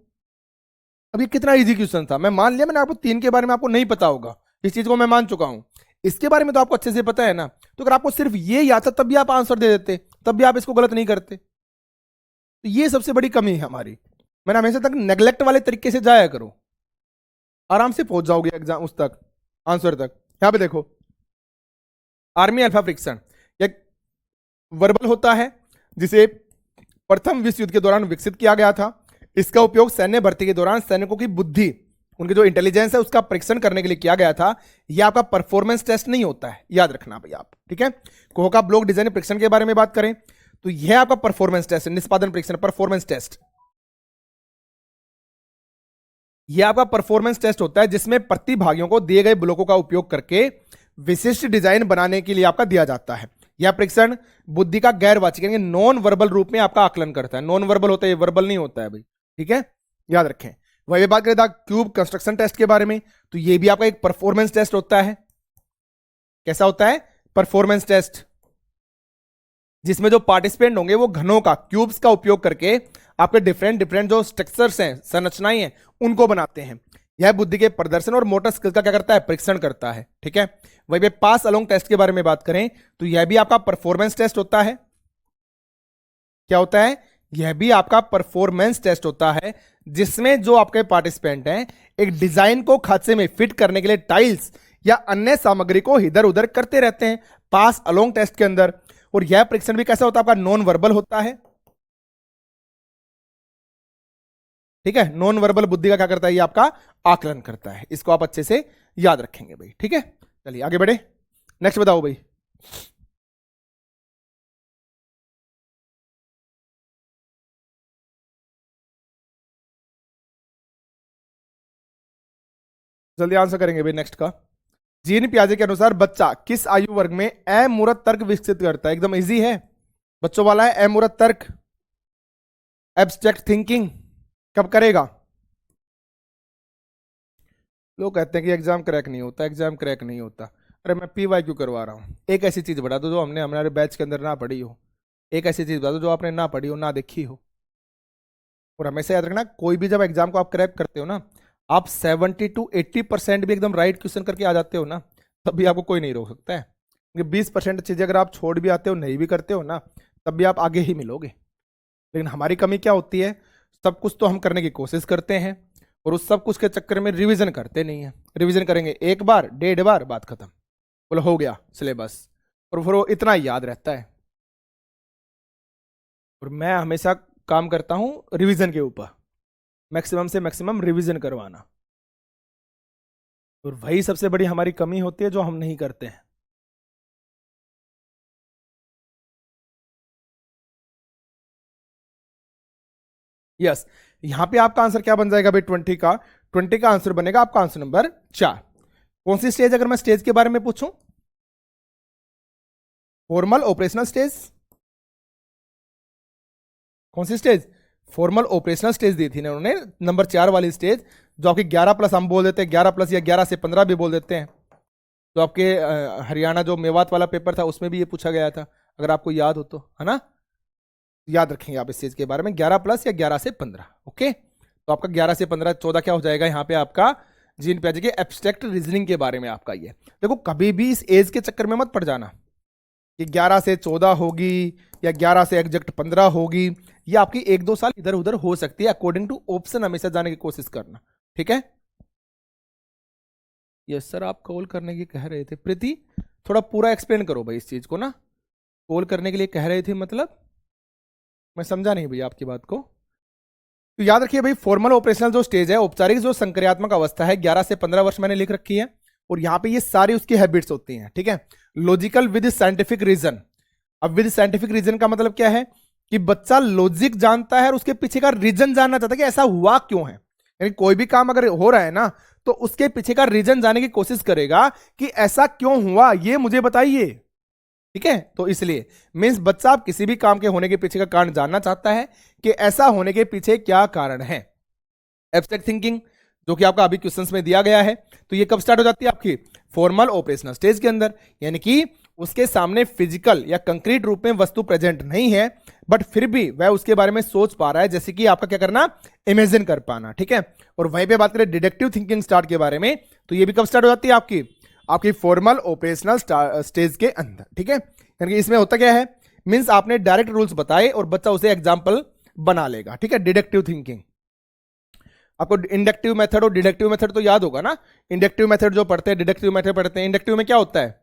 अब ये कितना इजी क्वेश्चन था, मैं मान लिया मैंने आपको 3 के बारे में आपको नहीं पता होगा, इस चीज को मैं मान चुका हूं। इसके बारे में तो आपको अच्छे से पता है ना, तो अगर आपको सिर्फ ये याद था तब भी आप आंसर दे देते, तब भी आप इसको गलत नहीं करते। तो ये सबसे बड़ी कमी है हमारी। मैंने हमेशा तक नेग्लेक्ट वाले तरीके से जाया करो, आराम से पहुंच जाओगे एग्जाम उस तक, आंसर तक। यहां पे देखो, आर्मी अल्फा फ्रिक्शन एक वर्बल होता है जिसे प्रथम विश्व युद्ध के दौरान विकसित किया गया था। इसका उपयोग सैन्य भर्ती के दौरान सैनिकों की बुद्धि, उनके जो इंटेलिजेंस है उसका परीक्षण करने के लिए किया गया था। यह आपका परफॉर्मेंस टेस्ट नहीं होता है, याद रखना भाई आप, ठीक है। कोह का ब्लॉक डिजाइन परीक्षण के बारे में बात करें तो यह आपका परफॉर्मेंस टेस्ट है, निष्पादन परीक्षण, परफॉर्मेंस टेस्ट। यह आपका परफॉर्मेंस टेस्ट होता है जिसमें प्रतिभागियों को दिए गए ब्लॉकों का उपयोग करके विशिष्ट डिजाइन बनाने के लिए आपका दिया जाता है। यह परीक्षण बुद्धि का गैर वाचिक यानी नॉन वर्बल रूप में आपका आकलन करता है। नॉन वर्बल होता है, वर्बल नहीं होता है भाई, ठीक है, याद रखें। वही बात करें क्यूब कंस्ट्रक्शन टेस्ट के बारे में, तो यह भी आपका एक परफॉर्मेंस टेस्ट होता है। कैसा होता है? परफॉर्मेंस टेस्ट, जिसमें जो पार्टिसिपेंट होंगे वो घनों का, क्यूब्स का उपयोग करके आपके डिफरेंट डिफरेंट जो स्ट्रक्चर्स हैं, संरचनाएं हैं, उनको बनाते हैं। यह बुद्धि के प्रदर्शन और मोटर स्किल का क्या करता है? परीक्षण करता है, ठीक है। वही पे पास अलोंग टेस्ट के बारे में बात करें तो यह भी आपका परफॉर्मेंस टेस्ट होता है। क्या होता है? यह भी आपका परफॉर्मेंस टेस्ट होता है, जिसमें जो आपके पार्टिसिपेंट हैं एक डिजाइन को खांचे में फिट करने के लिए टाइल्स या अन्य सामग्री को इधर उधर करते रहते हैं पास अलोंग टेस्ट के अंदर। और यह परीक्षण भी कैसा होता है? आपका नॉन वर्बल होता है, ठीक है। नॉन वर्बल बुद्धि का क्या करता है? ये आपका आकलन करता है। इसको आप अच्छे से याद रखेंगे भाई, ठीक है। चलिए आगे बढ़े, नेक्स्ट बताओ भाई। जल्दी आंसर करेंगे भाई नेक्स्ट का। जीन पियाजे के अनुसार बच्चा किस आयु वर्ग में अमूर्त तर्क विकसित करता है? एकदम इजी है, बच्चों वाला है। अमूर्त तर्क, एब्स्ट्रैक्ट थिंकिंग कब करेगा? लोग कहते हैं कि एग्जाम क्रैक नहीं होता, एग्जाम क्रैक नहीं होता। अरे मैं पीवाई क्यों करवा रहा हूँ? एक ऐसी चीज बता दो जो हमने हमारे बैच के अंदर ना पढ़ी हो, एक ऐसी चीज बता दो जो आपने ना पढ़ी हो, ना देखी हो। और हमेशा याद रखना, कोई भी जब एग्जाम को आप क्रैक करते हो ना, आप 70 to 80% भी एकदम राइट क्वेश्चन करके आ जाते हो ना, तब भी आपको कोई नहीं रोक सकता है। क्योंकि 20% चीजें अगर आप छोड़ भी आते हो, नहीं भी करते हो ना, तब भी आप आगे ही मिलोगे। लेकिन हमारी कमी क्या होती है? सब कुछ तो हम करने की कोशिश करते हैं और उस सब कुछ के चक्कर में रिवीजन करते नहीं है। रिवीजन करेंगे एक बार, 1.5 बार, बात खत्म, बोलो हो गया सिलेबस, और फिर वो इतना ही याद रहता है। और मैं हमेशा काम करता हूं रिवीजन के ऊपर, मैक्सिमम से मैक्सिमम रिवीजन करवाना। और वही सबसे बड़ी हमारी कमी होती है जो हम नहीं करते हैं। यस, यहां पे आपका आंसर क्या बन जाएगा भाई? 20 का आंसर बनेगा आपका आंसर नंबर 4। कौन सी स्टेज? अगर मैं स्टेज के बारे में पूछूं, फॉर्मल ऑपरेशनल स्टेज। कौन सी स्टेज? फॉर्मल ऑपरेशनल स्टेज दी थी ना उन्होंने, नंबर 4 वाली स्टेज, जो आपकी 11+ हम बोल देते हैं, 11+ या 11 से 15 भी बोल देते हैं। तो आपके हरियाणा जो मेवात वाला पेपर था उसमें भी ये पूछा गया था, अगर आपको याद हो तो, है ना? याद रखेंगे आप इस चीज के बारे में, 11+ या 11 से 15। ओके, तो आपका 11 से 15, 14 क्या हो जाएगा यहाँ पे आपका? जीन पियाजे के एब्स्ट्रैक्ट रीजनिंग के बारे में आपका ये। देखो कभी भी इस एज के चक्कर में मत पड़ जाना कि 11 से 14 होगी या 11 से एग्जैक्ट 15 होगी। ये आपकी 1-2 साल इधर उधर हो सकती है, अकॉर्डिंग टू ऑप्शन हमेशा जाने की कोशिश करना, ठीक है? यस सर, आप कॉल करने की कह रहे थे। प्रीति, थोड़ा पूरा एक्सप्लेन करो भाई इस चीज को ना, कॉल करने के लिए कह रहे थे मतलब, मैं समझा नहीं भैया आपकी बात को। तो याद रखिए भाई, फॉर्मल ऑपरेशनल जो स्टेज है, औपचारिक जो संक्रियात्मक अवस्था है, 11 से 15 वर्ष मैंने लिख रखी है। और यहां पे ये सारी उसकी हैबिट्स होती हैं, ठीक है? Logical with scientific reason. अब विद साइंटिफिक रीजन का मतलब क्या है? कि बच्चा लॉजिक जानता है और उसके पीछे का रीजन जानना चाहता है कि ऐसा हुआ क्यों है। यानी कोई भी काम अगर हो रहा है ना, तो उसके पीछे का रीजन जानने की कोशिश करेगा कि ऐसा क्यों हुआ, ये मुझे बताइए, ठीक है? तो इसलिए मींस बच्चा आप किसी भी काम के होने के पीछे का कारण जानना चाहता है कि ऐसा होने के पीछे क्या कारण है। एब्स्ट्रैक्ट थिंकिंग, जो कि आपका अभी क्वेश्चंस में दिया गया है, तो ये कब स्टार्ट हो जाती है? आपकी फॉर्मल ऑपरेशनल स्टेज के अंदर। यानी कि उसके सामने फिजिकल या कंक्रीट रूप में वस्तु प्रेजेंट नहीं है, बट फिर भी वह उसके बारे में सोच पा रहा है, जैसे कि आपका क्या करना? इमेजिन कर पाना, ठीक है? और वहीं पे बात करें डिडक्टिव थिंकिंग स्टार्ट के बारे में, तो ये भी कब स्टार्ट हो जाती है? आपकी फॉर्मल ऑपरेशनल स्टेज के अंदर, ठीक है? यानी कि इसमें होता क्या है? मींस आपने डायरेक्ट रूल्स बताए और बच्चा उसे एग्जाम्पल बना लेगा, ठीक है? Deductive thinking. आपको इंडक्टिव मेथड और डिडक्टिव मेथड तो याद होगा ना? इंडक्टिव मेथड जो पढ़ते हैं, डिडक्टिव मेथड पढ़ते हैं। इंडक्टिव में क्या होता है?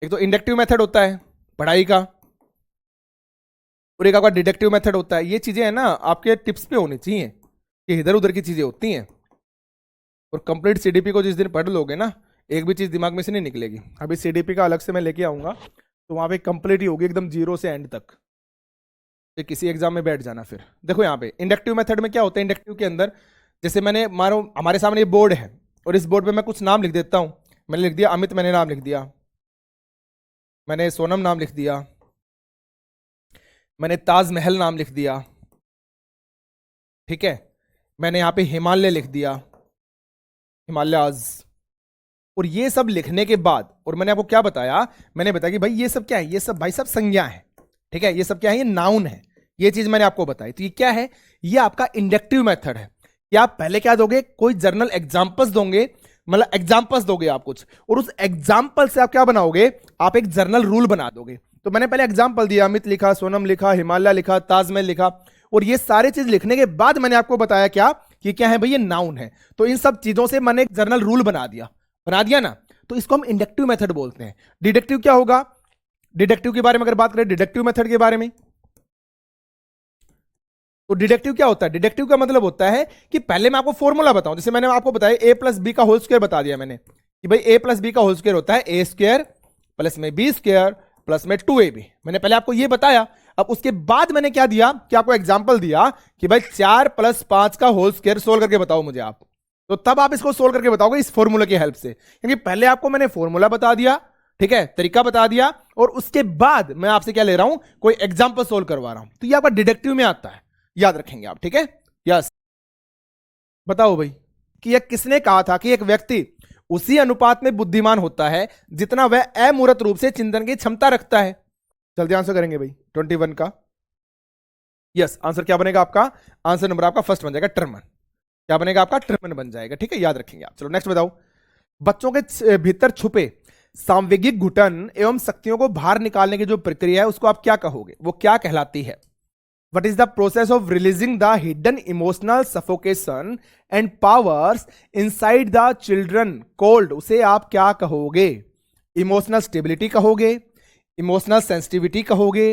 एक तो इंडक्टिव मेथड होता है पढ़ाई का, और एक आपका डिडक्टिव मेथड होता है। ये चीजें है ना आपके टिप्स पे होनी चाहिए, कि इधर उधर की चीजें होती हैं। और कंप्लीट सीडीपी को जिस दिन पढ़ लोगे ना, एक भी चीज दिमाग में से नहीं निकलेगी। अभी सीडीपी का अलग से मैं लेके आऊंगा, तो वहां पे कंप्लीट ही होगी एकदम, 0 से एंड तक। तो किसी एग्जाम में बैठ जाना। फिर देखो यहाँ पे इंडक्टिव मेथड में क्या होता है? इंडक्टिव के अंदर जैसे मैंने मानो हमारे सामने ये बोर्ड है, और इस बोर्ड पे मैं कुछ नाम लिख देता हूं। मैंने लिख दिया अमित, मैंने नाम लिख दिया, मैंने सोनम नाम लिख दिया, मैंने ताजमहल नाम लिख दिया, ठीक है? मैंने यहाँ पे हिमालय लिख दिया, हिमालयाज। और ये सब लिखने के बाद, और मैंने आपको क्या बताया? मैंने बताया कि भाई ये सब क्या है? ये सब भाई सब संज्ञा है, ठीक है? ये सब क्या है? ये नाउन है। ये चीज मैंने आपको बताई। तो ये क्या है? ये आपका इंडक्टिव मेथड है कि आप पहले क्या दोगे? कोई जर्नल एग्जांपल्स दोगे, मतलब एग्जांपल्स दोगे आप कुछ, और उस एग्जांपल से आप क्या बनाओगे? आप एक जर्नल रूल बना दोगे। तो मैंने पहले एग्जांपल दिया, अमित लिखा, सोनम लिखा, हिमालय लिखा, ताजमहल लिखा, और ये सारी चीज लिखने के बाद मैंने आपको बताया क्या? कि क्या है भाई? ये नाउन है। तो इन सब चीजों से मैंने एक जर्नल रूल बना दिया ना, तो इसको हम इंडक्टिव मेथड बोलते हैं। डिडक्टिव क्या होगा? डिडक्टिव के बारे में अगर बात करें, डिडक्टिव मेथड के बारे में, तो डिडक्टिव क्या होता है? डिडक्टिव का मतलब होता है कि पहले मैं आपको फॉर्मूला बताऊं। जैसे मैंने आपको बताया a+b का होल स्क्वायर बता दिया मैंने, कि भाई a+b का होल स्क्वायर होता है a² प्लस में b² प्लस में 2ab। मैंने पहले आपको ये बताया। अब उसके बाद मैंने क्या दिया? कि आपको एग्जांपल दिया कि भाई 4 + 5 का होल स्क्वायर सोल्व करके बताओ मुझे आप। तो तब आप इसको सोल्व करके बताओगे इस फॉर्मूला की हेल्प से, क्योंकि पहले आपको मैंने फॉर्मूला बता दिया, ठीक है, तरीका बता दिया, और उसके बाद मैं आपसे क्या ले रहा हूं, कोई एग्जांपल सोल्व करवा रहा हूं। तो ये आपका डिडक्टिव में आता है, याद रखेंगे आप, ठीक है। यस, बताओ भाई कि यह किसने कहा था कि एक व्यक्ति उसी अनुपात में बुद्धिमान होता है जितना वह अमूर्त रूप से चिंतन की क्षमता रखता है। जल्दी आंसर करेंगे भाई 21 का। यस, आंसर क्या बनेगा आपका, आंसर नंबर आपका फर्स्ट बन जाएगा, टर्मन। क्या बनेगा आपका, टर्मन बन जाएगा, ठीक है, याद रखेंगे आप। चलो नेक्स्ट बताओ, बच्चों के भीतर छुपे सांवेगिक घुटन एवं शक्तियों को बाहर निकालने की जो प्रक्रिया है उसको आप क्या कहोगे, वो क्या कहलाती है? What is the process of releasing the hidden emotional suffocation and powers inside the children called, उसे आप क्या कहोगे? इमोशनल स्टेबिलिटी कहोगे, इमोशनल सेंसिटिविटी कहोगे,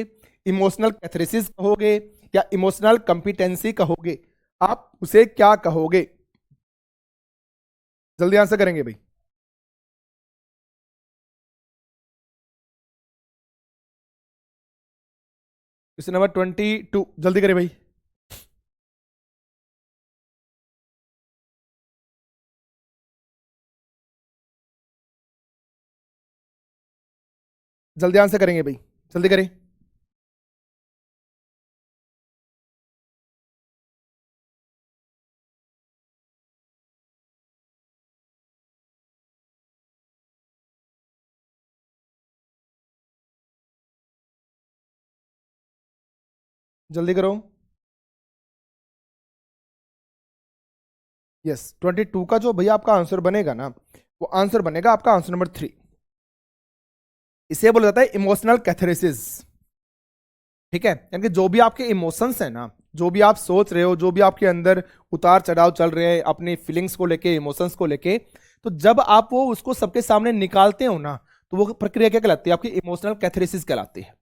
इमोशनल कैथरेसिस कहोगे, या इमोशनल कंपिटेंसी कहोगे? आप उसे क्या कहोगे? जल्दी आंसर करेंगे भाई। क्वेश्चन नंबर 22, जल्दी करें भाई। जल्दी आंसर करेंगे भाई, जल्दी करें। जल्दी करो। यस, 22 का जो भैया आपका आंसर बनेगा ना, वो आंसर बनेगा आपका आंसर नंबर 3। इसे बोला जाता है इमोशनल कैथरेसिस, ठीक है। यानी कि जो भी आपके इमोशंस हैं ना, जो भी आप सोच रहे हो, जो भी आपके अंदर उतार चढ़ाव चल रहे हैं अपनी फीलिंग्स को लेके, इमोशंस को लेके, तो जब आप वो उसको सबके सामने निकालते हो ना, तो वो प्रक्रिया क्या कहलाती है, आपकी इमोशनल कैथरेसिस कहलाती है।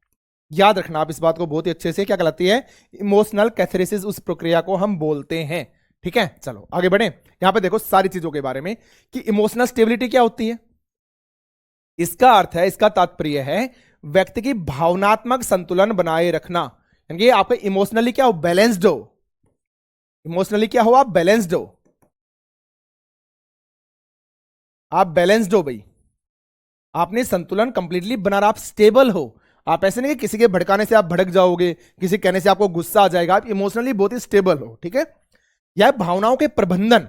याद रखना आप इस बात को बहुत ही अच्छे से, क्या कहलाती है, इमोशनल कैथरेसिस, उस प्रक्रिया को हम बोलते हैं, ठीक है। चलो आगे बढ़े। यहां पे देखो सारी चीजों के बारे में कि इमोशनल स्टेबिलिटी क्या होती है। इसका अर्थ है, इसका तात्पर्य है व्यक्ति की भावनात्मक संतुलन बनाए रखना, यानी आपके इमोशनली क्या हो, बैलेंस्ड हो। इमोशनली क्या हो, आप बैलेंस्ड हो, आप बैलेंस्ड हो भाई, आपने संतुलन कंप्लीटली बना रहा, आप स्टेबल हो। आप ऐसे नहीं कि किसी के भड़काने से आप भड़क जाओगे, किसी कहने से आपको गुस्सा आ जाएगा, आप इमोशनली बहुत ही स्टेबल हो, ठीक है। यह भावनाओं के प्रबंधन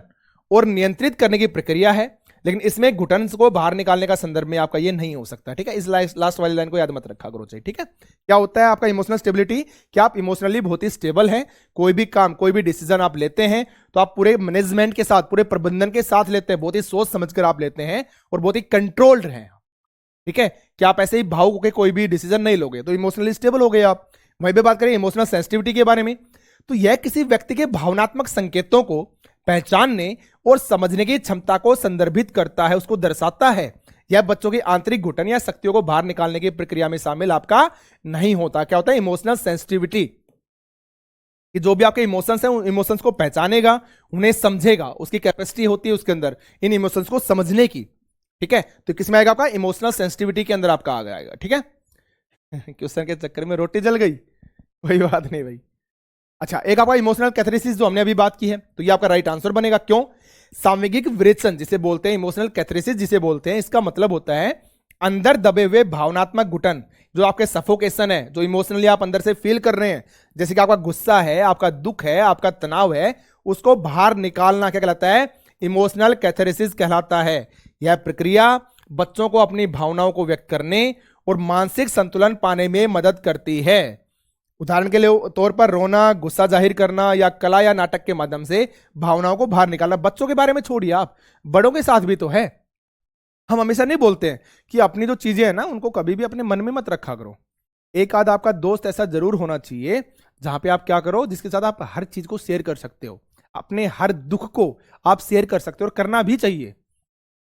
और नियंत्रित करने की प्रक्रिया है, लेकिन इसमें घुटन को बाहर निकालने का संदर्भ में आपका ये नहीं हो सकता, ठीक है। इस लास्ट वाली लाइन को याद मत रखा करो, चाहिए, ठीक है। क्या होता है आपका इमोशनल स्टेबिलिटी, क्या आप इमोशनली बहुत ही स्टेबल हैं, कोई भी काम, कोई भी डिसीजन आप लेते हैं तो आप पूरे मैनेजमेंट के साथ, पूरे प्रबंधन के साथ लेते हैं, बहुत ही सोच समझकर आप लेते हैं और बहुत ही कंट्रोल्ड हैं, ठीक है। क्या आप ऐसे ही भावुक होकर कोई भी डिसीजन नहीं लोगे, तो इमोशनली स्टेबल हो गए आप। वहीं पे बात करें इमोशनल सेंसिटिविटी के बारे में, तो यह किसी व्यक्ति के भावनात्मक संकेतों को पहचानने और समझने की क्षमता को संदर्भित करता है, उसको दर्शाता है। यह बच्चों की आंतरिक घुटन या शक्तियों को बाहर निकालने की प्रक्रिया में शामिल आपका नहीं होता। क्या होता है इमोशनल सेंसिटिविटी, कि जो भी आपके इमोशंस हैं उन इमोशंस को पहचानेगा, उन्हें समझेगा, उसकी कैपेसिटी होती है उसके अंदर इन इमोशंस को समझने की, ठीक है। तो किसमें आएगा आपका, इमोशनल सेंसिटिविटी के अंदर आपका आ जाएगा, ठीक है। क्वेश्चन के चक्कर में रोटी जल गई, कोई बात नहीं भाई। अच्छा, एक आपका इमोशनल कैथरेसिस जो हमने अभी बात की है, तो ये आपका राइट आंसर बनेगा। क्यों, सामूहिक विरेचन जिसे बोलते हैं, इमोशनल कैथरेसिस जिसे बोलते हैं, इसका मतलब होता है अंदर दबे हुए भावनात्मक घुटन, जो आपके सफोकेशन है, जो इमोशनली आप अंदर से फील कर रहे हैं, जैसे कि आपका गुस्सा है, आपका दुख है, आपका तनाव है, उसको बाहर निकालना क्या कहलाता है, इमोशनल कैथरेसिस कहलाता है। यह प्रक्रिया बच्चों को अपनी भावनाओं को व्यक्त करने और मानसिक संतुलन पाने में मदद करती है। उदाहरण के लिए तौर पर रोना, गुस्सा जाहिर करना, या कला या नाटक के माध्यम से भावनाओं को बाहर निकालना। बच्चों के बारे में छोड़िए, आप बड़ों के साथ भी तो है। हम हमेशा नहीं बोलते हैं कि अपनी जो चीजें हैं ना, उनको कभी भी अपने मन में मत रखा करो। एक आध आपका दोस्त ऐसा जरूर होना चाहिए जहां पे आप क्या करो, जिसके साथ आप हर चीज को शेयर कर सकते हो, अपने हर दुख को आप शेयर कर सकते हो, और करना भी चाहिए।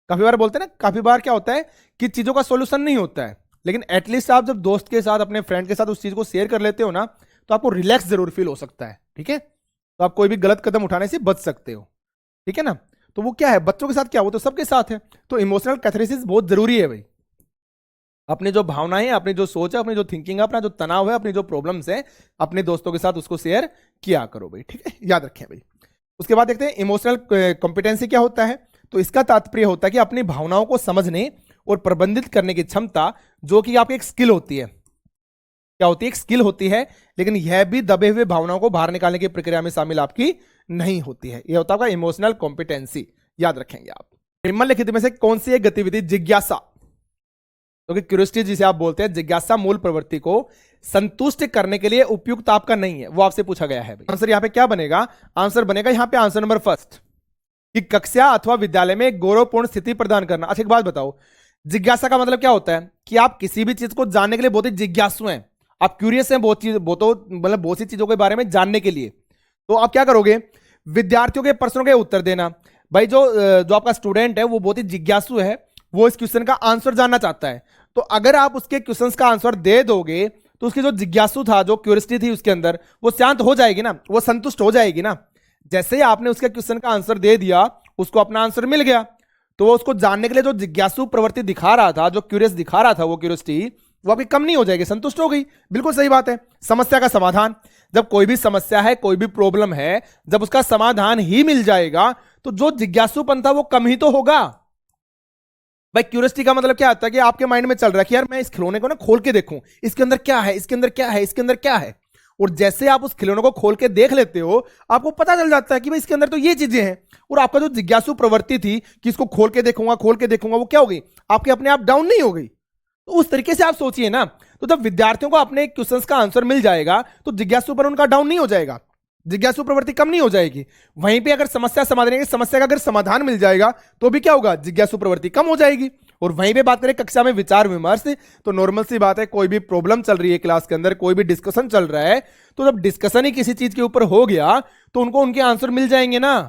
काफी बार बोलते हैं ना, काफी बार क्या होता है कि चीजों का सोल्यूशन नहीं होता है, लेकिन एटलीस्ट आप जब दोस्त के साथ, अपने फ्रेंड के साथ उस चीज को शेयर कर लेते हो ना, तो आपको रिलैक्स जरूर फील हो सकता है, ठीक है। तो आप कोई भी गलत कदम उठाने से बच सकते हो, ठीक है ना। तो वो क्या है, बच्चों के साथ क्या, वो तो सबके साथ है। तो इमोशनल कैथरेसिस बहुत जरूरी है भाई। अपनी जो भावनाएं हैं, अपनी जो सोच है, अपनी जो थिंकिंग है, अपना जो तनाव है, अपनी जो प्रॉब्लम्स है, अपने दोस्तों के साथ उसको शेयर किया करो भाई, ठीक है, याद रखें भाई। उसके बाद देखते हैं इमोशनल कॉम्पिटेंसी क्या होता है। तो इसका तात्पर्य होता है कि अपनी भावनाओं को समझने और प्रबंधित करने की क्षमता, जो कि आपकी एक स्किल होती है। क्या होती है? एक स्किल होती है, लेकिन यह भी दबे हुए भावनाओं को बाहर निकालने की प्रक्रिया में शामिल आपकी नहीं होती है। यह होता है इमोशनल कॉम्पिटेंसी, याद रखेंगे आप। निम्नलिखित में से कौन सी एक गतिविधि जिज्ञासा, तो कि क्यूरियोसिटी जिसे आप बोलते हैं, जिज्ञासा मूल प्रवृत्ति को संतुष्ट करने के लिए उपयुक्त आपका नहीं है, वो आपसे पूछा गया है। आंसर यहां पे क्या बनेगा? आंसर बनेगा यहां पे आंसर नंबर फर्स्ट, कि कक्षा अथवा विद्यालय में गौरवपूर्ण स्थिति प्रदान करना। अच्छा एक बात बताओ, जिज्ञासा का मतलब क्या होता है? कि आप किसी भी चीज को जानने के लिए बहुत ही जिज्ञासु हैं, आप क्यूरियस हैं बहुत सी चीजों के बारे में जानने के लिए। तो आप क्या करोगे? विद्यार्थियों के प्रश्नों के उत्तर देना। भाई जो आपका स्टूडेंट है वो बहुत ही जिज्ञासु है, वो इस क्वेश्चन का आंसर जानना चाहता है। तो अगर आप उसके क्वेश्चंस का आंसर दे दोगे तो उसकी जो जिज्ञासु था, जो क्यूरियोसिटी थी उसके अंदर, वो शांत हो जाएगी ना, वो संतुष्ट हो जाएगी ना। जैसे ही आपने उसके क्वेश्चन का आंसर दे दिया, उसको अपना आंसर मिल गया, तो वो उसको जानने के लिए जो जिज्ञासु प्रवृत्ति दिखा रहा था, जो क्यूरियस दिखा रहा था, वो क्यूरियोसिटी वो आपकी कम नहीं हो जाएगी, संतुष्ट हो गई। बिल्कुल सही बात है। समस्या का समाधान, जब कोई भी समस्या है, कोई भी प्रॉब्लम है, जब उसका समाधान ही मिल जाएगा तो जो जिज्ञासुपन था वो कम ही तो होगा। भाई क्यूरियोसिटी का मतलब क्या आता है? कि आपके माइंड में चल रहा है कि यार मैं इस खिलौने को ना खोल के देखूं, इसके अंदर क्या है, इसके अंदर क्या है, इसके अंदर क्या है। और जैसे आप उस खिलौने को खोल के देख लेते हो, आपको पता चल जाता है कि भाई इसके अंदर तो ये चीजें हैं। और आपका जो जिज्ञासु प्रवृत्ति थी कि इसको खोल के देखूंगा, वो क्या हो गई? आपके अपने आप डाउन नहीं हो गई। तो उस तरीके से आप सोचिए ना। तो जब विद्यार्थियों को अपने क्वेश्चंस का आंसर मिल जाएगा तो जिज्ञासुपन उनका डाउन नहीं हो जाएगा, जिज्ञासु प्रवृत्ति कम नहीं हो जाएगी। वहीं पे अगर समस्या समस्या का अगर समाधान मिल जाएगा तो भी क्या होगा? जिज्ञासु प्रवृत्ति कम हो जाएगी। और वहीं पे बात करें कक्षा में विचार विमर्श, तो नॉर्मल सी बात है, कोई भी प्रॉब्लम चल रही है क्लास के अंदर, कोई भी डिस्कशन चल रहा है, तो जब डिस्कशन ही किसी चीज के ऊपर हो गया तो उनको उनके आंसर मिल जाएंगे ना।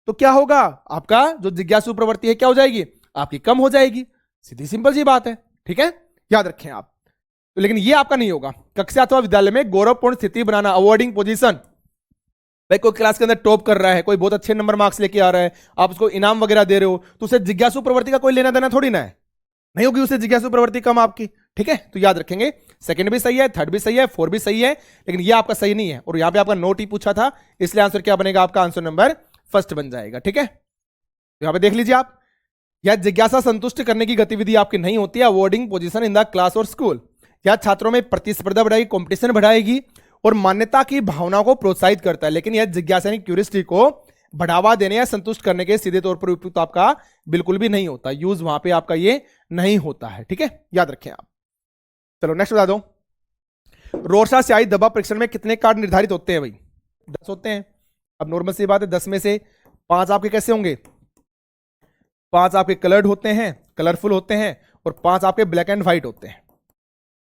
तो क्या होगा? आपका जो जिज्ञासु प्रवृत्ति है क्या हो जाएगी? आपकी कम हो जाएगी। सीधी सिंपल सी बात है, ठीक है, याद रखें आप। तो लेकिन ये आपका नहीं होगा। कक्षा अथवा विद्यालय में गौरवपूर्ण स्थिति बनाना, अवॉर्डिंग पोजीशन। भाई कोई क्लास के अंदर टॉप कर रहा है, कोई बहुत अच्छे नंबर मार्क्स लेके आ रहा है, आप उसको इनाम वगैरह दे रहे हो, तो उसे जिज्ञासु प्रवृत्ति का कोई लेना देना थोड़ी ना है, नहीं होगी उसे जिज्ञासु प्रवृत्ति कम आपकी। ठीक है, तो याद रखेंगे सेकंड भी सही है, थर्ड भी सही है, फोर भी सही है, लेकिन ये आपका सही नहीं है। और यहां पे आपका नोट ही पूछा था, इसलिए आंसर क्या बनेगा? आपका आंसर नंबर फर्स्ट बन जाएगा। ठीक है, तो यहां पे देख लीजिए आप, यह जिज्ञासा संतुष्ट करने की गतिविधि आपकी नहीं होती है। Awarding position in the class और स्कूल, यह छात्रों में प्रतिस्पर्धा बढ़ाएगी, कंपटीशन बढ़ाएगी और मान्यता की भावनाओं को प्रोत्साहित करता है, लेकिन यह जिज्ञासा यानी क्यूरियोसिटी को बढ़ावा देने या संतुष्ट करने के सीधे तौर पर उपयुक्त आपका बिल्कुल भी नहीं होता। यूज वहां पे आपका ये नहीं होता है। ठीक है, याद रखें आप। चलो नेक्स्ट बता दो, रोरसा स्याही दबाव परीक्षण में कितने कार्ड निर्धारित होते हैं? भाई 10 होते हैं। अब नॉर्मल सी बात है, 10 में से 5 आपके कैसे होंगे? 5 आपके कलर्ड होते हैं, कलरफुल होते हैं, और 5 आपके ब्लैक एंड व्हाइट होते हैं।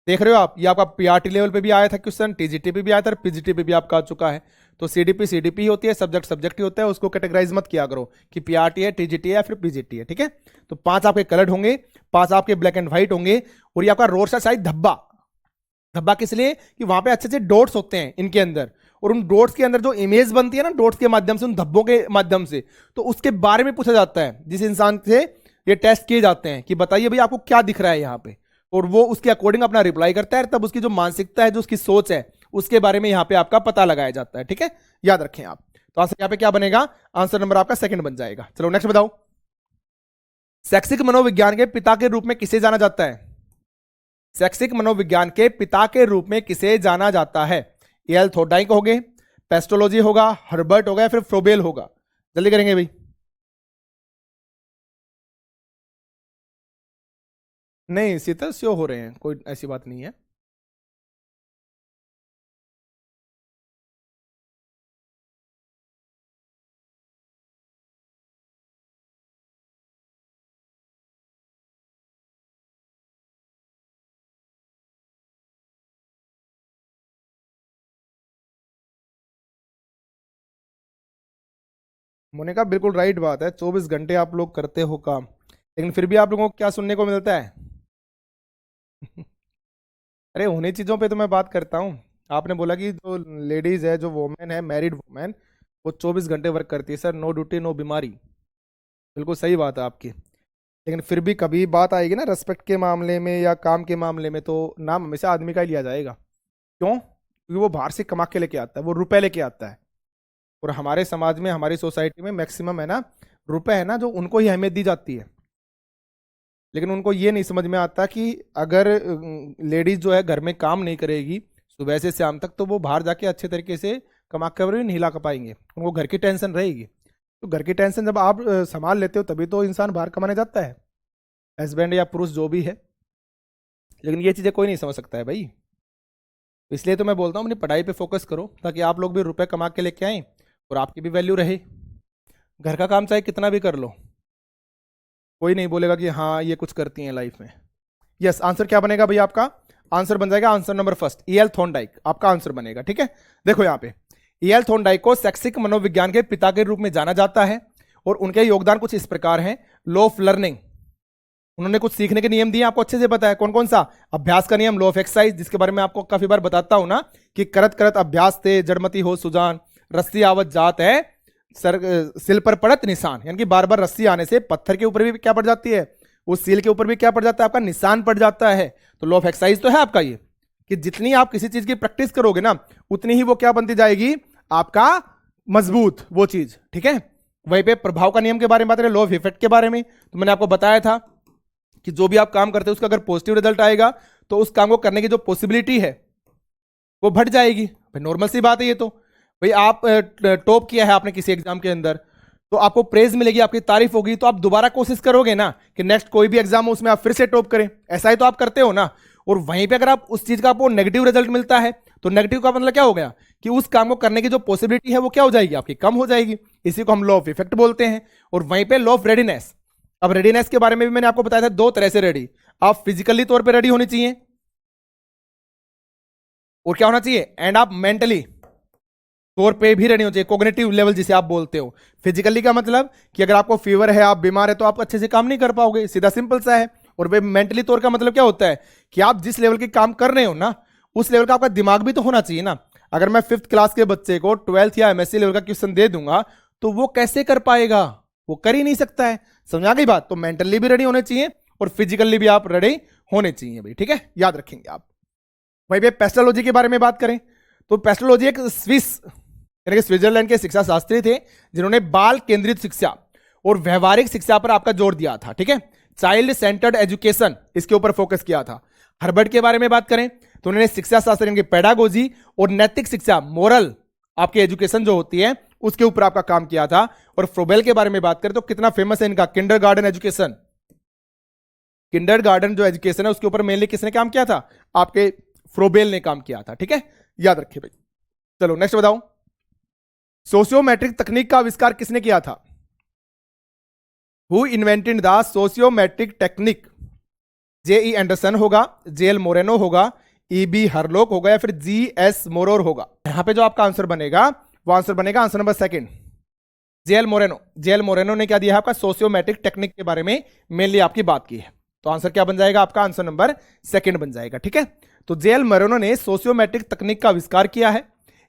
देख रहे हो आप, ये आपका पीआरटी लेवल पे भी आया था क्वेश्चन, टीजीटी पे भी आया था, पीजीटी पे भी आपका आ चुका है। तो सीडीपी होती है, सब्जेक्ट ही होता है, उसको कैटेगराइज मत किया करो कि पीआरटी है, टीजीटी है या फिर पीजीटी है। ठीक है, तो 5 आपके कलर्ड होंगे, 5 आपके ब्लैक एंड व्हाइट होंगे, और ये आपका रोरसा स्याही धब्बा किस लिए? कि वहां पे अच्छे अच्छे डॉट्स होते हैं इनके अंदर, और उन डॉट्स के अंदर जो इमेज बनती है ना डॉट्स के माध्यम से, उन धब्बों के माध्यम से, तो उसके बारे में पूछा जाता है। जिस इंसान से ये टेस्ट किए जाते हैं कि बताइए भाई आपको क्या दिख रहा है यहाँ पे, और वो उसके अकॉर्डिंग अपना रिप्लाई करता है, तब उसकी जो मानसिकता है, जो उसकी सोच है, उसके बारे में यहाँ पे आपका पता लगाया जाता है। ठीक है, याद रखें आप। तो आंसर यहाँ पे क्या बनेगा? आंसर नंबर आपका सेकंड बन जाएगा। चलो नेक्स्ट बताओ, शैक्षिक मनोविज्ञान के पिता के रूप में किसे जाना जाता है? शैक्षिक मनोविज्ञान के पिता के रूप में किसे जाना जाता है? एल थॉर्नडाइक होंगे, पेस्टोलॉजी होगा, हर्बर्ट होगा, या फिर फ्रोबेल होगा? जल्दी करेंगे भाई। नहीं शीतल श्योर हो रहे हैं, कोई ऐसी बात नहीं है। मोनिका बिल्कुल राइट बात है, 24 घंटे आप लोग करते हो काम, लेकिन फिर भी आप लोगों को क्या सुनने को मिलता है? अरे उन्हीं चीज़ों पे तो मैं बात करता हूँ। आपने बोला कि जो लेडीज है, जो वोमेन है, मैरिड वोमेन, वो 24 घंटे वर्क करती है। सर नो ड्यूटी नो बीमारी, बिल्कुल सही बात है आपकी। लेकिन फिर भी कभी बात आएगी ना रेस्पेक्ट के मामले में या काम के मामले में, तो नाम हमेशा आदमी का ही लिया जाएगा। क्यों? क्योंकि वो बाहर से कमा के लेके आता है, वो रुपए लेके आता है। और हमारे समाज में, हमारी सोसाइटी में मैक्सिमम है ना रुपए है ना जो उनको ही अहमियत दी जाती है। लेकिन उनको ये नहीं समझ में आता कि अगर लेडीज जो है घर में काम नहीं करेगी सुबह से शाम तक, तो वो बाहर जाके अच्छे तरीके से कमा कर भी नहीं ला पाएंगे, उनको घर की टेंशन रहेगी। तो घर की टेंशन जब आप संभाल लेते हो तभी तो इंसान बाहर कमाने जाता है, हस्बैंड या पुरुष जो भी है। लेकिन ये चीज़ें कोई नहीं समझ सकता है भाई। इसलिए तो मैं बोलता हूँ अपनी पढ़ाई पे फोकस करो, ताकि आप लोग भी रुपए कमा के लेके आए और आपकी भी वैल्यू रहे। घर का काम चाहे कितना भी कर लो, कोई नहीं बोलेगा कि हाँ ये कुछ करती हैं लाइफ में। यस, आंसर क्या बनेगा भाई आपका? आंसर बन जाएगा answer number first, EL Thorndike आपका आंसर बनेगा। ठीक है, देखो यहाँ पे ईएल थॉर्नडाइक को शैक्षिक मनोविज्ञान के पिता के रूप में जाना जाता है और उनके योगदान कुछ इस प्रकार हैं। लॉ ऑफ लर्निंग, उन्होंने कुछ सीखने के नियम दिए, आपको अच्छे से पता है कौन कौन सा? अभ्यास का नियम, लॉ ऑफ एक्सरसाइज, जिसके बारे में आपको काफी बार बताता हूं ना कि करत करत अभ्यास थे, जड़मती हो सुजान, रस्सी आवत जात है सर सिल पर पड़त निशान, यानी कि बार बार रस्सी आने से पत्थर के ऊपर भी क्या पड़ जाती है, उस सील के ऊपर भी क्या पड़ जाता है, आपका निशान पड़ जाता है। तो लॉ ऑफ एक्सरसाइज तो है आपका ये, कि जितनी आप किसी चीज की प्रैक्टिस करोगे ना उतनी ही वो क्या बनती जाएगी, आपका मजबूत वो चीज। ठीक है, वहीं पे प्रभाव का नियम के बारे में बात करें, लॉ ऑफ इफेक्ट के बारे में, तो मैंने आपको बताया था कि जो भी आप काम करते हो उसका अगर पॉजिटिव रिजल्ट आएगा तो उस काम को करने की जो पॉसिबिलिटी है वो बढ़ जाएगी। भाई नॉर्मल सी बात है ये तो। भाई आप टॉप किया है आपने किसी एग्जाम के अंदर, तो आपको प्रेज मिलेगी, आपकी तारीफ होगी, तो आप दोबारा कोशिश करोगे ना कि नेक्स्ट कोई भी एग्जाम हो उसमें आप फिर से टॉप करें, ऐसा ही तो आप करते हो ना। और वहीं पे अगर आप उस चीज का आपको नेगेटिव रिजल्ट मिलता है तो नेगेटिव का मतलब क्या हो गया कि उस काम को करने की जो पॉसिबिलिटी है वो क्या हो जाएगी, आपकी कम हो जाएगी। इसी को हम लॉ ऑफ इफेक्ट बोलते हैं। और वहीं पे लॉ ऑफ रेडीनेस, अब रेडीनेस के बारे में भी मैंने आपको बताया था, दो तरह से रेडी, आप फिजिकली तौर पे रेडी होनी चाहिए और क्या होना चाहिए, एंड आप मेंटली तौर पे भी रेडी होना चाहिए, कोग्निटिव लेवल जिसे आप बोलते हो। फिजिकली का मतलब कि अगर आपको फीवर है, आप बीमार है, तो आप अच्छे से काम नहीं कर पाओगे, सीधा सिंपल सा है। और मेंटली तौर का मतलब क्या होता है कि आप जिस लेवल के काम कर रहे हो ना उस लेवल का आपका दिमाग भी तो होना चाहिए ना। अगर मैं 5th क्लास के बच्चे को 12th या एमएससी लेवल का क्वेश्चन दे दूंगा तो वो कैसे कर पाएगा, वो कर ही नहीं सकता है। समझा गई बात? तो मेंटली भी रेडी होने चाहिए और फिजिकली भी आप रेडी होने चाहिए भाई। ठीक है, याद रखेंगे आप। वहीं पे पेस्टोलॉजी के बारे में बात करें तो पेस्टोलॉजी एक स्विस यानी कि स्विट्जरलैंड के शिक्षा शास्त्री थे जिन्होंने बाल केंद्रित शिक्षा और व्यवहारिक शिक्षा पर आपका जोर दिया था। ठीक है, चाइल्ड सेंटर्ड एजुकेशन, इसके ऊपर फोकस किया था। हर्बर्ट के बारे में बात करें तो उन्होंने शिक्षा शास्त्र यानी कि पेडागोजी और नैतिक शिक्षा, मोरल आपकी एजुकेशन जो होती है उसके ऊपर आपका काम किया था। और फ्रोबेल के बारे में बात करें तो कितना फेमस है इनका किंडरगार्टन एजुकेशन। किंडरगार्टन जो एजुकेशन है उसके ऊपर मेनली किसने काम किया था, आपके फ्रोबेल ने काम किया था। ठीक है, याद रखिए भाई। चलो नेक्स्ट बताओ, सोशियोमेट्रिक तकनीक का आविष्कार किसने किया था? Who invented the sociometric technique? J.E. Anderson होगा, J.L. मोरेनो होगा, E.B. हरलॉक होगा या फिर G.S. मोरोर होगा? यहां पे जो आपका आंसर बनेगा वो आंसर बनेगा answer number second, J.L. Moreno. J.L. Moreno ने क्या दिया है आपका, सोशियोमेट्रिक टेक्निक के बारे में मेनली आपकी बात की है। तो आंसर क्या बन जाएगा आपका, आंसर नंबर सेकंड बन जाएगा। ठीक है, तो J.L. मोरेनो ने सोशियोमेट्रिक तकनीक का आविष्कार किया है।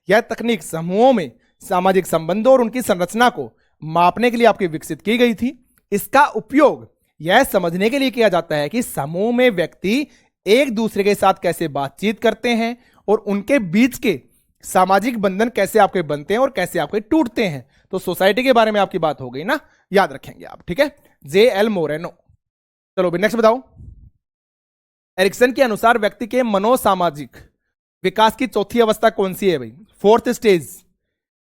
यह तकनीक समूहों में सामाजिक संबंधों और उनकी संरचना को मापने के लिए आपकी विकसित की गई थी। इसका उपयोग यह समझने के लिए किया जाता है कि समूह में व्यक्ति एक दूसरे के साथ कैसे बातचीत करते हैं और उनके बीच के सामाजिक बंधन कैसे आपके बनते हैं और कैसे आपके टूटते हैं। तो सोसाइटी के बारे में आपकी बात हो गई ना, याद रखेंगे आप। ठीक है, J.L. मोरेनो। चलो नेक्स्ट बताओ, एरिक्सन के अनुसार व्यक्ति के मनोसामाजिक विकास की चौथी अवस्था कौन सी है भाई, फोर्थ स्टेज?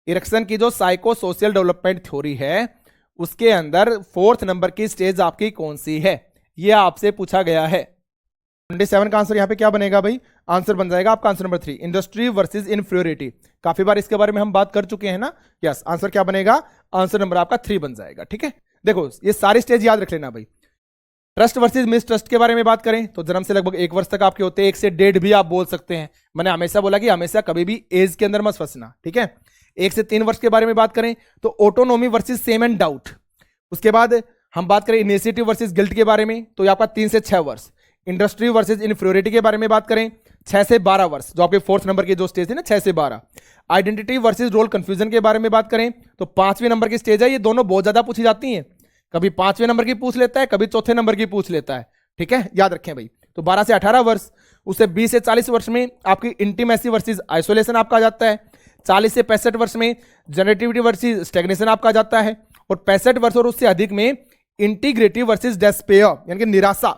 एरिक्सन की जो साइको सोशल डेवलपमेंट थ्योरी है उसके अंदर फोर्थ नंबर की स्टेज आपकी कौन सी है, यह आपसे पूछा गया है। 27 का आंसर यहां पे क्या बनेगा भाई, आंसर बन जाएगा आपका answer number 3, industry versus inferiority. काफी बार इसके बारे में हम बात कर चुके हैं ना। यस, आंसर क्या बनेगा, आंसर नंबर आपका 3 बन जाएगा। ठीक है, देखो ये सारी स्टेज याद रख लेना भाई। ट्रस्ट वर्सेस मिस ट्रस्ट के बारे में बात करें तो जन्म से लगभग 1 वर्ष तक आपके होते हैं, 1 से 1.5 भी आप बोल सकते हैं। मैंने हमेशा बोला कि हमेशा कभी भी एज के अंदर मत फंसना। ठीक है, 1 से 3 वर्ष के बारे में बात करें तो autonomy versus same and doubt. उसके बाद हम बात करें इनिशिएटिव वर्सेस गिल्ट के बारे में तो ये आपका 3 से 6 वर्ष। इंडस्ट्री वर्सेस इन्फ्रियोरिटी के बारे में बात करें 6 से 12 वर्ष, जो आपके फोर्थ नंबर की जो स्टेज है ना 6 से 12। आइडेंटिटी वर्सेस रोल कंफ्यूजन के बारे में बात करें तो 5वें नंबर की स्टेज है। ये दोनों बहुत ज्यादा पूछी जाती हैं, कभी 5वें नंबर की पूछ लेता है, कभी 4थे नंबर की पूछ लेता है। ठीक है, याद रखें भाई। तो 12 से 18 वर्ष, उससे 20 से 40 वर्ष में आपकी इंटीमेसी वर्सेस आइसोलेशन आपका आ जाता है। 40 से 65 वर्ष में जनरेटिविटी वर्सेस स्टैग्नेशन आपका आ जाता है, और 65 वर्ष और उससे अधिक में इंटीग्रेटिव वर्सेस डेस्पेयर यानी कि निराशा।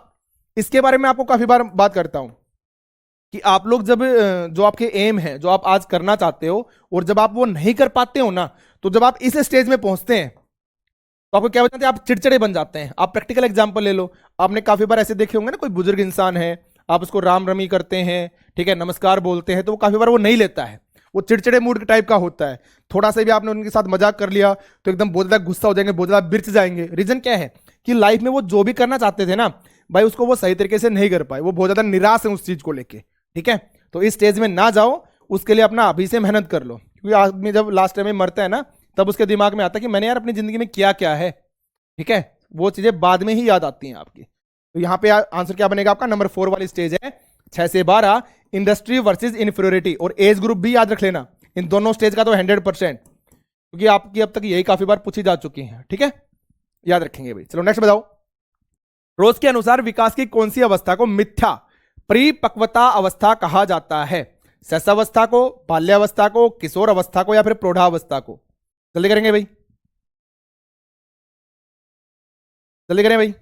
इसके बारे में आपको काफी बार बात करता हूं कि आप लोग जब जो आपके एम है, जो आप आज करना चाहते हो, और जब आप वो नहीं कर पाते हो ना, तो जब आप इस स्टेज में पहुंचते हैं तो आपको क्या हो जाता है, आप चिड़चिड़े बन जाते हैं। आप प्रैक्टिकल एग्जांपल ले लो, आपने काफी बार ऐसे देखे होंगे ना, कोई बुजुर्ग इंसान है, आप उसको राम रमी करते हैं, ठीक है, नमस्कार बोलते हैं, तो वो काफी बार वो नहीं लेता है, वो चिड़चिड़े मूड के टाइप का होता है। थोड़ा सा भी आपने उनके साथ मजाक कर लिया तो एकदम बहुत ज्यादा गुस्सा हो जाएंगे, बहुत ज्यादा बिरच जाएंगे। रीजन क्या है कि लाइफ में वो जो भी करना चाहते थे ना भाई, उसको वो सही तरीके से नहीं कर पाए, वो बहुत ज्यादा निराश है उस चीज को लेके। ठीक है, तो इस स्टेज में ना जाओ, उसके लिए अपना अभी से मेहनत कर लो, क्योंकि आदमी जब लास्ट टाइम में मरता है ना, तब उसके दिमाग में आता है कि मैंने यार अपनी जिंदगी में किया क्या है। ठीक है, वो चीजें बाद में ही याद आती हैं आपकी। तो यहाँ पे आंसर क्या बनेगा आपका, नंबर 4 वाली स्टेज है 6 से 12, इंडस्ट्री वर्सेस इन्फीरियरिटी। और एज ग्रुप भी याद रख लेना, इन दोनों स्टेज का तो 100%, क्योंकि आपकी अब तक यही काफी बार पूछी जा चुकी है। ठीक है, याद रखेंगे भाई। चलो नेक्स्ट बताओ, रोज के अनुसार विकास की कौन सी अवस्था को मिथ्या परिपक्वता अवस्था कहा जाता है? शैशवावस्था को, बाल्यावस्था को, किशोर अवस्था को, या फिर प्रौढ़ावस्था को? जल्दी करेंगे भाई, जल्दी करें भाई।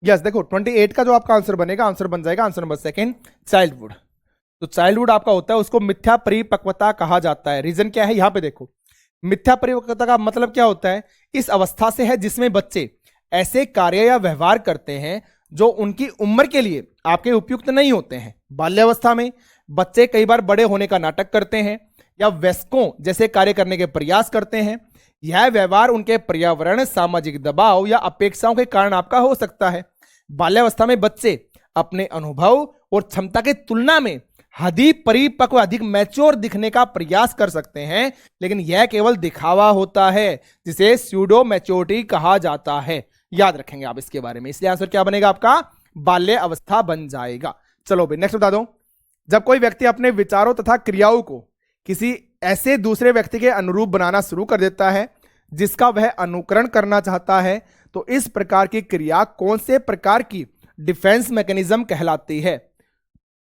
यस, देखो 28 का जो आपका आंसर बनेगा, आंसर बन जाएगा आंसर नंबर 2 चाइल्डहुड। तो चाइल्डहुड आपका होता है, उसको मिथ्या परिपक्वता कहा जाता है। रीजन क्या है, यहां पे देखो, मिथ्या परिपक्वता का मतलब क्या होता है, इस अवस्था से है जिसमें बच्चे ऐसे कार्य या व्यवहार करते हैं जो उनकी उम्र के लिए आपके उपयुक्त नहीं होते हैं। बाल्यावस्था में बच्चे कई बार बड़े होने का नाटक करते हैं या वयस्कों जैसे कार्य करने के प्रयास करते हैं। यह व्यवहार उनके पर्यावरण, सामाजिक दबाव या अपेक्षाओं के कारण आपका हो सकता है। बाल्यावस्था में बच्चे अपने अनुभव और क्षमता की तुलना में अधिक परिपक्व, अधिक मैच्योर दिखने का प्रयास कर सकते हैं, लेकिन यह केवल दिखावा होता है, जिसे स्यूडो मैच्योरिटी कहा जाता है। याद रखेंगे आप इसके बारे में, इसलिए आंसर क्या बनेगा आपका, बाल्य अवस्था बन जाएगा। चलो भाई नेक्स्ट बता दो, जब कोई व्यक्ति अपने विचारों तथा क्रियाओं को किसी ऐसे दूसरे व्यक्ति के अनुरूप बनाना शुरू कर देता है जिसका वह अनुकरण करना चाहता है, तो इस प्रकार की क्रिया कौन से प्रकार की डिफेंस मैकेनिज्म कहलाती है?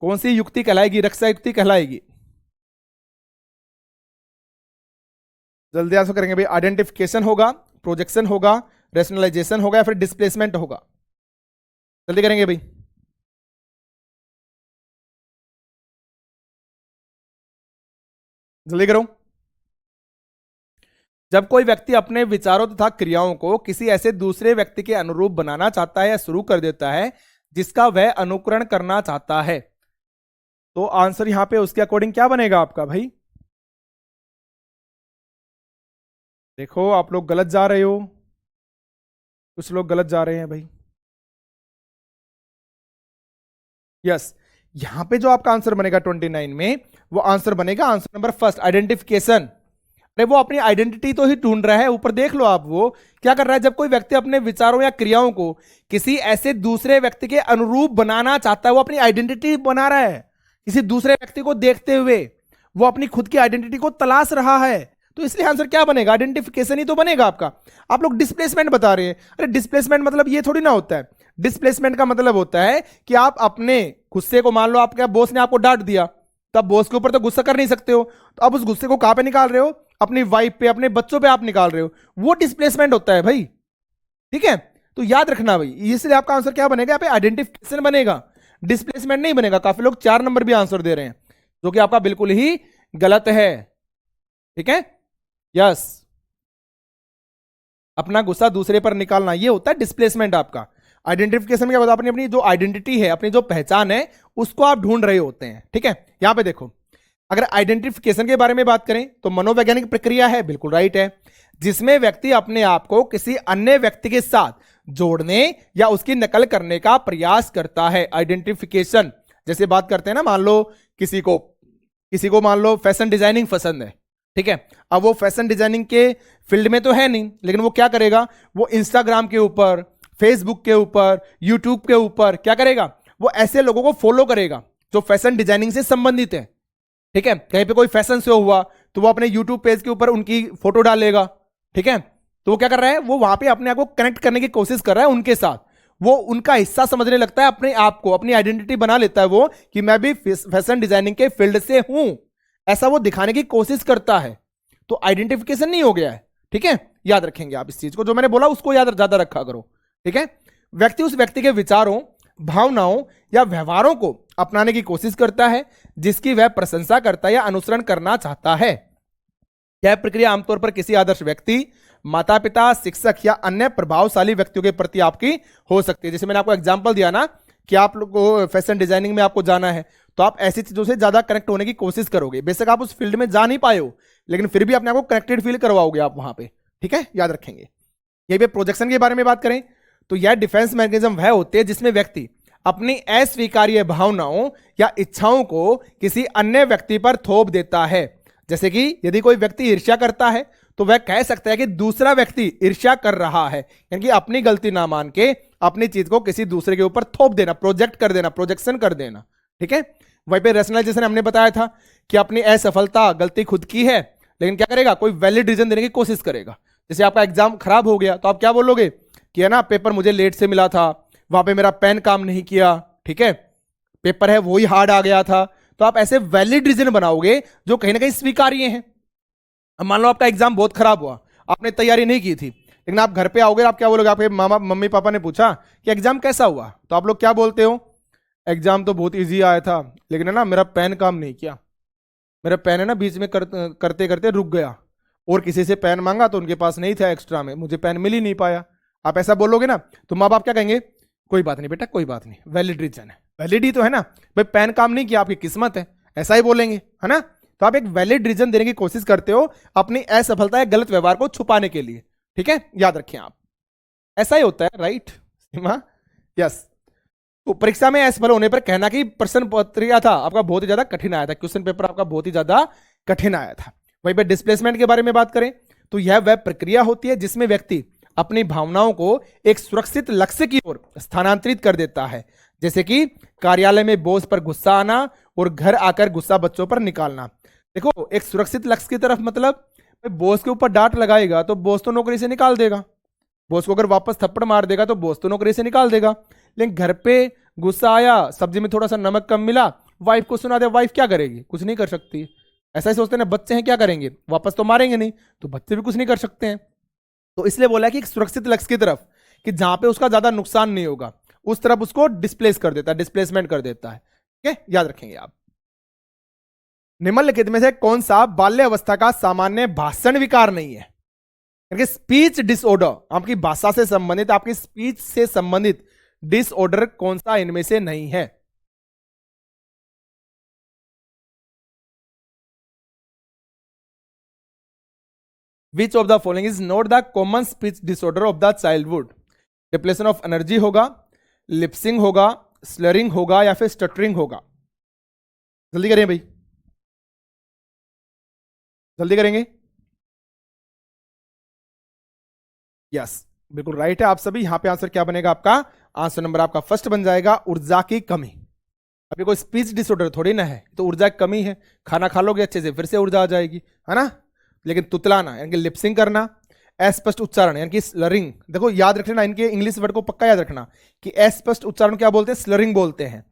कौन सी युक्ति कहलाएगी, रक्षा युक्ति कहलाएगी? जल्दी आंसर करेंगे भाई। आइडेंटिफिकेशन होगा, प्रोजेक्शन होगा, रेशनलाइजेशन होगा, या फिर डिस्प्लेसमेंट होगा? जल्दी करेंगे भाई। जल्दी करो। जब कोई व्यक्ति अपने विचारों तथा क्रियाओं को किसी ऐसे दूसरे व्यक्ति के अनुरूप बनाना चाहता है या शुरू कर देता है जिसका वह अनुकरण करना चाहता है, तो आंसर यहां पे उसके अकॉर्डिंग क्या बनेगा आपका भाई? देखो आप लोग गलत जा रहे हो, कुछ लोग गलत जा रहे हैं भाई। यस, यहां पे जो आपका आंसर बनेगा 29 में, वो आंसर बनेगा आंसर नंबर 1 आइडेंटिफिकेशन। अरे वो अपनी आइडेंटिटी तो ही ढूंढ रहा है, ऊपर देख लो आप, वो क्या कर रहा है, जब कोई व्यक्ति अपने विचारों या क्रियाओं को किसी ऐसे दूसरे व्यक्ति के अनुरूप बनाना चाहता है, वो अपनी आइडेंटिटी बना रहा है। किसी दूसरे व्यक्ति को देखते हुए वो अपनी खुद की आइडेंटिटी को तलाश रहा है, तो इसलिए आंसर क्या बनेगा, आइडेंटिफिकेशन ही तो बनेगा आपका। आप लोग डिस्प्लेसमेंट बता रहे हैं, अरे डिस्प्लेसमेंट मतलब ये थोड़ी ना होता है। डिस्प्लेसमेंट का मतलब होता है कि आप अपने गुस्से को, मान लो आपके बॉस ने आपको डांट दिया, तब बॉस के ऊपर तो गुस्सा कर नहीं सकते हो, तो अब उस गुस्से को कहां पे निकाल रहे हो, अपनी वाइफ पे, अपने बच्चों पे आप निकाल रहे हो, वो डिस्प्लेसमेंट होता है भाई। ठीक है, तो याद रखना भाई, इसलिए आपका आंसर क्या बनेगा, यहाँ पे आइडेंटिफिकेशन बनेगा, डिस्प्लेसमेंट नहीं बनेगा। काफी लोग 4 नंबर भी आंसर दे रहे हैं, जो कि आपका बिल्कुल ही गलत है। ठीक है, यस, अपना गुस्सा दूसरे पर निकालना, ये होता है डिस्प्लेसमेंट आपका। आइडेंटिफिकेशन क्या होता है, अपनी अपनी जो आइडेंटिटी है, अपनी जो पहचान है, उसको आप ढूंढ रहे होते हैं। ठीक है, यहां पे देखो, अगर आइडेंटिफिकेशन के बारे में बात करें तो मनोवैज्ञानिक प्रक्रिया है, बिल्कुल राइट है, जिसमें व्यक्ति अपने आप को किसी अन्य व्यक्ति के साथ जोड़ने या उसकी नकल करने का प्रयास करता है। आइडेंटिफिकेशन जैसे बात करते हैं ना, मान लो किसी को मान लो फैशन डिजाइनिंग पसंद है। ठीक है, अब वो फैशन डिजाइनिंग के फील्ड में तो है नहीं, लेकिन वो क्या करेगा, वो इंस्टाग्राम के ऊपर, फेसबुक के ऊपर, यूट्यूब के ऊपर क्या करेगा, वो ऐसे लोगों को फॉलो करेगा जो फैशन डिजाइनिंग से संबंधित है। ठीक है, कहीं पे कोई फैशन शो हुआ तो वो अपने यूट्यूब पेज के ऊपर उनकी फोटो डालेगा। ठीक है, तो वो क्या कर रहा है, वो वहां पे अपने आप को कनेक्ट करने की कोशिश कर रहा है उनके साथ, वो उनका हिस्सा समझने लगता है, अपने आप को अपनी आइडेंटिटी बना लेता है वो कि मैं भी फैशन डिजाइनिंग के फील्ड से हूं, ऐसा वो दिखाने की कोशिश करता है। तो आइडेंटिफिकेशन नहीं हो गया है, ठीक है, याद रखेंगे आप इस चीज को, जो मैंने बोला उसको याद ज्यादा रखा करो, ठीक है। व्यक्ति उस व्यक्ति के विचारों, भावनाओं या व्यवहारों को अपनाने की कोशिश करता है जिसकी वह प्रशंसा करता है या अनुसरण करना चाहता है। यह प्रक्रिया आमतौर पर किसी आदर्श व्यक्ति, माता पिता, शिक्षक या अन्य प्रभावशाली व्यक्तियों के प्रति आपकी हो सकती है। जैसे मैंने आपको एग्जांपल दिया ना कि आप लोग को फैशन डिजाइनिंग में आपको जाना है, तो आप ऐसी चीजों से ज्यादा कनेक्ट होने की कोशिश करोगे। बेशक आप उस फील्ड में जा नहीं पाए हो, लेकिन फिर भी अपने आप को कनेक्टेड फील करवाओगे आप वहां पे, ठीक है, याद रखेंगे। यही पे प्रोजेक्शन के बारे में बात करें तो यह डिफेंस मैकेनिज्म वह होते हैं जिसमें व्यक्ति अपनी अस्वीकार्य भावनाओं या इच्छाओं को किसी अन्य व्यक्ति पर थोप देता है। जैसे कि यदि कोई व्यक्ति ईर्ष्या करता है तो वह कह सकता है कि दूसरा व्यक्ति ईर्ष्या कर रहा है, यानी कि अपनी गलती ना मान के अपनी चीज को किसी दूसरे के ऊपर थोप देना, प्रोजेक्ट कर देना, प्रोजेक्शन कर देना, ठीक है। वहीं पे रैशनलाइजेशन हमने बताया था कि अपनी असफलता, गलती खुद की है, लेकिन क्या करेगा, कोई वैलिड रीजन देने की कोशिश करेगा। जैसे आपका एग्जाम खराब हो गया तो आप क्या बोलोगे कि है ना, पेपर मुझे लेट से मिला था, वहां पे मेरा पेन काम नहीं किया, ठीक है, पेपर है वही हार्ड आ गया था। तो आप ऐसे वैलिड रीजन बनाओगे जो कहीं ना कहीं स्वीकार्य हैं। अब मान लो आपका एग्जाम बहुत खराब हुआ, आपने तैयारी नहीं की थी, लेकिन आप घर पे आओगे, आप क्या बोलोगे, आपके मामा मम्मी पापा ने पूछा कि एग्जाम कैसा हुआ, तो आप लोग क्या बोलते हो, एग्जाम तो बहुत इजी आया था, लेकिन है ना मेरा पेन काम नहीं किया, मेरा पेन है ना बीच में करते करते रुक गया, और किसी से पेन मांगा तो उनके पास नहीं था एक्स्ट्रा में, मुझे पेन मिल ही नहीं पाया। आप ऐसा बोलोगे ना तो माँ बाप क्या कहेंगे, कोई बात नहीं बेटा, कोई बात नहीं, वैलिड रीजन है, वैलिड ही तो है ना भाई, पेन काम नहीं किया, आपकी किस्मत है, ऐसा ही बोलेंगे, है ना। तो आप एक वैलिड रीजन देने की कोशिश करते हो अपनी असफलता या गलत व्यवहार को छुपाने के लिए, ठीक है, याद रखें आप, ऐसा ही होता है, राइट सीमा, यस। तो परीक्षा में असफल होने पर कहना कि प्रश्न पत्रिका था आपका बहुत ही ज्यादा कठिन आया था, क्वेश्चन पेपर आपका बहुत ही ज्यादा कठिन आया था। वहीं पर डिस्प्लेसमेंट के बारे में बात करें तो यह वह प्रक्रिया होती है जिसमें व्यक्ति अपनी भावनाओं को एक सुरक्षित लक्ष्य की ओर स्थानांतरित कर देता है। जैसे कि कार्यालय में बॉस पर गुस्सा आना और घर आकर गुस्सा बच्चों पर निकालना। देखो एक सुरक्षित लक्ष्य की तरफ मतलब बॉस के ऊपर डांट लगाएगा तो बॉस तो नौकरी से निकाल देगा, बॉस को अगर वापस थप्पड़ मार देगा तो बॉस तो नौकरी से निकाल देगा। लेकिन घर पे गुस्सा आया, सब्जी में थोड़ा सा नमक कम मिला, वाइफ को सुना दे, वाइफ क्या करेगी, कुछ नहीं कर सकती। ऐसा ही सोचते हैं ना, बच्चे हैं क्या करेंगे, वापस तो मारेंगे नहीं, तो बच्चे भी कुछ नहीं कर सकते हैं। तो इसलिए बोला कि एक सुरक्षित लक्ष्य की तरफ कि जहां पे उसका ज्यादा नुकसान नहीं होगा उस तरफ उसको डिस्प्लेस कर देता है, डिस्प्लेसमेंट कर देता है, ठीक है, याद रखेंगे आप। निम्नलिखित में से कौन सा बाल्य अवस्था का सामान्य भाषण विकार नहीं है, क्योंकि स्पीच डिसऑर्डर, आपकी भाषा से संबंधित, आपकी स्पीच से संबंधित डिसऑर्डर कौन सा इनमें से नहीं है। Which of the following is not the common speech disorder of the childhood? Depletion of energy होगा, लिप्सिंग होगा, स्लरिंग होगा या फिर स्टटरिंग होगा। जल्दी करें भाई, जल्दी करेंगे। यस बिल्कुल राइट है आप सभी। यहां पे आंसर क्या बनेगा आपका, आंसर नंबर आपका फर्स्ट बन जाएगा, ऊर्जा की कमी। अभी कोई स्पीच डिसऑर्डर थोड़ी ना है, तो ऊर्जा की कमी है, खाना खा लोगे अच्छे से फिर से ऊर्जा आ जाएगी, है ना। लेकिन तुतलाना यानी कि लिप्सिंग करना, अस्पष्ट उच्चारण यानी कि स्लरिंग, देखो याद रखना इनके इंग्लिश वर्ड को पक्का याद रखना कि अस्पष्ट उच्चारण क्या बोलते हैं, स्लरिंग बोलते हैं।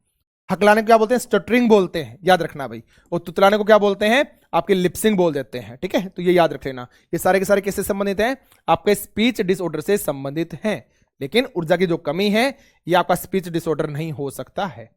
हकलाने को क्या बोलते हैं, स्टटरिंग बोलते हैं, याद रखना भाई। और तुतलाने को क्या बोलते हैं, आपके लिप्सिंग बोल देते हैं, ठीक है। तो ये याद रख लेना, ये सारे के सारे किससे संबंधित हैं, आपके स्पीच डिसऑर्डर से संबंधित हैं। लेकिन ऊर्जा की जो कमी है ये आपका स्पीच डिसऑर्डर नहीं हो सकता है।